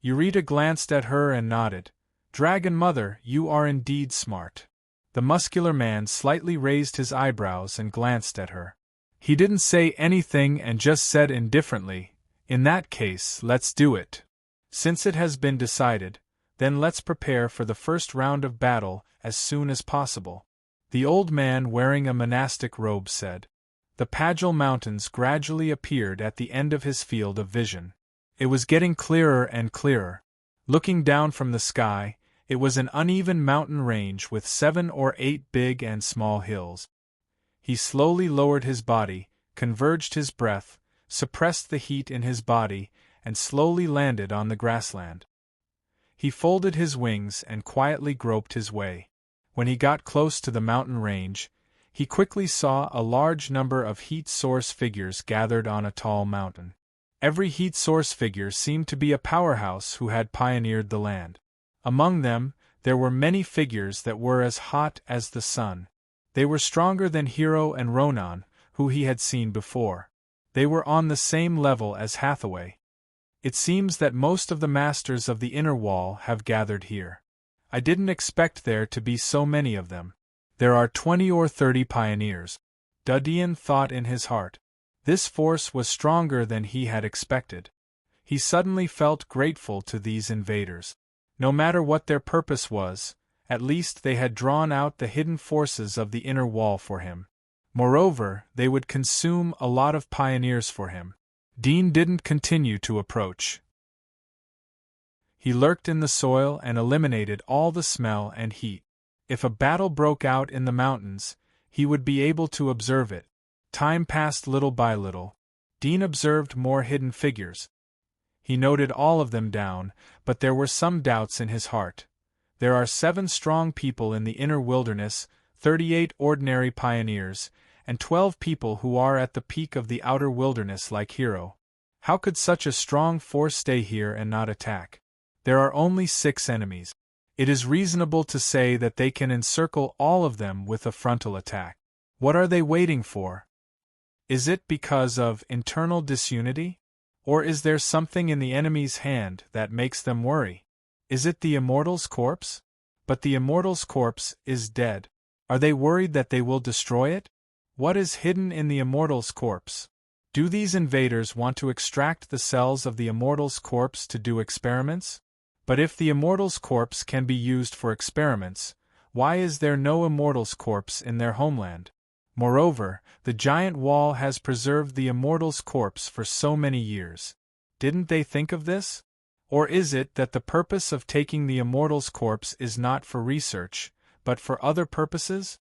Eureka glanced at her and nodded. "Dragon Mother, you are indeed smart." The muscular man slightly raised his eyebrows and glanced at her. He didn't say anything and just said indifferently, "In that case, let's do it. Since it has been decided, then let's prepare for the first round of battle as soon as possible." The old man wearing a monastic robe said. The Pagil Mountains gradually appeared at the end of his field of vision. It was getting clearer and clearer. Looking down from the sky, it was an uneven mountain range with 7 or 8 big and small hills. He slowly lowered his body, converged his breath, suppressed the heat in his body, and slowly landed on the grassland. He folded his wings and quietly groped his way. When he got close to the mountain range, he quickly saw a large number of heat source figures gathered on a tall mountain. Every heat source figure seemed to be a powerhouse who had pioneered the land. Among them, there were many figures that were as hot as the sun. They were stronger than Hero and Ronan, who he had seen before. They were on the same level as Hathaway. It seems that most of the masters of the inner wall have gathered here. I didn't expect there to be so many of them. There are 20 or 30 pioneers. Dudian thought in his heart. This force was stronger than he had expected. He suddenly felt grateful to these invaders. No matter what their purpose was, at least they had drawn out the hidden forces of the inner wall for him. Moreover, they would consume a lot of pioneers for him. Dean didn't continue to approach. He lurked in the soil and eliminated all the smell and heat. If a battle broke out in the mountains, he would be able to observe it. Time passed little by little. Dean observed more hidden figures. He noted all of them down, but there were some doubts in his heart. There are 7 strong people in the inner wilderness, 38 ordinary pioneers, and 12 people who are at the peak of the outer wilderness like Hero. How could such a strong force stay here and not attack? There are only 6 enemies. It is reasonable to say that they can encircle all of them with a frontal attack. What are they waiting for? Is it because of internal disunity? Or is there something in the enemy's hand that makes them worry? Is it the Immortal's corpse? But the Immortal's corpse is dead. Are they worried that they will destroy it? What is hidden in the Immortal's corpse? Do these invaders want to extract the cells of the Immortal's corpse to do experiments? But if the Immortal's corpse can be used for experiments, why is there no Immortal's corpse in their homeland? Moreover, the giant wall has preserved the Immortal's corpse for so many years. Didn't they think of this? Or is it that the purpose of taking the Immortal's corpse is not for research, but for other purposes?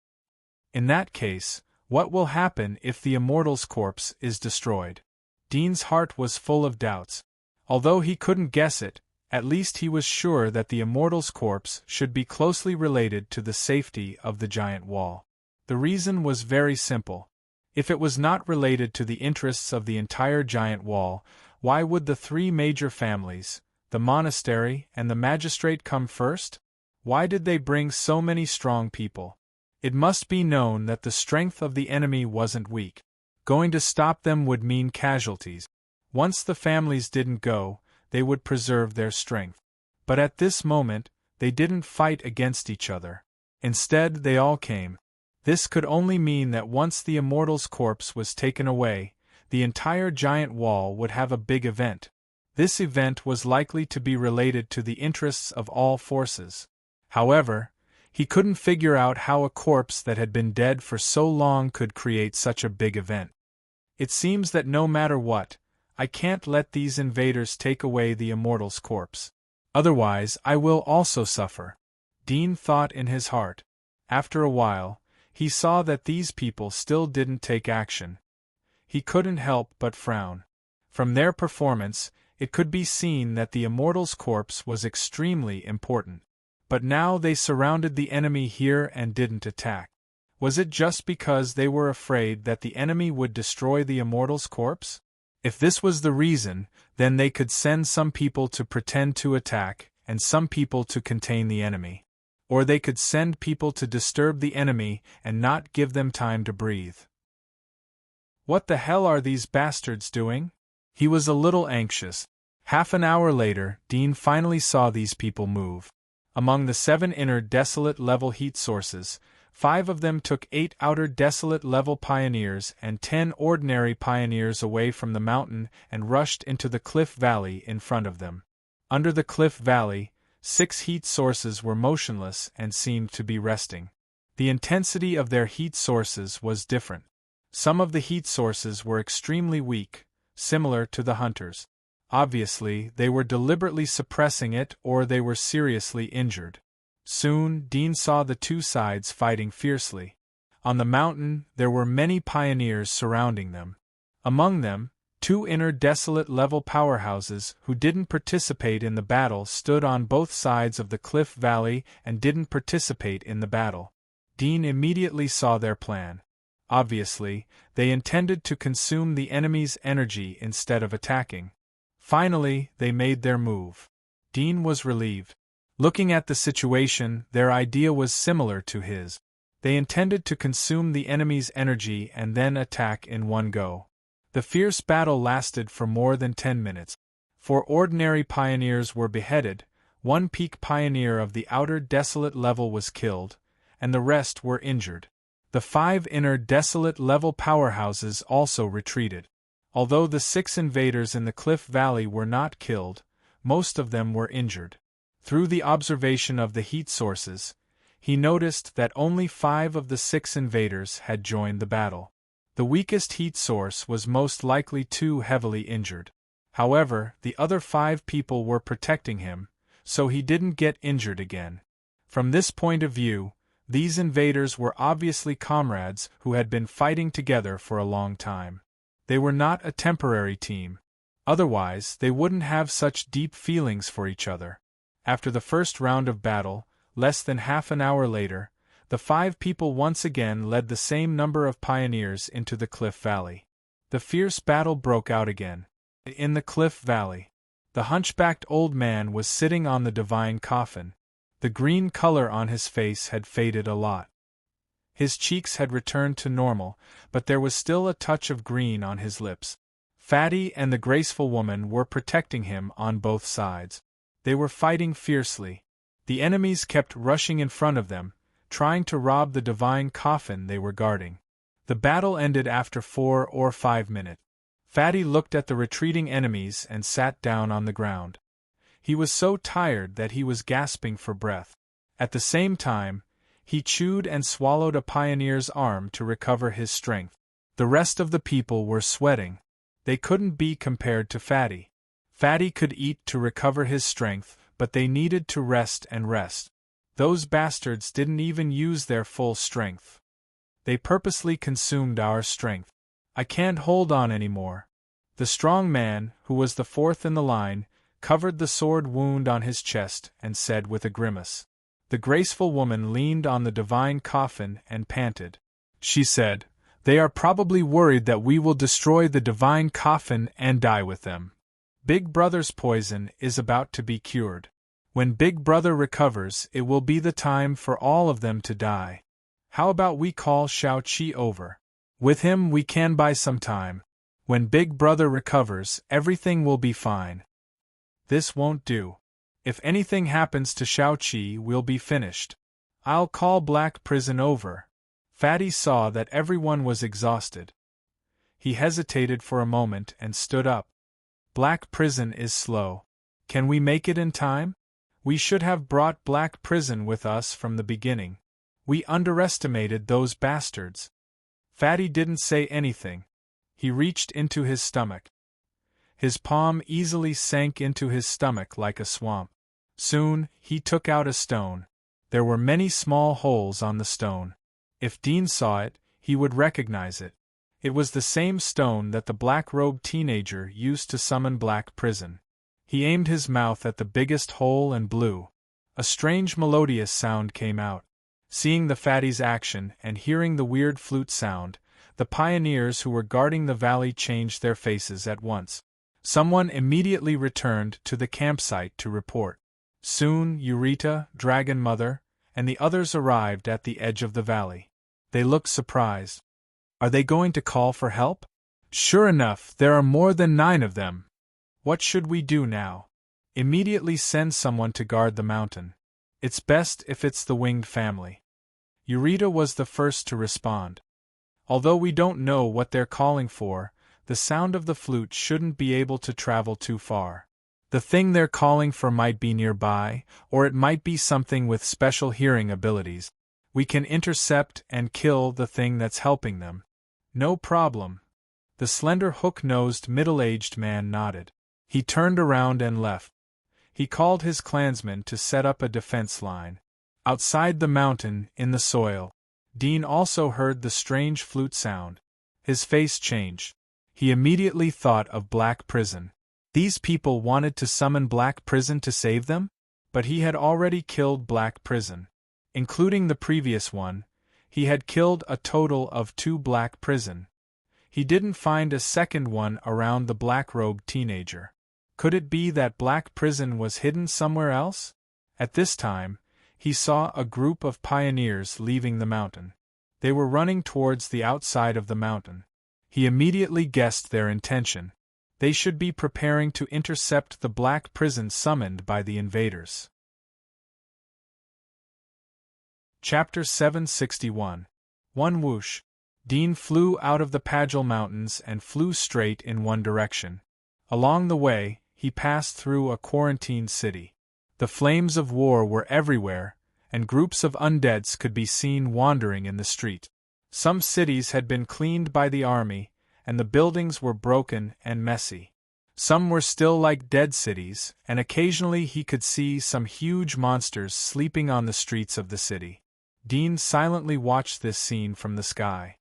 In that case, what will happen if the Immortal's corpse is destroyed? Dean's heart was full of doubts. Although he couldn't guess it, at least he was sure that the Immortal's corpse should be closely related to the safety of the giant wall. The reason was very simple. If it was not related to the interests of the entire giant wall, why would the 3 major families, the monastery and the magistrate, come first? Why did they bring so many strong people? It must be known that the strength of the enemy wasn't weak. Going to stop them would mean casualties. Once the families didn't go, they would preserve their strength. But at this moment, they didn't fight against each other. Instead, they all came. This could only mean that once the immortal's corpse was taken away, the entire giant wall would have a big event. This event was likely to be related to the interests of all forces. However, he couldn't figure out how a corpse that had been dead for so long could create such a big event. It seems that no matter what, I can't let these invaders take away the immortal's corpse. Otherwise, I will also suffer. Dean thought in his heart. After a while, he saw that these people still didn't take action. He couldn't help but frown. From their performance, it could be seen that the immortal's corpse was extremely important. But now they surrounded the enemy here and didn't attack. Was it just because they were afraid that the enemy would destroy the immortal's corpse? If this was the reason, then they could send some people to pretend to attack, and some people to contain the enemy. Or they could send people to disturb the enemy and not give them time to breathe. What the hell are these bastards doing? He was a little anxious. Half an hour later, Dean finally saw these people move. Among the 7 inner desolate level heat sources, 5 of them took 8 outer desolate level pioneers and 10 ordinary pioneers away from the mountain and rushed into the cliff valley in front of them. Under the cliff valley, 6 heat sources were motionless and seemed to be resting. The intensity of their heat sources was different. Some of the heat sources were extremely weak, similar to the hunters. Obviously, they were deliberately suppressing it or they were seriously injured. Soon, Dean saw the two sides fighting fiercely. On the mountain, there were many pioneers surrounding them. Among them, 2 inner desolate level powerhouses who didn't participate in the battle stood on both sides of the cliff valley and didn't participate in the battle. Dean immediately saw their plan. Obviously, they intended to consume the enemy's energy instead of attacking. Finally, they made their move. Dean was relieved. Looking at the situation, their idea was similar to his. They intended to consume the enemy's energy and then attack in one go. The fierce battle lasted for more than 10 minutes. 4 ordinary pioneers were beheaded, 1 peak pioneer of the outer desolate level was killed, and the rest were injured. The 5 inner desolate level powerhouses also retreated. Although the 6 invaders in the cliff valley were not killed, most of them were injured. Through the observation of the heat sources, he noticed that only 5 of the 6 invaders had joined the battle. The weakest heat source was most likely too heavily injured. However, the other 5 people were protecting him, so he didn't get injured again. From this point of view, these invaders were obviously comrades who had been fighting together for a long time. They were not a temporary team. Otherwise, they wouldn't have such deep feelings for each other. After the first round of battle, less than half an hour later, the 5 people once again led the same number of pioneers into the cliff valley. The fierce battle broke out again. In the cliff valley, the hunchbacked old man was sitting on the divine coffin. The green color on his face had faded a lot. His cheeks had returned to normal, but there was still a touch of green on his lips. Fatty and the graceful woman were protecting him on both sides. They were fighting fiercely. The enemies kept rushing in front of them, trying to rob the divine coffin they were guarding. The battle ended after 4 or 5 minutes. Fatty looked at the retreating enemies and sat down on the ground. He was so tired that he was gasping for breath. At the same time, he chewed and swallowed a pioneer's arm to recover his strength. The rest of the people were sweating. They couldn't be compared to Fatty. Fatty could eat to recover his strength, but they needed to rest and rest. Those bastards didn't even use their full strength. They purposely consumed our strength. I can't hold on anymore. The strong man, who was the 4th in the line, covered the sword wound on his chest and said with a grimace. The graceful woman leaned on the divine coffin and panted. She said, "They are probably worried that we will destroy the divine coffin and die with them. Big Brother's poison is about to be cured. When Big Brother recovers, it will be the time for all of them to die. How about we call Shao-Chi over? With him we can buy some time. When Big Brother recovers, everything will be fine. This won't do. If anything happens to Shao-Chi, we'll be finished. I'll call Black Prison over. Fatty saw that everyone was exhausted. He hesitated for a moment and stood up. Black Prison is slow. Can we make it in time? We should have brought Black Prison with us from the beginning. We underestimated those bastards. Fatty didn't say anything. He reached into his stomach. His palm easily sank into his stomach like a swamp. Soon, he took out a stone. There were many small holes on the stone. If Dean saw it, he would recognize it. It was the same stone that the black-robed teenager used to summon Black Prison. He aimed his mouth at the biggest hole and blew. A strange melodious sound came out. Seeing the fatty's action and hearing the weird flute sound, the pioneers who were guarding the valley changed their faces at once. Someone immediately returned to the campsite to report. Soon Eureka, Dragon Mother, and the others arrived at the edge of the valley. They looked surprised. Are they going to call for help? Sure enough, there are more than 9 of them. What should we do now? Immediately send someone to guard the mountain. It's best if it's the winged family. Eureka was the first to respond. Although we don't know what they're calling for, the sound of the flute shouldn't be able to travel too far. The thing they're calling for might be nearby, or it might be something with special hearing abilities. We can intercept and kill the thing that's helping them. No problem. The slender hook-nosed middle-aged man nodded. He turned around and left. He called his clansmen to set up a defense line. Outside the mountain, in the soil, Dean also heard the strange flute sound. His face changed. He immediately thought of Black Prison. These people wanted to summon Black Prison to save them? But he had already killed Black Prison. Including the previous one, he had killed a total of 2 Black Prison. He didn't find a second one around the black-robed teenager. Could it be that Black Prison was hidden somewhere else? At this time, he saw a group of pioneers leaving the mountain. They were running towards the outside of the mountain. He immediately guessed their intention. They should be preparing to intercept the Black Prison summoned by the invaders. Chapter 761. One whoosh. Dean flew out of the Pagel Mountains and flew straight in one direction. Along the way, he passed through a quarantined city. The flames of war were everywhere, and groups of undeads could be seen wandering in the street. Some cities had been cleaned by the army, and the buildings were broken and messy. Some were still like dead cities, and occasionally he could see some huge monsters sleeping on the streets of the city. Dean silently watched this scene from the sky.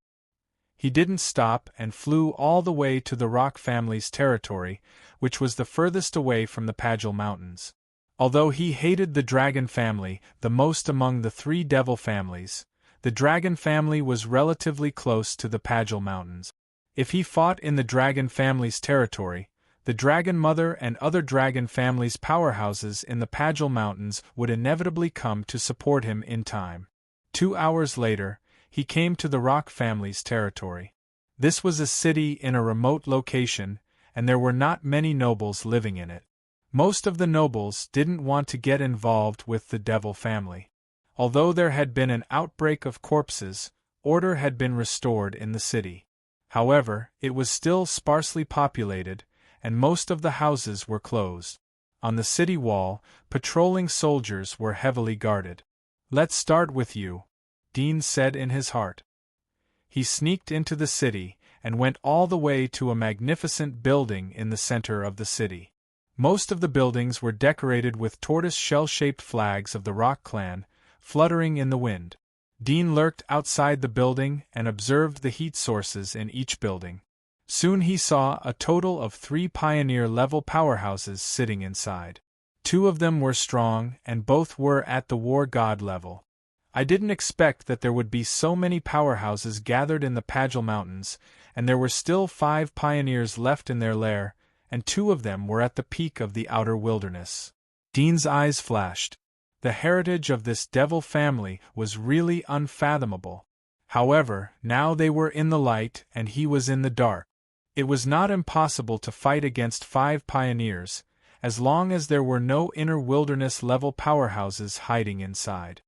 He didn't stop and flew all the way to the Rock family's territory, which was the furthest away from the Pagel Mountains. Although he hated the Dragon family the most among the 3 devil families, the Dragon family was relatively close to the Pagel Mountains. If he fought in the Dragon family's territory, the Dragon Mother and other Dragon family's powerhouses in the Pagel Mountains would inevitably come to support him in time. 2 hours later, he came to the Rock family's territory. This was a city in a remote location, and there were not many nobles living in it. Most of the nobles didn't want to get involved with the Devil family. Although there had been an outbreak of corpses, order had been restored in the city. However, it was still sparsely populated, and most of the houses were closed. On the city wall, patrolling soldiers were heavily guarded. "Let's start with you," Dean said in his heart. He sneaked into the city and went all the way to a magnificent building in the center of the city. Most of the buildings were decorated with tortoise-shell-shaped flags of the Rock clan, fluttering in the wind. Dean lurked outside the building and observed the heat sources in each building. Soon he saw a total of 3 pioneer-level powerhouses sitting inside. 2 of them were strong, and both were at the war god level. I didn't expect that there would be so many powerhouses gathered in the Pagel Mountains, and there were still 5 pioneers left in their lair, and 2 of them were at the peak of the outer wilderness. Dean's eyes flashed. The heritage of this devil family was really unfathomable. However, now they were in the light and he was in the dark. It was not impossible to fight against 5 pioneers, as long as there were no inner wilderness-level powerhouses hiding inside.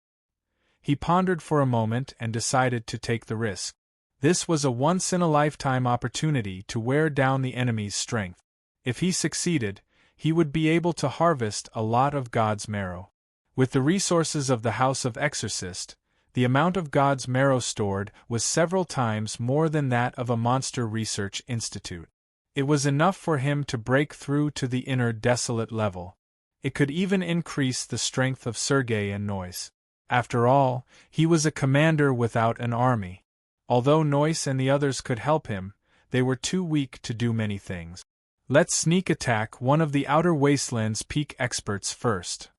He pondered for a moment and decided to take the risk. This was a once-in-a-lifetime opportunity to wear down the enemy's strength. If he succeeded, he would be able to harvest a lot of God's marrow. With the resources of the House of Exorcist, the amount of God's marrow stored was several times more than that of a monster research institute. It was enough for him to break through to the inner desolate level. It could even increase the strength of Sergei and Noise. After all, he was a commander without an army. Although Noise and the others could help him, they were too weak to do many things. Let's sneak attack one of the Outer Wasteland's peak experts first.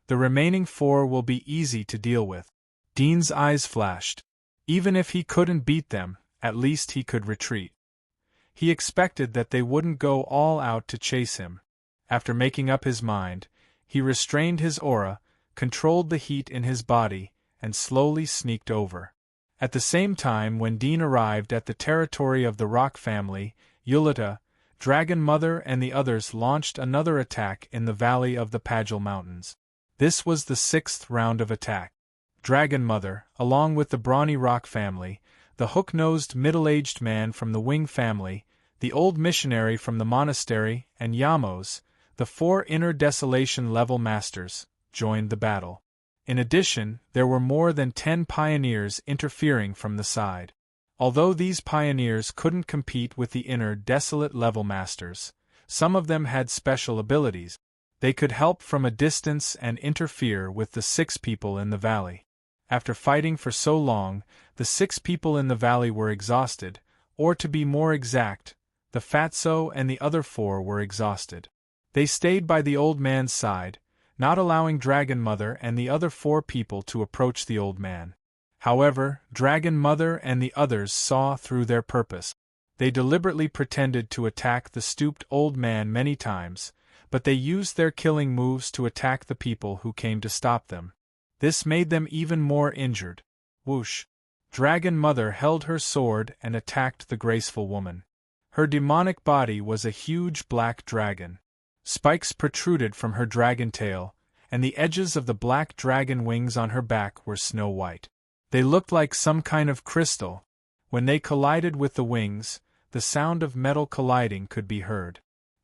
The remaining 4 will be easy to deal with. Dean's eyes flashed. Even if he couldn't beat them, at least he could retreat. He expected that they wouldn't go all out to chase him. After making up his mind, he restrained his aura, controlled the heat in his body, and slowly sneaked over. At the same time, when Dean arrived at the territory of the Rock family, Yulita, Dragon Mother and the others launched another attack in the valley of the Pagel Mountains. This was the 6th round of attack. Dragon Mother, along with the brawny Rock family, the hook-nosed middle-aged man from the Wing family, the old missionary from the monastery, and Yamos, the 4 inner desolation-level masters, joined the battle. In addition, there were more than 10 pioneers interfering from the side. Although these pioneers couldn't compete with the inner desolate-level masters, some of them had special abilities. They could help from a distance and interfere with the 6 people in the valley. After fighting for so long, the 6 people in the valley were exhausted, or to be more exact, the Fatso and the other 4 were exhausted. They stayed by the old man's side, not allowing Dragon Mother and the other 4 people to approach the old man. However, Dragon Mother and the others saw through their purpose. They deliberately pretended to attack the stooped old man many times, but they used their killing moves to attack the people who came to stop them. This made them even more injured. Whoosh! Dragon Mother held her sword and attacked the graceful woman. Her demonic body was a huge black dragon. Spikes protruded from her dragon tail, and the edges of the black dragon wings on her back were snow white. They looked like some kind of crystal. When they collided with the wings, the sound of metal colliding could be heard.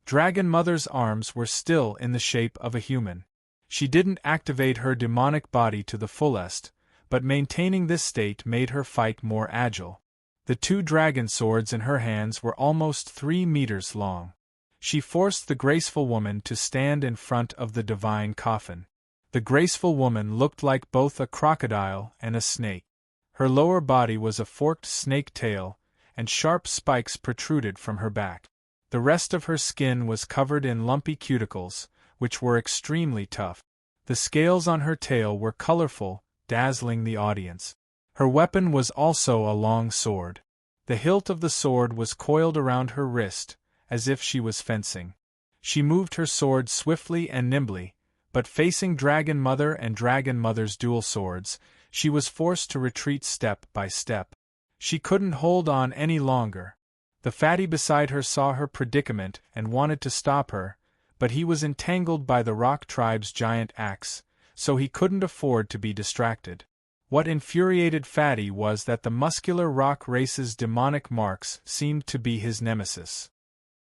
Dragon Mother's arms were still in the shape of a human. She didn't activate her demonic body to the fullest, but maintaining this state made her fight more agile. The 2 dragon swords in her hands were almost 3 meters long. She forced the graceful woman to stand in front of the divine coffin. The graceful woman looked like both a crocodile and a snake. Her lower body was a forked snake tail, and sharp spikes protruded from her back. The rest of her skin was covered in lumpy cuticles, which were extremely tough. The scales on her tail were colorful, dazzling the audience. Her weapon was also a long sword. The hilt of the sword was coiled around her wrist, as if she was fencing. She moved her sword swiftly and nimbly, but facing Dragon Mother and Dragon Mother's dual swords, she was forced to retreat step by step. She couldn't hold on any longer. The fatty beside her saw her predicament and wanted to stop her, but he was entangled by the Rock tribe's giant axe, so he couldn't afford to be distracted. What infuriated Fatty was that the muscular Rock race's demonic marks seemed to be his nemesis.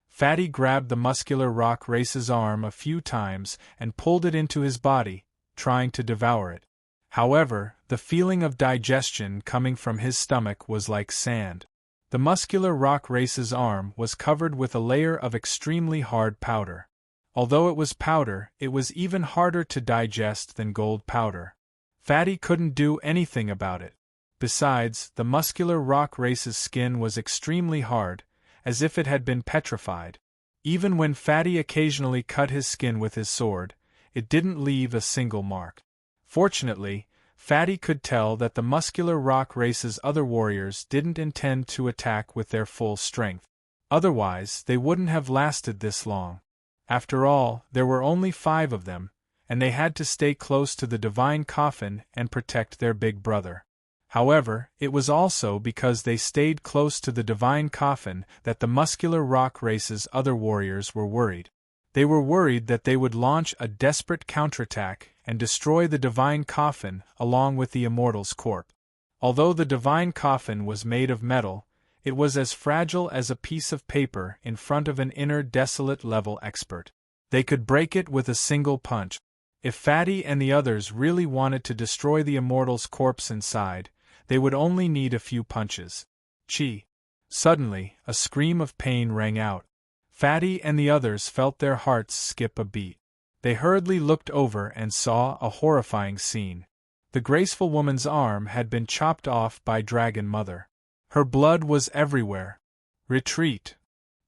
Fatty grabbed the muscular Rock race's arm a few times and pulled it into his body, trying to devour it. However, the feeling of digestion coming from his stomach was like sand. The muscular Rock race's arm was covered with a layer of extremely hard powder. Although it was powder, it was even harder to digest than gold powder. Fatty couldn't do anything about it. Besides, the muscular Rock race's skin was extremely hard, as if it had been petrified. Even when Fatty occasionally cut his skin with his sword, it didn't leave a single mark. Fortunately, Fatty could tell that the muscular Rock race's other warriors didn't intend to attack with their full strength. Otherwise, they wouldn't have lasted this long. After all, there were only 5 of them, and they had to stay close to the divine coffin and protect their big brother. However, it was also because they stayed close to the divine coffin that the muscular rock race's other warriors were worried. They were worried that they would launch a desperate counterattack and destroy the divine coffin along with the immortal's corpse. Although the divine coffin was made of metal, it was as fragile as a piece of paper in front of an inner desolate level expert. They could break it with a single punch. If Fatty and the others really wanted to destroy the immortal's corpse inside, they would only need a few punches. Chi! Suddenly, a scream of pain rang out. Fatty and the others felt their hearts skip a beat. They hurriedly looked over and saw a horrifying scene. The graceful woman's arm had been chopped off by Dragon Mother. Her blood was everywhere. Retreat!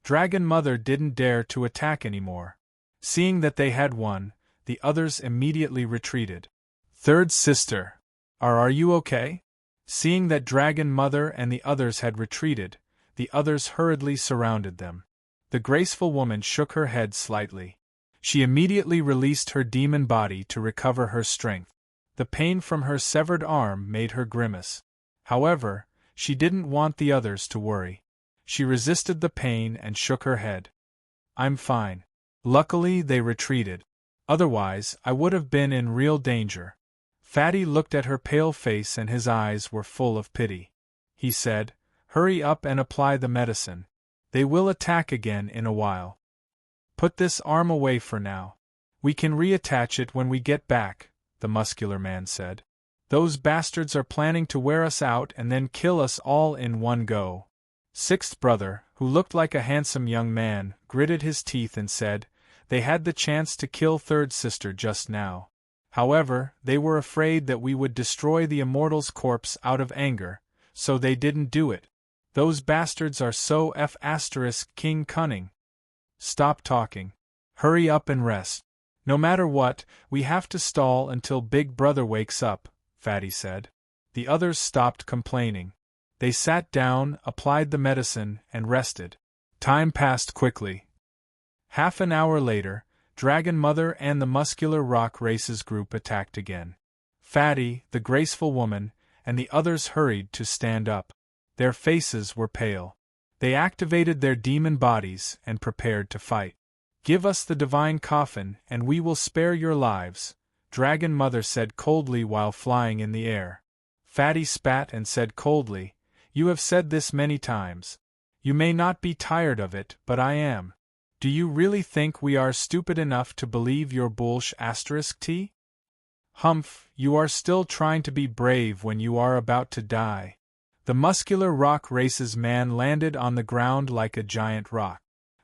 Dragon Mother didn't dare to attack anymore. Seeing that they had won, the others immediately retreated. Third sister, are you okay? Seeing that Dragon Mother and the others had retreated, the others hurriedly surrounded them. The graceful woman shook her head slightly. She immediately released her demon body to recover her strength. The pain from her severed arm made her grimace. However, she didn't want the others to worry. She resisted the pain and shook her head. I'm fine. Luckily they retreated. Otherwise, I would have been in real danger. Fatty looked at her pale face and his eyes were full of pity. He said, "Hurry up and apply the medicine. They will attack again in a while. Put this arm away for now. We can reattach it when we get back," the muscular man said. "Those bastards are planning to wear us out and then kill us all in one go." Sixth brother, who looked like a handsome young man, gritted his teeth and said, "They had the chance to kill third sister just now. However, they were afraid that we would destroy the immortal's corpse out of anger, so they didn't do it. Those bastards are so King cunning." "Stop talking. Hurry up and rest. No matter what, we have to stall until Big Brother wakes up," Fatty said. The others stopped complaining. They sat down, applied the medicine, and rested. Time passed quickly. Half an hour later, Dragon Mother and the muscular rock races group attacked again. Fatty, the graceful woman, and the others hurried to stand up. Their faces were pale. They activated their demon bodies and prepared to fight. "Give us the divine coffin and we will spare your lives," Dragon Mother said coldly while flying in the air. Fatty spat and said coldly, "You have said this many times. You may not be tired of it, but I am. Do you really think we are stupid enough to believe your bullsh*t? Humph, you are still trying to be brave when you are about to die." The muscular rock race's man landed on the ground like a giant rock.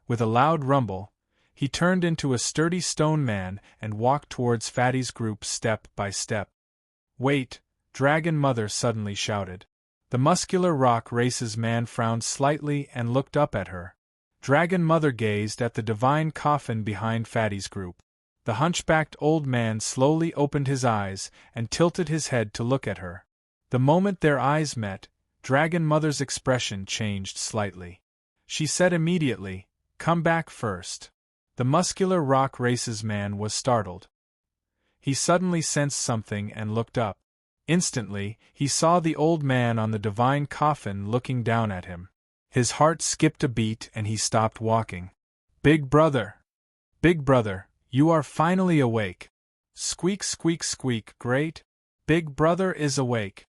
With a loud rumble, he turned into a sturdy stone man and walked towards Fatty's group step by step. "Wait," Dragon Mother suddenly shouted. The muscular rock race's man frowned slightly and looked up at her. Dragon Mother gazed at the divine coffin behind Fatty's group. The hunchbacked old man slowly opened his eyes and tilted his head to look at her. The moment their eyes met, Dragon Mother's expression changed slightly. She said immediately, "Come back first." The muscular rock race's man was startled. He suddenly sensed something and looked up. Instantly, he saw the old man on the divine coffin looking down at him. His heart skipped a beat and he stopped walking. "Big brother! Big brother, you are finally awake!" Squeak, squeak, squeak, great! Big brother is awake!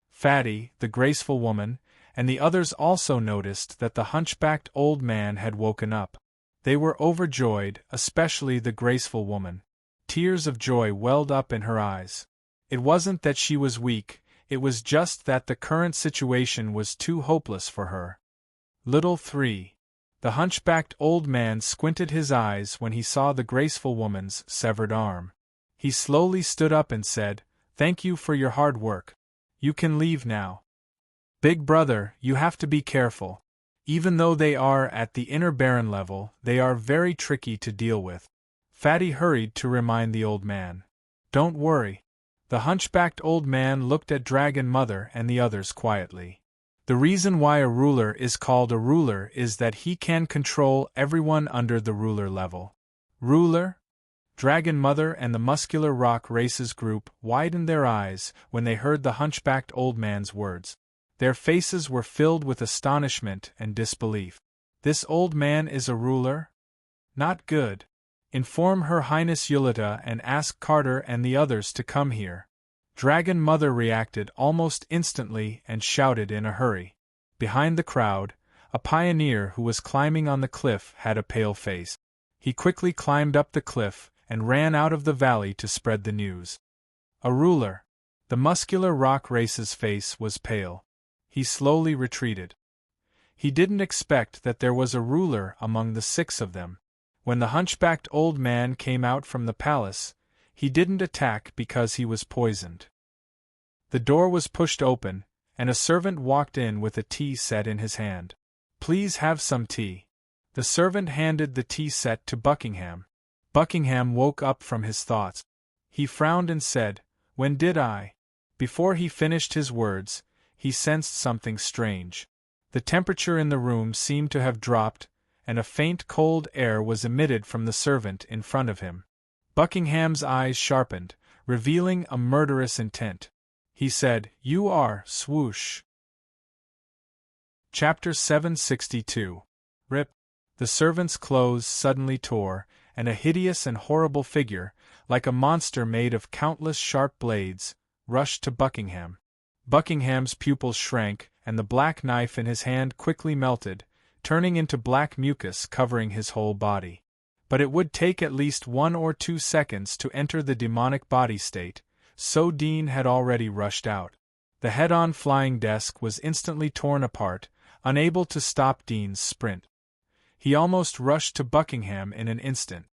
Fatty, the graceful woman, and the others also noticed that the hunchbacked old man had woken up. They were overjoyed, especially the graceful woman. Tears of joy welled up in her eyes. It wasn't that she was weak, it was just that the current situation was too hopeless for her. Little 3. The hunchbacked old man squinted his eyes when he saw the graceful woman's severed arm. He slowly stood up and said, "Thank you for your hard work. You can leave now. Big brother, you have to be careful. Even though they are at the inner Baron level, they are very tricky to deal with." Fatty hurried to remind the old man. "Don't worry." The hunchbacked old man looked at Dragon Mother and the others quietly. The reason why a ruler is called a ruler is that he can control everyone under the ruler level. Ruler? Dragon Mother and the muscular rock races group widened their eyes when they heard the hunchbacked old man's words. Their faces were filled with astonishment and disbelief. This old man is a ruler? Not good. Inform Her Highness Yulita and ask Carter and the others to come here. Dragon Mother reacted almost instantly and shouted in a hurry. Behind the crowd, a pioneer who was climbing on the cliff had a pale face. He quickly climbed up the cliff and ran out of the valley to spread the news. A ruler. The muscular rock race's face was pale. He slowly retreated. He didn't expect that there was a ruler among the 6 of them. When the hunchbacked old man came out from the palace, he didn't attack because he was poisoned. The door was pushed open, and a servant walked in with a tea set in his hand. Please have some tea. The servant handed the tea set to Buckingham. Buckingham woke up from his thoughts. He frowned and said, "When did I?" Before he finished his words, he sensed something strange. The temperature in the room seemed to have dropped, and a faint cold air was emitted from the servant in front of him. Buckingham's eyes sharpened, revealing a murderous intent. He said, "You are, swoosh." Chapter 762. Rip. The servant's clothes suddenly tore, and a hideous and horrible figure, like a monster made of countless sharp blades, rushed to Buckingham. Buckingham's pupils shrank, and the black knife in his hand quickly melted, turning into black mucus covering his whole body. But it would take at least 1 or 2 seconds to enter the demonic body state, so Dean had already rushed out. The head-on flying desk was instantly torn apart, unable to stop Dean's sprint. He almost rushed to Buckingham in an instant.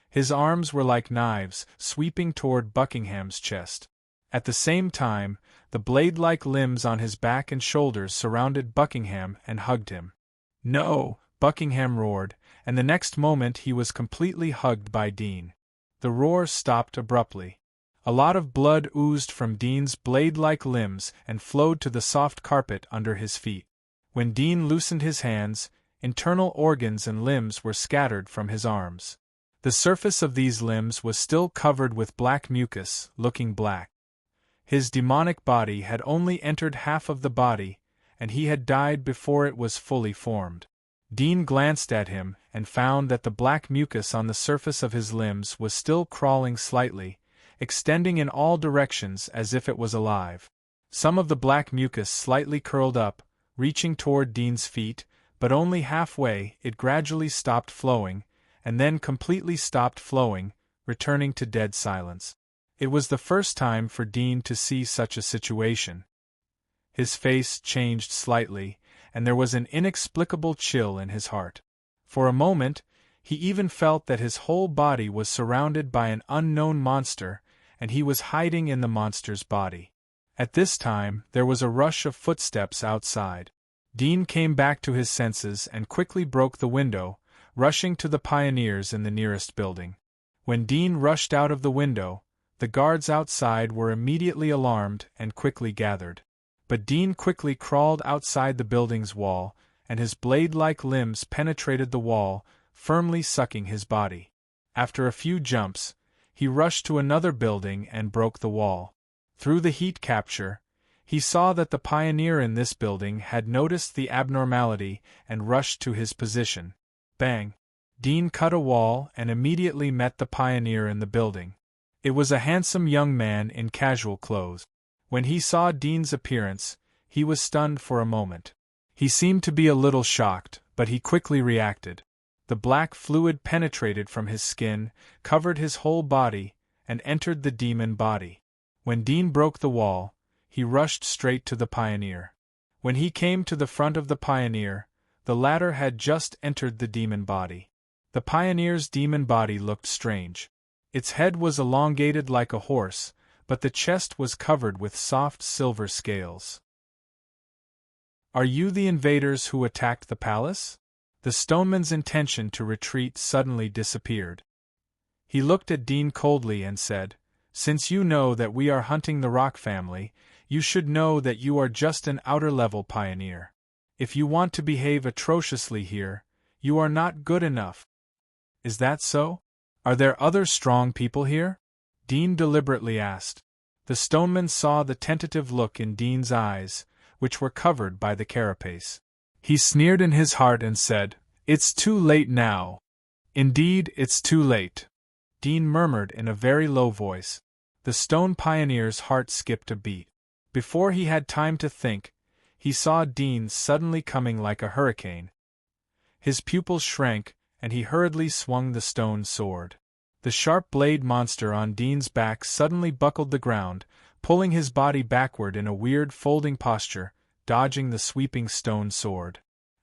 His arms were like knives, sweeping toward Buckingham's chest. At the same time, the blade-like limbs on his back and shoulders surrounded Buckingham and hugged him. "No!" Buckingham roared, and the next moment he was completely hugged by Dean. The roar stopped abruptly. A lot of blood oozed from Dean's blade-like limbs and flowed to the soft carpet under his feet. When Dean loosened his hands, internal organs and limbs were scattered from his arms. The surface of these limbs was still covered with black mucus, looking black. His demonic body had only entered half of the body, and he had died before it was fully formed. Dean glanced at him and found that the black mucus on the surface of his limbs was still crawling slightly, extending in all directions as if it was alive. Some of the black mucus slightly curled up, reaching toward Dean's feet, but only halfway it gradually stopped flowing, and then completely stopped flowing, returning to dead silence. It was the first time for Dean to see such a situation. His face changed slightly, and there was an inexplicable chill in his heart. For a moment, he even felt that his whole body was surrounded by an unknown monster, and he was hiding in the monster's body. At this time, there was a rush of footsteps outside. Dean came back to his senses and quickly broke the window, rushing to the pioneers in the nearest building. When Dean rushed out of the window, the guards outside were immediately alarmed and quickly gathered. But Dean quickly crawled outside the building's wall, and his blade-like limbs penetrated the wall, firmly sucking his body. After a few jumps, he rushed to another building and broke the wall. Through the heat capture, he saw that the pioneer in this building had noticed the abnormality and rushed to his position. Bang! Dean cut a wall and immediately met the pioneer in the building. It was a handsome young man in casual clothes. When he saw Dean's appearance, he was stunned for a moment. He seemed to be a little shocked, but he quickly reacted. The black fluid penetrated from his skin, covered his whole body, and entered the demon body. When Dean broke the wall, he rushed straight to the pioneer. When he came to the front of the pioneer, the latter had just entered the demon body. The pioneer's demon body looked strange. Its head was elongated like a horse, but the chest was covered with soft silver scales. "Are you the invaders who attacked the palace?" The stoneman's intention to retreat suddenly disappeared. He looked at Dean coldly and said, "Since you know that we are hunting the Rock family, you should know that you are just an outer-level pioneer. If you want to behave atrociously here, you are not good enough. Is that so? Are there other strong people here? Dean deliberately asked. The stoneman saw the tentative look in Dean's eyes, which were covered by the carapace. He sneered in his heart and said, "It's too late now." "Indeed, it's too late," Dean murmured in a very low voice. The stone pioneer's heart skipped a beat. Before he had time to think, he saw Dean suddenly coming like a hurricane. His pupils shrank, and he hurriedly swung the stone sword. The sharp blade monster on Dean's back suddenly buckled the ground, pulling his body backward in a weird folding posture, dodging the sweeping stone sword.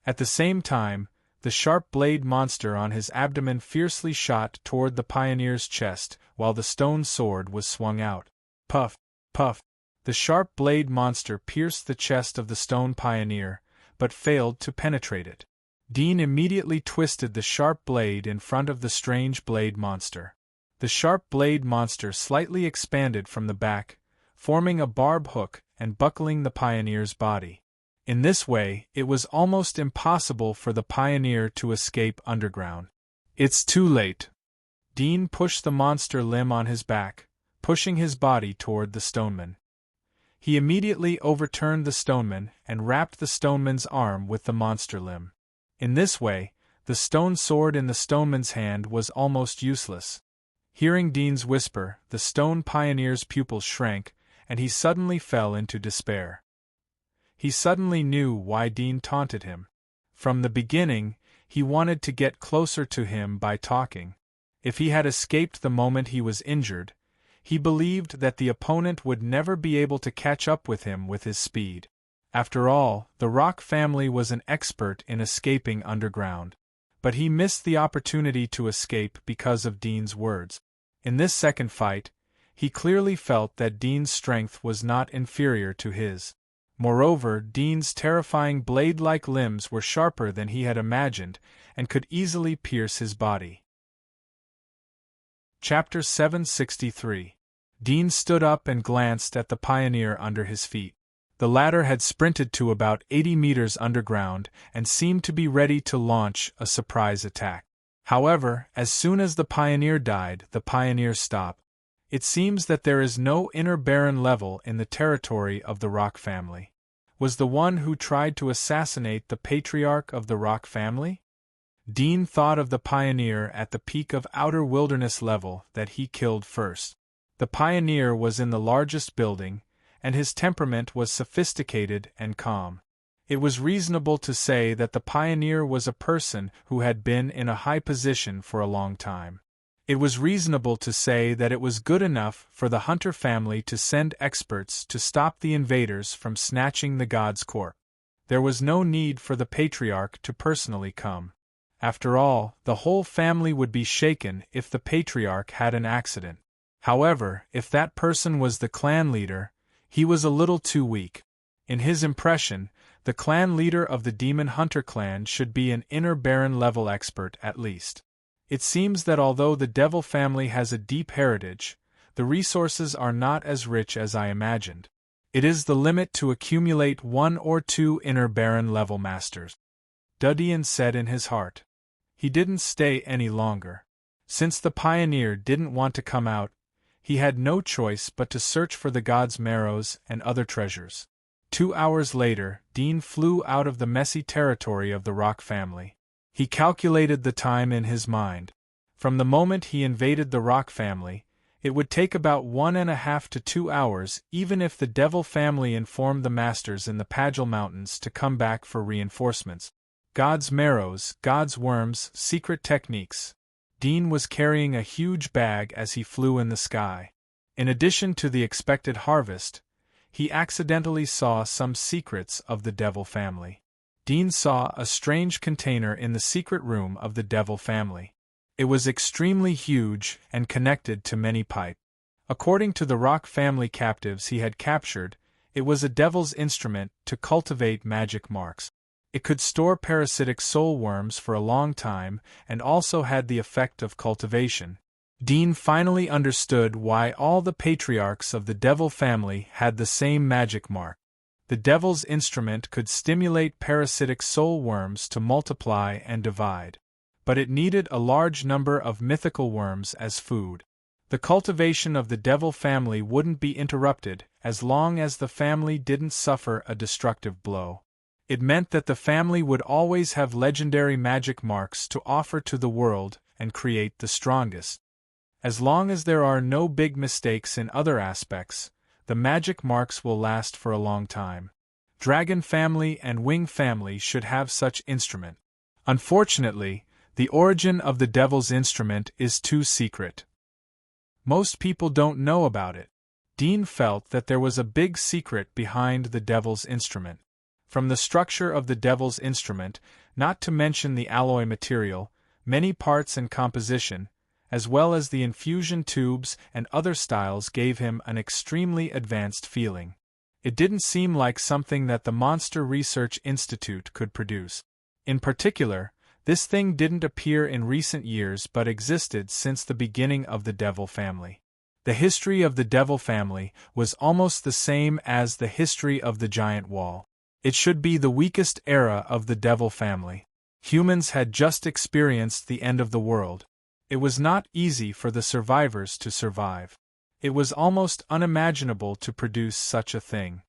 At the same time, the sharp blade monster on his abdomen fiercely shot toward the pioneer's chest, while the stone sword was swung out. Puff, puff. The sharp blade monster pierced the chest of the stone pioneer, but failed to penetrate it. Dean immediately twisted the sharp blade in front of the strange blade monster. The sharp blade monster slightly expanded from the back, forming a barb hook and buckling the pioneer's body. In this way, it was almost impossible for the pioneer to escape underground. "It's too late." Dean pushed the monster limb on his back, pushing his body toward the stoneman. He immediately overturned the stoneman and wrapped the stoneman's arm with the monster limb. In this way, the stone sword in the stoneman's hand was almost useless. Hearing Dean's whisper, the stone pioneer's pupils shrank, and he suddenly fell into despair. He suddenly knew why Dean taunted him. From the beginning, he wanted to get closer to him by talking. If he had escaped the moment he was injured, he believed that the opponent would never be able to catch up with him with his speed. After all, the Rock family was an expert in escaping underground. But he missed the opportunity to escape because of Dean's words. In this second fight, he clearly felt that Dean's strength was not inferior to his. Moreover, Dean's terrifying blade-like limbs were sharper than he had imagined, and could easily pierce his body. Chapter 763. Dean stood up and glanced at the pioneer under his feet. The latter had sprinted to about 80 meters underground and seemed to be ready to launch a surprise attack. However, as soon as the pioneer died, the pioneer stopped. It seems that there is no inner barren level in the territory of the Rock family. Was the one who tried to assassinate the patriarch of the Rock family? Dean thought of the pioneer at the peak of outer wilderness level that he killed first. The pioneer was in the largest building, and his temperament was sophisticated and calm. It was reasonable to say that the pioneer was a person who had been in a high position for a long time. It was reasonable to say that it was good enough for the Hunter family to send experts to stop the invaders from snatching the god's corpse. There was no need for the patriarch to personally come. After all, the whole family would be shaken if the patriarch had an accident. However, if that person was the clan leader, he was a little too weak. In his impression, the clan leader of the Demon Hunter clan should be an inner barren level expert at least. It seems that although the Devil family has a deep heritage, the resources are not as rich as I imagined. It is the limit to accumulate 1 or 2 inner barren level masters. Dudian said in his heart. He didn't stay any longer. Since the pioneer didn't want to come out, he had no choice but to search for the god's marrows and other treasures. 2 hours later, Dean flew out of the messy territory of the Rock family. He calculated the time in his mind. From the moment he invaded the Rock family, it would take about 1.5 to 2 hours even if the Devil family informed the masters in the Pagel Mountains to come back for reinforcements. God's marrows, God's worms, secret techniques. Dean was carrying a huge bag as he flew in the sky. In addition to the expected harvest, he accidentally saw some secrets of the Devil family. Dean saw a strange container in the secret room of the Devil family. It was extremely huge and connected to many pipes. According to the Rock family captives he had captured, it was a devil's instrument to cultivate magic marks. It could store parasitic soul worms for a long time and also had the effect of cultivation. Dean finally understood why all the patriarchs of the Devil family had the same magic mark. The Devil's instrument could stimulate parasitic soul worms to multiply and divide. but it needed a large number of mythical worms as food. The cultivation of the devil family wouldn't be interrupted as long as the family didn't suffer a destructive blow. It meant that the family would always have legendary magic marks to offer to the world and create the strongest. As long as there are no big mistakes in other aspects, the magic marks will last for a long time. Dragon family and Wing family should have such instrument. Unfortunately, the origin of the devil's instrument is too secret. Most people don't know about it. Dean felt that there was a big secret behind the devil's instrument. From the structure of the devil's instrument, not to mention the alloy material, many parts and composition, as well as the infusion tubes and other styles gave him an extremely advanced feeling. It didn't seem like something that the Monster Research Institute could produce. In particular, this thing didn't appear in recent years but existed since the beginning of the Devil family. The history of the Devil family was almost the same as the history of the Giant Wall. It should be the weakest era of the Devil family. Humans had just experienced the end of the world. It was not easy for the survivors to survive. It was almost unimaginable to produce such a thing.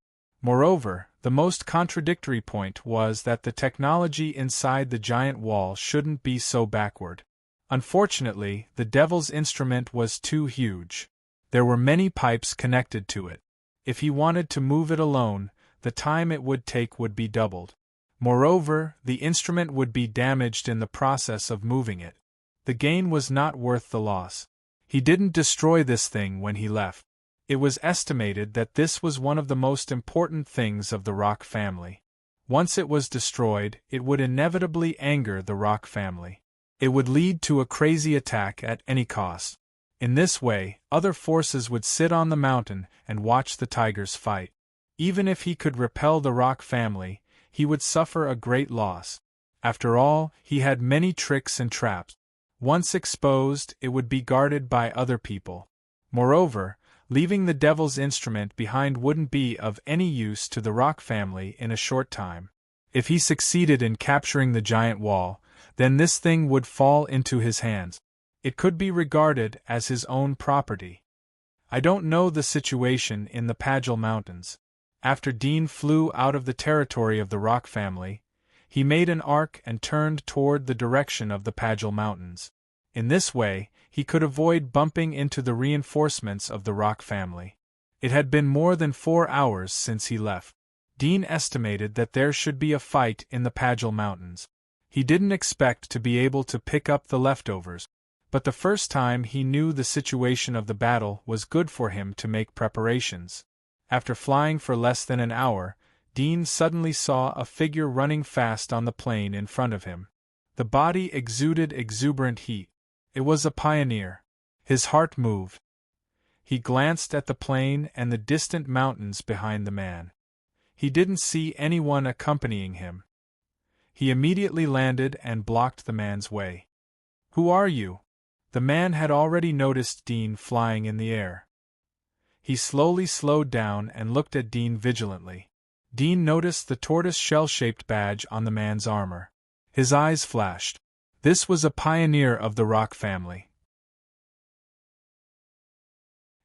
Moreover, the most contradictory point was that the technology inside the giant wall shouldn't be so backward. Unfortunately, the devil's instrument was too huge. There were many pipes connected to it. If he wanted to move it alone, the time it would take would be doubled. Moreover, the instrument would be damaged in the process of moving it. The gain was not worth the loss. He didn't destroy this thing when he left. It was estimated that this was one of the most important things of the Rock family. Once it was destroyed, it would inevitably anger the Rock family. It would lead to a crazy attack at any cost. In this way, other forces would sit on the mountain and watch the tigers fight. Even if he could repel the Rock family, he would suffer a great loss. After all, he had many tricks and traps. Once exposed, it would be guarded by other people. Moreover, leaving the devil's instrument behind wouldn't be of any use to the Rock family in a short time. If he succeeded in capturing the giant wall, then this thing would fall into his hands. It could be regarded as his own property. I don't know the situation in the Pagel Mountains. After Dean flew out of the territory of the Rock family, he made an arc and turned toward the direction of the Pagel Mountains. In this way, he could avoid bumping into the reinforcements of the Rock family. It had been more than 4 hours since he left. Dean estimated that there should be a fight in the Pagel Mountains. He didn't expect to be able to pick up the leftovers, but the first time he knew the situation of the battle was good for him to make preparations. After flying for less than an hour, Dean suddenly saw a figure running fast on the plain in front of him. The body exuded exuberant heat. It was a pioneer. His heart moved. He glanced at the plain and the distant mountains behind the man. He didn't see anyone accompanying him. He immediately landed and blocked the man's way. "Who are you?" The man had already noticed Dean flying in the air. He slowly slowed down and looked at Dean vigilantly. Dean noticed the tortoise shell-shaped badge on the man's armor. His eyes flashed. This was a pioneer of the Rock family.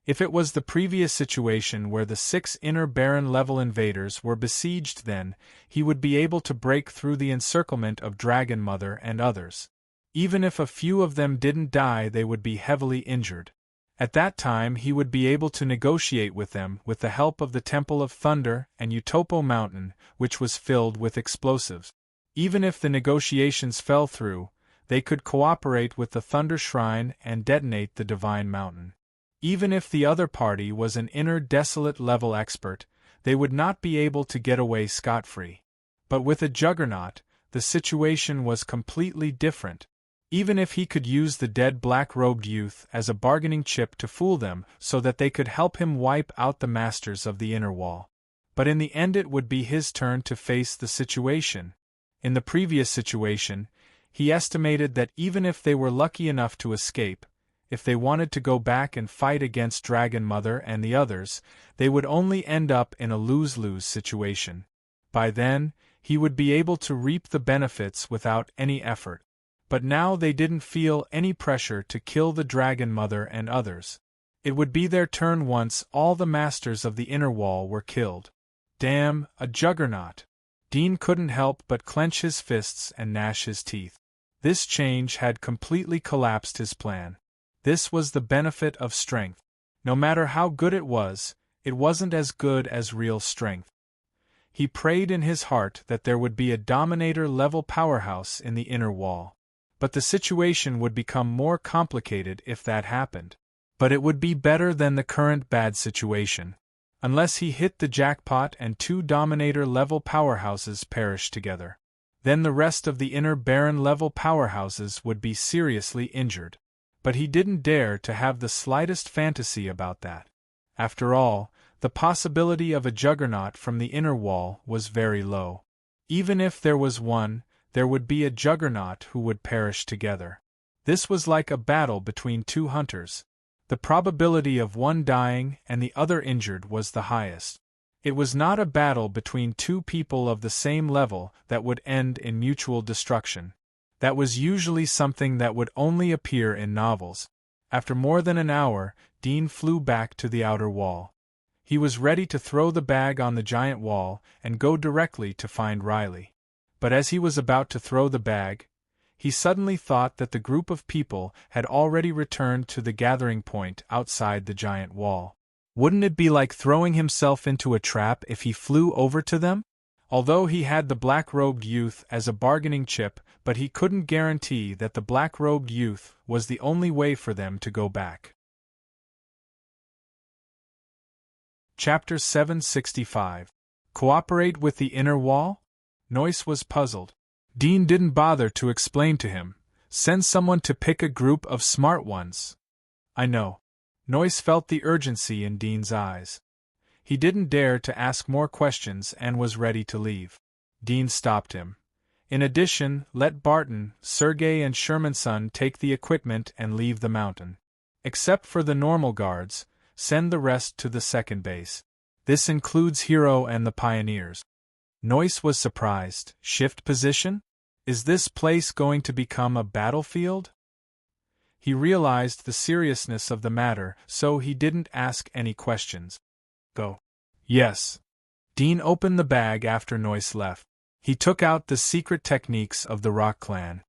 If it was the previous situation where the 6 inner Baron-level invaders were besieged, then he would be able to break through the encirclement of Dragon Mother and others. Even if a few of them didn't die, they would be heavily injured. At that time he would be able to negotiate with them with the help of the Temple of Thunder and Utopo Mountain, which was filled with explosives. Even if the negotiations fell through, they could cooperate with the Thunder Shrine and detonate the Divine Mountain. Even if the other party was an inner desolate level expert, they would not be able to get away scot-free. But with a Juggernaut, the situation was completely different. Even if he could use the dead black-robed youth as a bargaining chip to fool them so that they could help him wipe out the masters of the inner wall. But in the end it would be his turn to face the situation. In the previous situation, he estimated that even if they were lucky enough to escape, if they wanted to go back and fight against Dragon Mother and the others, they would only end up in a lose-lose situation. By then, he would be able to reap the benefits without any effort. But now they didn't feel any pressure to kill the Dragon Mother and others. It would be their turn once all the masters of the inner wall were killed. Damn, a juggernaut! Dean couldn't help but clench his fists and gnash his teeth. This change had completely collapsed his plan. This was the benefit of strength. No matter how good it wasn't as good as real strength. He prayed in his heart that there would be a Dominator-level powerhouse in the inner wall. But the situation would become more complicated if that happened. But it would be better than the current bad situation. Unless he hit the jackpot and 2 Dominator-level powerhouses perished together. Then the rest of the inner Baron-level powerhouses would be seriously injured. But he didn't dare to have the slightest fantasy about that. After all, the possibility of a juggernaut from the inner wall was very low. Even if there was one, there would be a juggernaut who would perish together. This was like a battle between 2 hunters. The probability of one dying and the other injured was the highest. It was not a battle between 2 people of the same level that would end in mutual destruction. That was usually something that would only appear in novels. After more than an hour, Dean flew back to the outer wall. He was ready to throw the bag on the giant wall and go directly to find Riley. But as he was about to throw the bag, he suddenly thought that the group of people had already returned to the gathering point outside the giant wall. Wouldn't it be like throwing himself into a trap if he flew over to them? Although he had the black-robed youth as a bargaining chip, but he couldn't guarantee that the black-robed youth was the only way for them to go back. Chapter 765. Cooperate with the inner wall? Noyce was puzzled. Dean didn't bother to explain to him. Send someone to pick a group of smart ones. I know. Noyce felt the urgency in Dean's eyes. He didn't dare to ask more questions and was ready to leave. Dean stopped him. In addition, let Barton, Sergei and Shermanson take the equipment and leave the mountain. Except for the normal guards, send the rest to the second base. This includes Hero and the Pioneers. Noyce was surprised. Shift position? Is this place going to become a battlefield? He realized the seriousness of the matter, so he didn't ask any questions. Go. Yes. Dean opened the bag after Noyce left. He took out the secret techniques of the Rock Clan.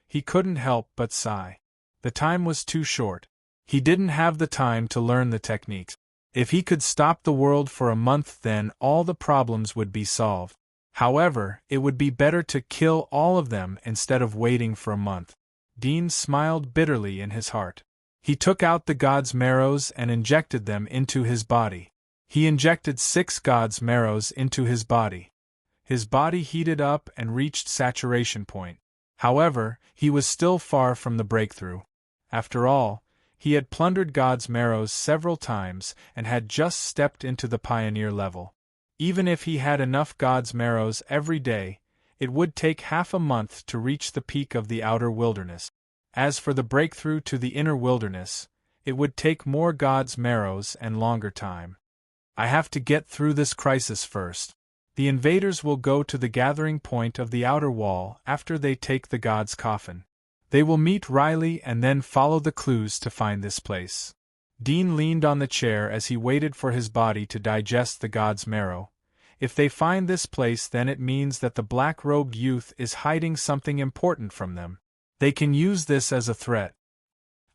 He couldn't help but sigh. The time was too short. He didn't have the time to learn the techniques. If he could stop the world for a month, then all the problems would be solved. However, it would be better to kill all of them instead of waiting for a month. Dean smiled bitterly in his heart. He took out the gods' marrows and injected them into his body. He injected 6 gods' marrows into his body. His body heated up and reached saturation point. However, he was still far from the breakthrough. After all, he had plundered gods' marrows several times and had just stepped into the pioneer level. Even if he had enough gods' marrows every day, it would take half a month to reach the peak of the outer wilderness. As for the breakthrough to the inner wilderness, it would take more gods' marrows and longer time. I have to get through this crisis first. The invaders will go to the gathering point of the outer wall after they take the god's coffin. They will meet Riley and then follow the clues to find this place. Dean leaned on the chair as he waited for his body to digest the god's marrow. If they find this place, then it means that the black-robed youth is hiding something important from them. They can use this as a threat.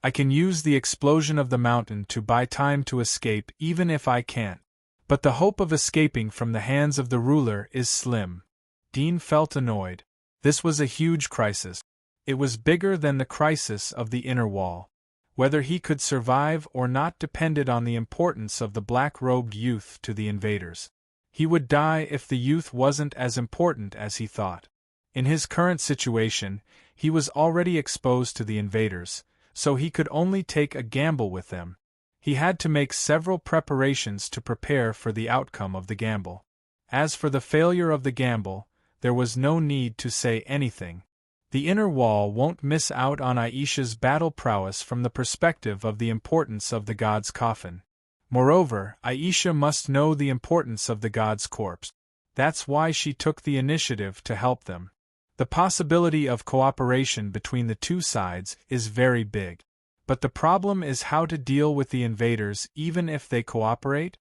I can use the explosion of the mountain to buy time to escape even if I can't. But the hope of escaping from the hands of the ruler is slim. Dean felt annoyed. This was a huge crisis. It was bigger than the crisis of the inner wall. Whether he could survive or not depended on the importance of the black-robed youth to the invaders. He would die if the youth wasn't as important as he thought. In his current situation, he was already exposed to the invaders, so he could only take a gamble with them. He had to make several preparations to prepare for the outcome of the gamble. As for the failure of the gamble, there was no need to say anything. The inner wall won't miss out on Aisha's battle prowess from the perspective of the importance of the god's coffin. Moreover, Aisha must know the importance of the god's corpse. That's why she took the initiative to help them. The possibility of cooperation between the two sides is very big. But the problem is how to deal with the invaders even if they cooperate?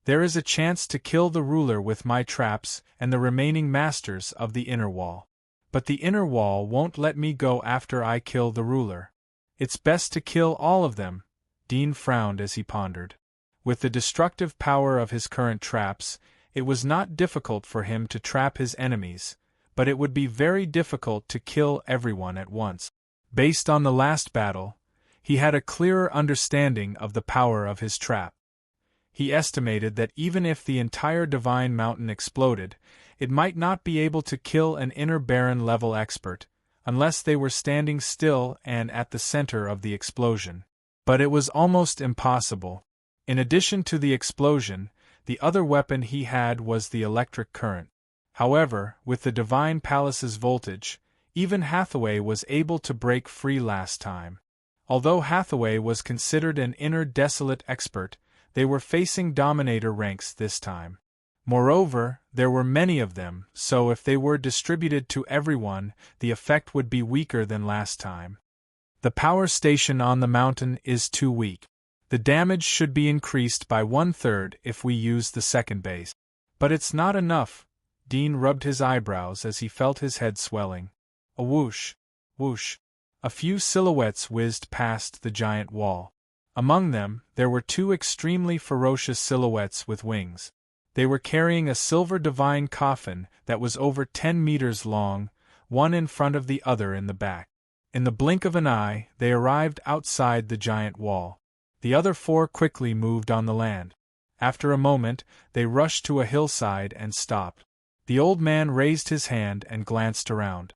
There is a chance to kill the ruler with my traps and the remaining masters of the inner wall. But the inner wall won't let me go after I kill the ruler. It's best to kill all of them. Dean frowned as he pondered. With the destructive power of his current traps, it was not difficult for him to trap his enemies, but it would be very difficult to kill everyone at once. Based on the last battle, he had a clearer understanding of the power of his trap. He estimated that even if the entire Divine Mountain exploded, it might not be able to kill an inner Baron level expert, unless they were standing still and at the center of the explosion. But it was almost impossible. In addition to the explosion, the other weapon he had was the electric current. However, with the Divine Palace's voltage, even Hathaway was able to break free last time. Although Hathaway was considered an inner desolate expert, they were facing Dominator ranks this time. Moreover, there were many of them, so if they were distributed to everyone, the effect would be weaker than last time. The power station on the mountain is too weak. The damage should be increased by 1/3 if we use the second base. But it's not enough. Dean rubbed his eyebrows as he felt his head swelling. A whoosh, whoosh. A few silhouettes whizzed past the giant wall. Among them, there were two extremely ferocious silhouettes with wings. They were carrying a silver divine coffin that was over 10 meters long, one in front of the other in the back. In the blink of an eye, they arrived outside the giant wall. The other four quickly moved on the land. After a moment, they rushed to a hillside and stopped. The old man raised his hand and glanced around.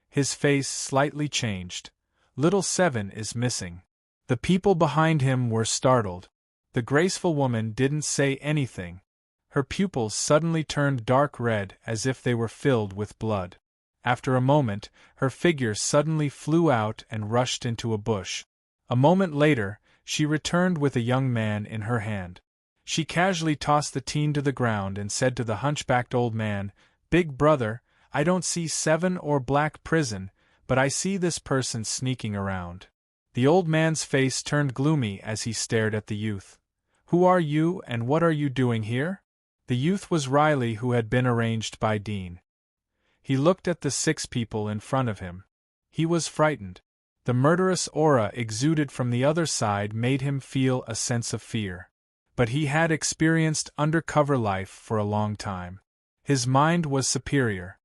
His face slightly changed. Little Seven is missing. The people behind him were startled. The graceful woman didn't say anything. Her pupils suddenly turned dark red as if they were filled with blood. After a moment, her figure suddenly flew out and rushed into a bush. A moment later, she returned with a young man in her hand. She casually tossed the teen to the ground and said to the hunchbacked old man, "Big brother, I don't see Seven or Black Prison, but I see this person sneaking around." The old man's face turned gloomy as he stared at the youth. "Who are you and what are you doing here?" The youth was Riley, who had been arranged by Dean. He looked at the 6 people in front of him. He was frightened. The murderous aura exuded from the other side made him feel a sense of fear. But he had experienced undercover life for a long time. His mind was superior.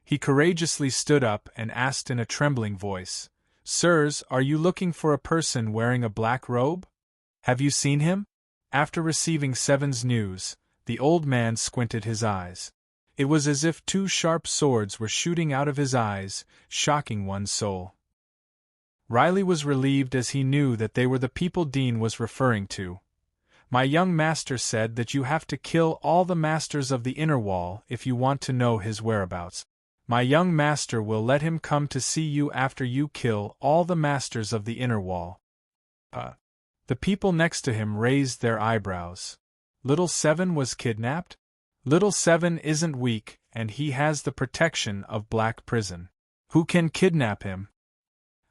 He courageously stood up and asked in a trembling voice, "Sirs, are you looking for a person wearing a black robe? Have you seen him?" After receiving Seven's news, the old man squinted his eyes. It was as if 2 sharp swords were shooting out of his eyes, shocking one's soul. Riley was relieved as he knew that they were the people Dean was referring to. "My young master said that you have to kill all the masters of the inner wall if you want to know his whereabouts. My young master will let him come to see you after you kill all the masters of the inner wall." The people next to him raised their eyebrows. Little Seven was kidnapped? Little Seven isn't weak, and he has the protection of Black Prison. Who can kidnap him?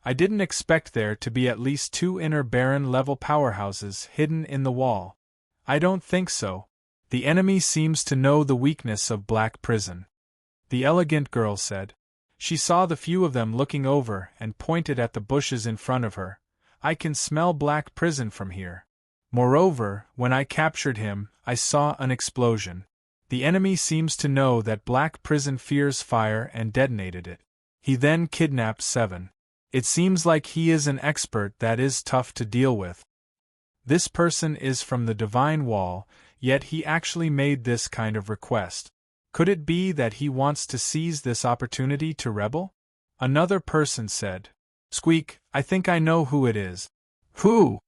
I didn't expect there to be at least 2 inner Baron-level powerhouses hidden in the wall. I don't think so. The enemy seems to know the weakness of Black Prison. The elegant girl said. She saw the few of them looking over and pointed at the bushes in front of her. "I can smell Black Prison from here. Moreover, when I captured him, I saw an explosion. The enemy seems to know that Black Prison fears fire and detonated it. He then kidnapped Seven. It seems like he is an expert that is tough to deal with. This person is from the Divine Wall, yet he actually made this kind of request. Could it be that he wants to seize this opportunity to rebel?" Another person said. "Squeak, I think I know who it is." "Who?"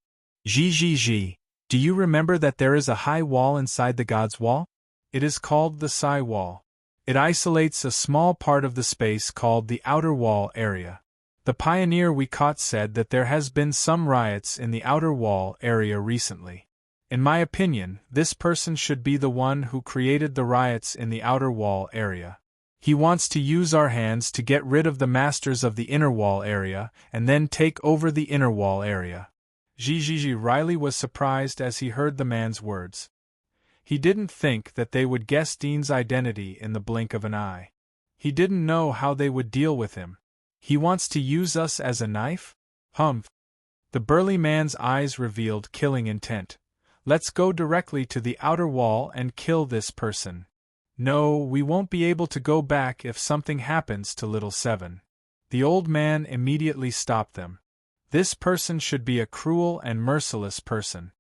"Gg. Do you remember that there is a high wall inside the God's Wall? It is called the Psi Wall. It isolates a small part of the space called the Outer Wall area. The pioneer we caught said that there has been some riots in the Outer Wall area recently. In my opinion, this person should be the one who created the riots in the Outer Wall area. He wants to use our hands to get rid of the masters of the inner wall area and then take over the inner wall area. Riley was surprised as he heard the man's words. He didn't think that they would guess Dean's identity in the blink of an eye. He didn't know how they would deal with him. He wants to use us as a knife? Humph. The burly man's eyes revealed killing intent. Let's go directly to the outer wall and kill this person. No, we won't be able to go back if something happens to little Seven. The old man immediately stopped them. This person should be a cruel and merciless person.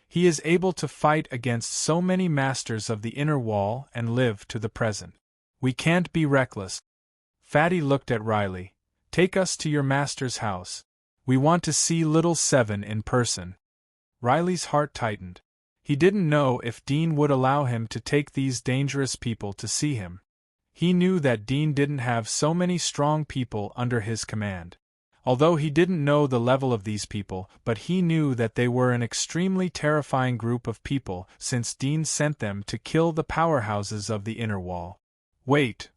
He is able to fight against so many masters of the inner wall and live to the present. We can't be reckless. Fatty looked at Riley. Take us to your master's house. We want to see little Seven in person. Riley's heart tightened. He didn't know if Dean would allow him to take these dangerous people to see him. He knew that Dean didn't have so many strong people under his command. Although he didn't know the level of these people, but he knew that they were an extremely terrifying group of people since Dean sent them to kill the powerhouses of the inner wall. Wait!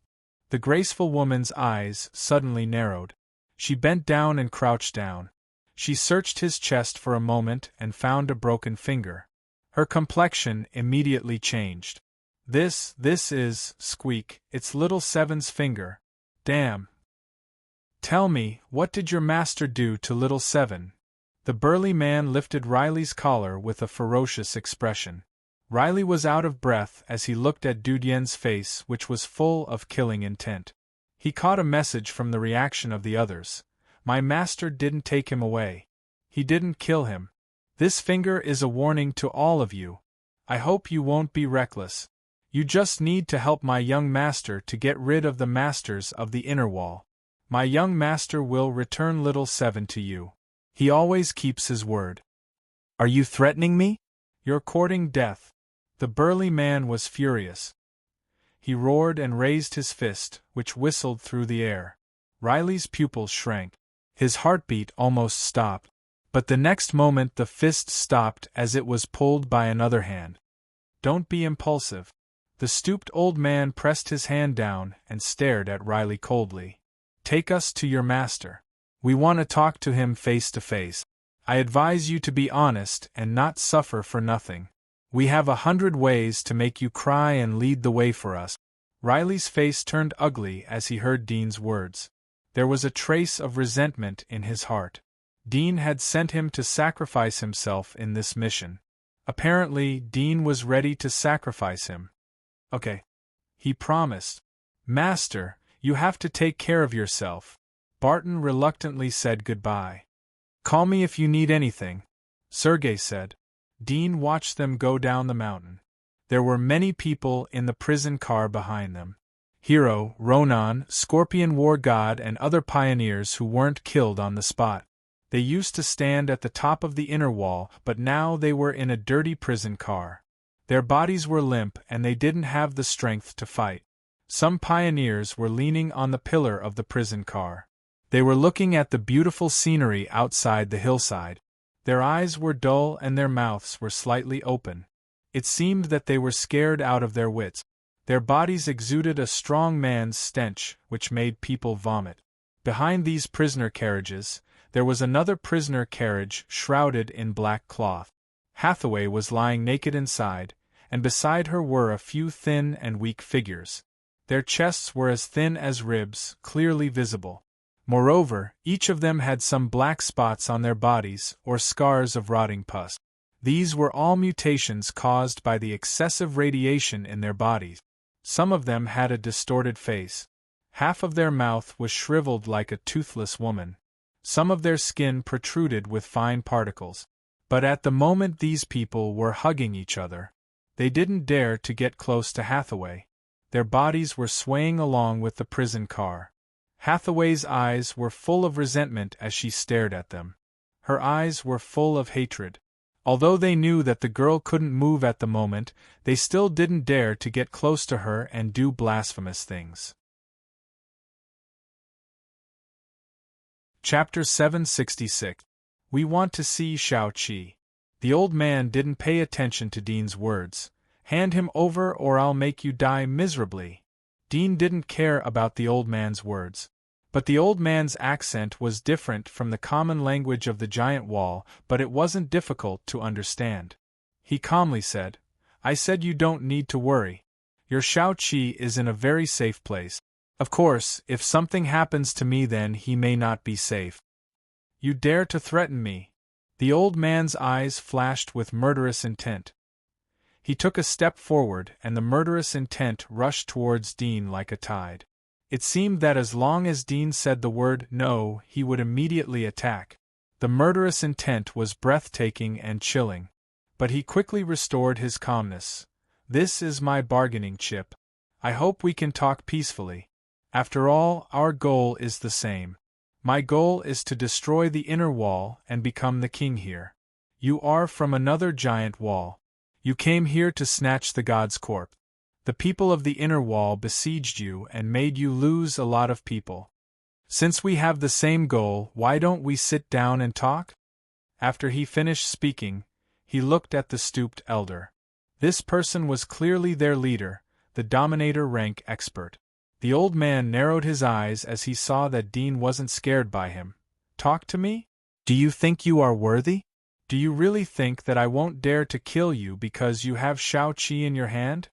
The graceful woman's eyes suddenly narrowed. She bent down and crouched down. She searched his chest for a moment and found a broken finger. Her complexion immediately changed. This is, squeak, it's little Seven's finger. Damn. Tell me, what did your master do to little Seven? The burly man lifted Riley's collar with a ferocious expression. Riley was out of breath as he looked at Dudien's face, which was full of killing intent. He caught a message from the reaction of the others. My master didn't take him away. He didn't kill him. This finger is a warning to all of you. I hope you won't be reckless. You just need to help my young master to get rid of the masters of the inner wall. My young master will return little Seven to you. He always keeps his word. Are you threatening me? You're courting death. The burly man was furious. He roared and raised his fist, which whistled through the air. Riley's pupils shrank. His heartbeat almost stopped. But the next moment the fist stopped as it was pulled by another hand. Don't be impulsive. The stooped old man pressed his hand down and stared at Riley coldly. Take us to your master. We want to talk to him face to face. I advise you to be honest and not suffer for nothing. We have 100 ways to make you cry and lead the way for us. Riley's face turned ugly as he heard Dean's words. There was a trace of resentment in his heart. Dean had sent him to sacrifice himself in this mission. Apparently, Dean was ready to sacrifice him. Okay. He promised. Master, you have to take care of yourself. Barton reluctantly said goodbye. Call me if you need anything, Sergei said. Dean watched them go down the mountain. There were many people in the prison car behind them. Hero, Ronan, Scorpion War God and other pioneers who weren't killed on the spot. They used to stand at the top of the inner wall, but now they were in a dirty prison car. Their bodies were limp and they didn't have the strength to fight. Some pioneers were leaning on the pillar of the prison car. They were looking at the beautiful scenery outside the hillside. Their eyes were dull and their mouths were slightly open. It seemed that they were scared out of their wits. Their bodies exuded a strong man's stench, which made people vomit. Behind these prisoner carriages, there was another prisoner carriage shrouded in black cloth. Hathaway was lying naked inside, and beside her were a few thin and weak figures. Their chests were as thin as ribs, clearly visible. Moreover, each of them had some black spots on their bodies or scars of rotting pus. These were all mutations caused by the excessive radiation in their bodies. Some of them had a distorted face. Half of their mouth was shriveled like a toothless woman. Some of their skin protruded with fine particles. But at the moment these people were hugging each other. They didn't dare to get close to Hathaway. Their bodies were swaying along with the prison car. Hathaway's eyes were full of resentment as she stared at them. Her eyes were full of hatred. Although they knew that the girl couldn't move at the moment, they still didn't dare to get close to her and do blasphemous things. Chapter 766. We want to see Shao-Chi. The old man didn't pay attention to Dean's words. Hand him over or I'll make you die miserably. Dean didn't care about the old man's words. But the old man's accent was different from the common language of the giant wall, but it wasn't difficult to understand. He calmly said, I said you don't need to worry. Your Shao-Chi is in a very safe place. Of course, if something happens to me then he may not be safe. You dare to threaten me? The old man's eyes flashed with murderous intent. He took a step forward and the murderous intent rushed towards Dean like a tide. It seemed that as long as Dean said the word no, he would immediately attack. The murderous intent was breathtaking and chilling. But he quickly restored his calmness. This is my bargaining chip. I hope we can talk peacefully. After all, our goal is the same. My goal is to destroy the inner wall and become the king here. You are from another giant wall. You came here to snatch the god's corpse. The people of the inner wall besieged you and made you lose a lot of people. Since we have the same goal, why don't we sit down and talk? After he finished speaking, he looked at the stooped elder. This person was clearly their leader, the dominator rank expert. The old man narrowed his eyes as he saw that Dean wasn't scared by him. Talk to me? Do you think you are worthy? Do you really think that I won't dare to kill you because you have Shao-Chi in your hand?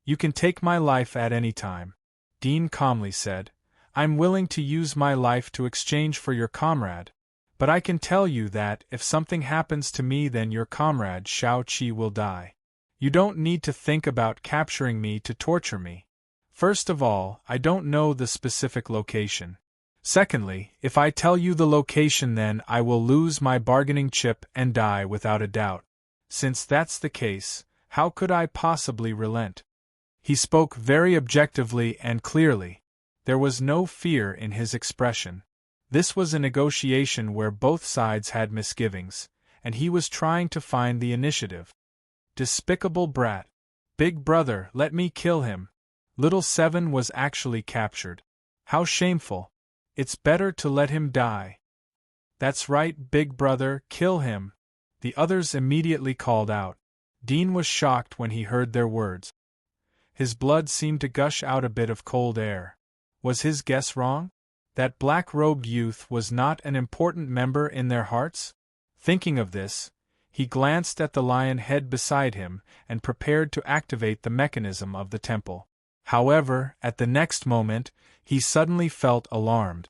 You can take my life at any time. Dean calmly said, I'm willing to use my life to exchange for your comrade. But I can tell you that if something happens to me then your comrade Shao-Chi will die. You don't need to think about capturing me to torture me. First of all, I don't know the specific location. Secondly, if I tell you the location then I will lose my bargaining chip and die without a doubt. Since that's the case, how could I possibly relent? He spoke very objectively and clearly. There was no fear in his expression. This was a negotiation where both sides had misgivings, and he was trying to find the initiative. Despicable brat. Big brother, let me kill him. Little Seven was actually captured. How shameful. It's better to let him die. That's right, big brother, kill him. The others immediately called out. Dean was shocked when he heard their words. His blood seemed to gush out a bit of cold air. Was his guess wrong? That black-robed youth was not an important member in their hearts? Thinking of this, he glanced at the lion head beside him and prepared to activate the mechanism of the temple. However, at the next moment, he suddenly felt alarmed.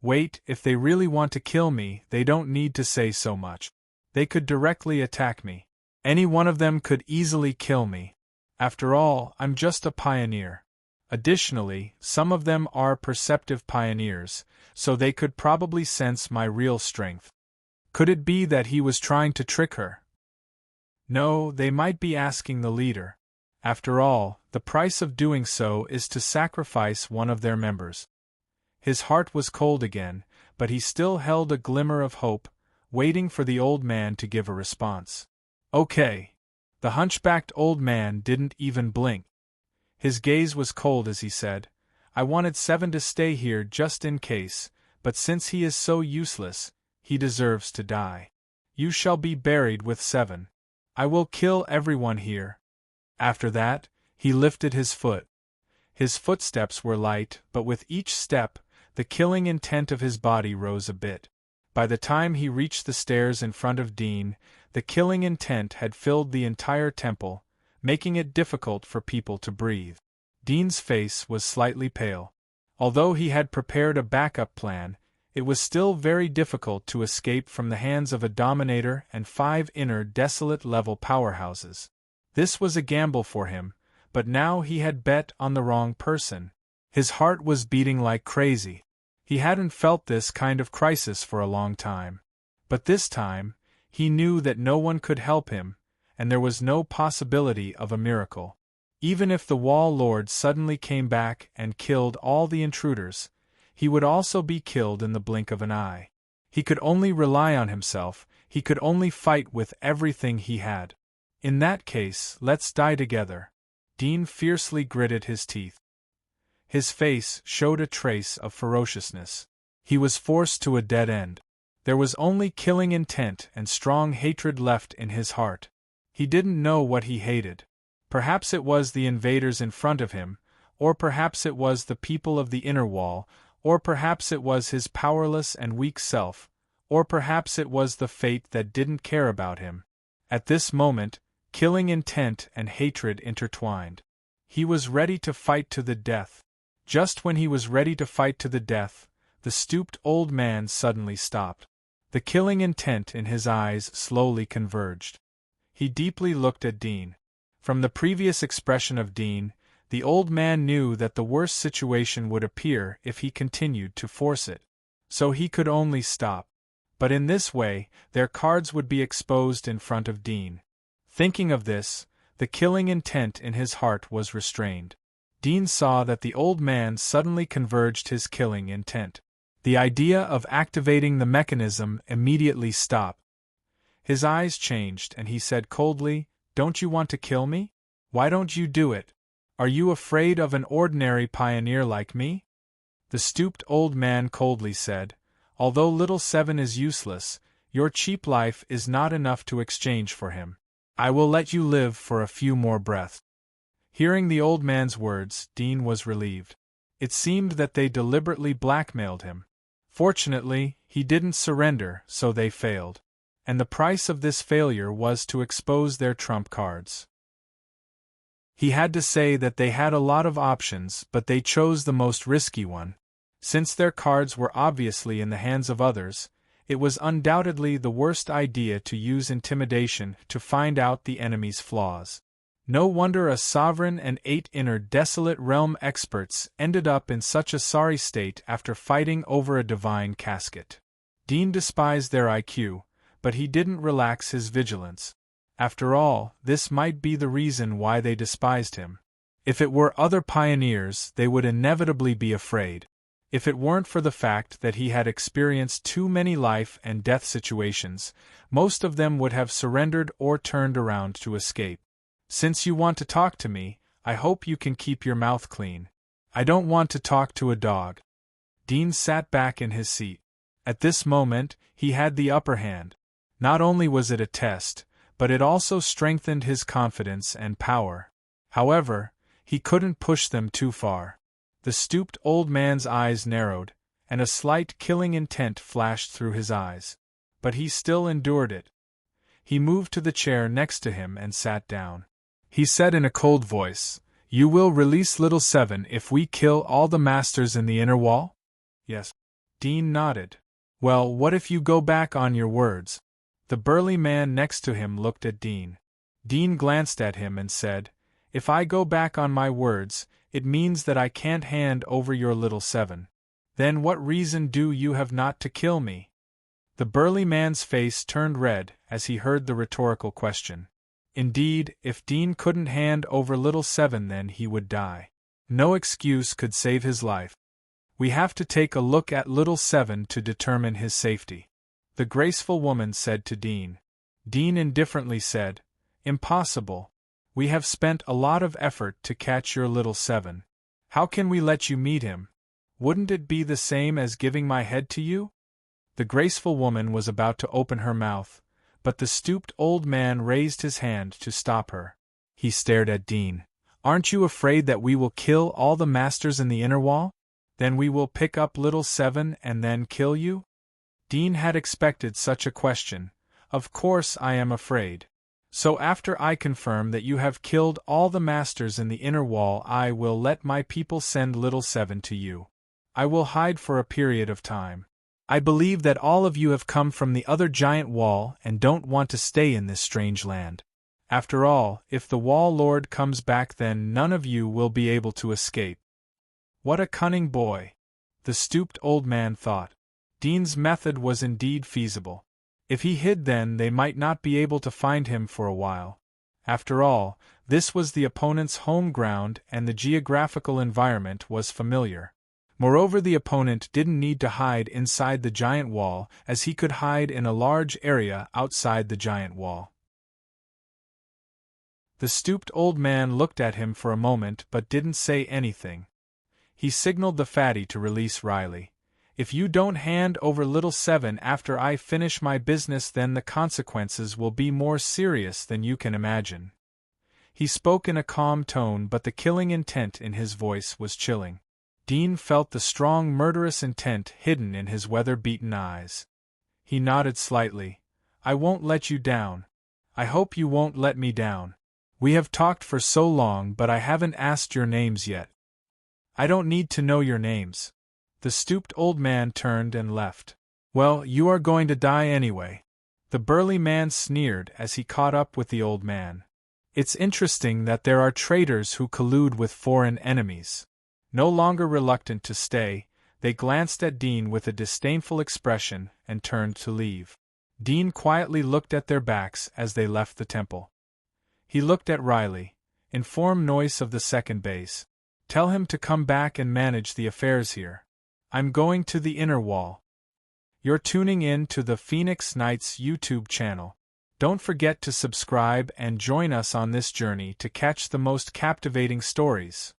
Wait, if they really want to kill me, they don't need to say so much. They could directly attack me. Any one of them could easily kill me. After all, I'm just a pioneer. Additionally, some of them are perceptive pioneers, so they could probably sense my real strength. Could it be that he was trying to trick her? No, they might be asking the leader. After all, the price of doing so is to sacrifice one of their members. His heart was cold again, but he still held a glimmer of hope, waiting for the old man to give a response. Okay. The hunchbacked old man didn't even blink. His gaze was cold as he said, I wanted Seven to stay here just in case, but since he is so useless, he deserves to die. You shall be buried with Seven. I will kill everyone here. After that, he lifted his foot. His footsteps were light, but with each step, the killing intent of his body rose a bit. By the time he reached the stairs in front of Dean, the killing intent had filled the entire temple, making it difficult for people to breathe. Dean's face was slightly pale. Although he had prepared a backup plan, it was still very difficult to escape from the hands of a dominator and 5 inner desolate-level powerhouses. This was a gamble for him, but now he had bet on the wrong person. His heart was beating like crazy. He hadn't felt this kind of crisis for a long time. But this time, he knew that no one could help him, and there was no possibility of a miracle. Even if the Wall Lord suddenly came back and killed all the intruders, he would also be killed in the blink of an eye. He could only rely on himself, he could only fight with everything he had. In that case, let's die together. Dean fiercely gritted his teeth. His face showed a trace of ferociousness. He was forced to a dead end. There was only killing intent and strong hatred left in his heart. He didn't know what he hated. Perhaps it was the invaders in front of him, or perhaps it was the people of the inner wall, or perhaps it was his powerless and weak self, or perhaps it was the fate that didn't care about him. At this moment, killing intent and hatred intertwined. He was ready to fight to the death. Just when he was ready to fight to the death, the stooped old man suddenly stopped. The killing intent in his eyes slowly converged. He deeply looked at Dean. From the previous expression of Dean, the old man knew that the worst situation would appear if he continued to force it. So he could only stop. But in this way, their cards would be exposed in front of Dean. Thinking of this, the killing intent in his heart was restrained. Dean saw that the old man suddenly converged his killing intent. The idea of activating the mechanism immediately stopped. His eyes changed and he said coldly, "Don't you want to kill me? Why don't you do it? Are you afraid of an ordinary pioneer like me?" The stooped old man coldly said, "Although little Seven is useless, your cheap life is not enough to exchange for him. I will let you live for a few more breaths." Hearing the old man's words, Dean was relieved. It seemed that they deliberately blackmailed him. Fortunately, he didn't surrender, so they failed. And the price of this failure was to expose their trump cards. He had to say that they had a lot of options, but they chose the most risky one. Since their cards were obviously in the hands of others, it was undoubtedly the worst idea to use intimidation to find out the enemy's flaws. No wonder a sovereign and 8 inner desolate realm experts ended up in such a sorry state after fighting over a divine casket. Dean despised their IQ, but he didn't relax his vigilance. After all, this might be the reason why they despised him. If it were other pioneers, they would inevitably be afraid. If it weren't for the fact that he had experienced too many life and death situations, most of them would have surrendered or turned around to escape. "Since you want to talk to me, I hope you can keep your mouth clean. I don't want to talk to a dog." Dean sat back in his seat. At this moment, he had the upper hand. Not only was it a test, but it also strengthened his confidence and power. However, he couldn't push them too far. The stooped old man's eyes narrowed, and a slight killing intent flashed through his eyes. But he still endured it. He moved to the chair next to him and sat down. He said in a cold voice, "You will release little Seven if we kill all the masters in the inner wall?" "Yes." Dean nodded. "Well, what if you go back on your words?" The burly man next to him looked at Dean. Dean glanced at him and said, "If I go back on my words, it means that I can't hand over your little Seven. Then what reason do you have not to kill me?" The burly man's face turned red as he heard the rhetorical question. Indeed, if Dean couldn't hand over little Seven, then he would die. No excuse could save his life. "We have to take a look at little Seven to determine his safety," the graceful woman said to Dean. Dean indifferently said, "Impossible. We have spent a lot of effort to catch your little Seven. How can we let you meet him? Wouldn't it be the same as giving my head to you?" The graceful woman was about to open her mouth, but the stooped old man raised his hand to stop her. He stared at Dean. "Aren't you afraid that we will kill all the masters in the inner wall? Then we will pick up little Seven and then kill you?" Dean had expected such a question. "Of course I am afraid. So after I confirm that you have killed all the masters in the inner wall, I will let my people send little Seven to you. I will hide for a period of time. I believe that all of you have come from the other giant wall and don't want to stay in this strange land. After all, if the Wall Lord comes back, then none of you will be able to escape." What a cunning boy, the stooped old man thought. Dean's method was indeed feasible. If he hid, then they might not be able to find him for a while. After all, this was the opponent's home ground and the geographical environment was familiar. Moreover, the opponent didn't need to hide inside the giant wall, as he could hide in a large area outside the giant wall. The stooped old man looked at him for a moment but didn't say anything. He signaled the fatty to release Riley. "If you don't hand over little Seven after I finish my business, then the consequences will be more serious than you can imagine." He spoke in a calm tone, but the killing intent in his voice was chilling. Dean felt the strong murderous intent hidden in his weather-beaten eyes. He nodded slightly. I won't let you down. I hope you won't let me down. We have talked for so long, but I haven't asked your names yet. I don't need to know your names. The stooped old man turned and left. Well, you are going to die anyway. The burly man sneered as he caught up with the old man. It's interesting that there are traitors who collude with foreign enemies. No longer reluctant to stay, they glanced at Dean with a disdainful expression and turned to leave. Dean quietly looked at their backs as they left the temple. He looked at Riley. Inform Noyce of the second base. Tell him to come back and manage the affairs here. I'm going to the inner wall. You're tuning in to the Phoenix Knights YouTube channel. Don't forget to subscribe and join us on this journey to catch the most captivating stories.